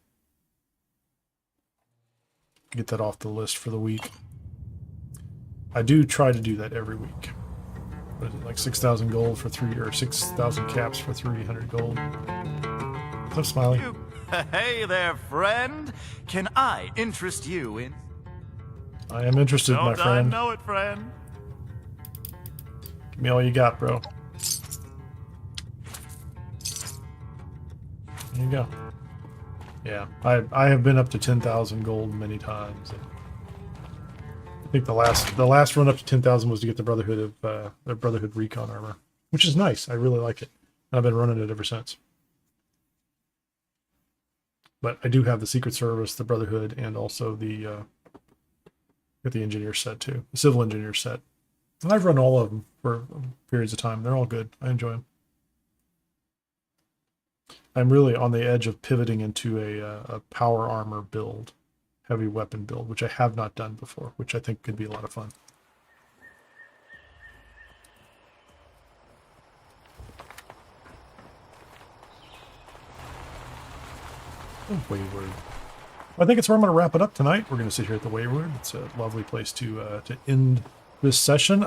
Get that off the list for the week. I do try to do that every week. What is it, like 6,000 gold for 3, or 6,000 caps for 300 gold? What's up, Smiley? Hey there, friend. Can I interest you in... I am interested, my Don't I friend. know it, friend? Give me all you got, bro. There you go. Yeah, I have been up to 10,000 gold many times. And I think the last run up to 10,000 was to get the Brotherhood of the Brotherhood Recon armor, which is nice. I really like it. I've been running it ever since. But I do have the Secret Service, the Brotherhood, and also the engineer set too, the civil engineer set. And I've run all of them for periods of time. They're all good. I enjoy them. I'm really on the edge of pivoting into a power armor build, heavy weapon build, which I have not done before, which I think could be a lot of fun. Oh, Wayward. I think it's where I'm going to wrap it up tonight. We're going to sit here at the Wayward. It's a lovely place to end this session.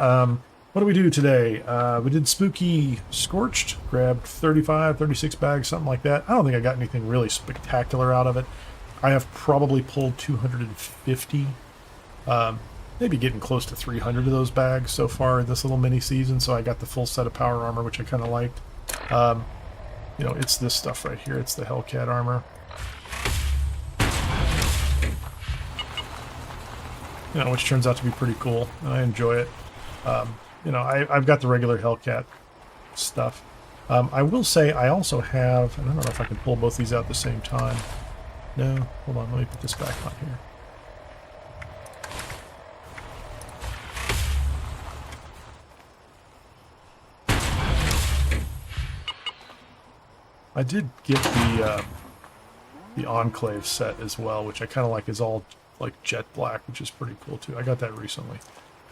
What do we do today? We did Spooky Scorched, grabbed 35, 36 bags, something like that. I don't think I got anything really spectacular out of it. I have probably pulled 250. maybe getting close to 300 of those bags so far in this little mini season. So I got the full set of power armor, which I kind of liked. You know, it's this stuff right here. It's the Hellcat armor. You know, which turns out to be pretty cool, and I enjoy it. You know, I've got the regular Hellcat stuff. I will say I also have, and I don't know if I can pull both these out at the same time. No, hold on, let me put this back on here. I did get the Enclave set as well, which I kind of like, is all like jet black, which is pretty cool too. I got that recently.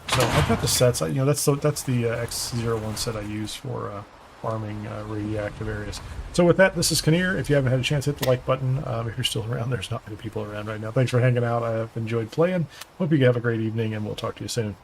So I've got the sets. You know, that's the X01 set I use for farming radioactive areas. So with that, this is Kineer. If you haven't had a chance, hit the like button. If you're still around, there's not many people around right now. Thanks for hanging out. I've enjoyed playing. Hope you have a great evening, and we'll talk to you soon.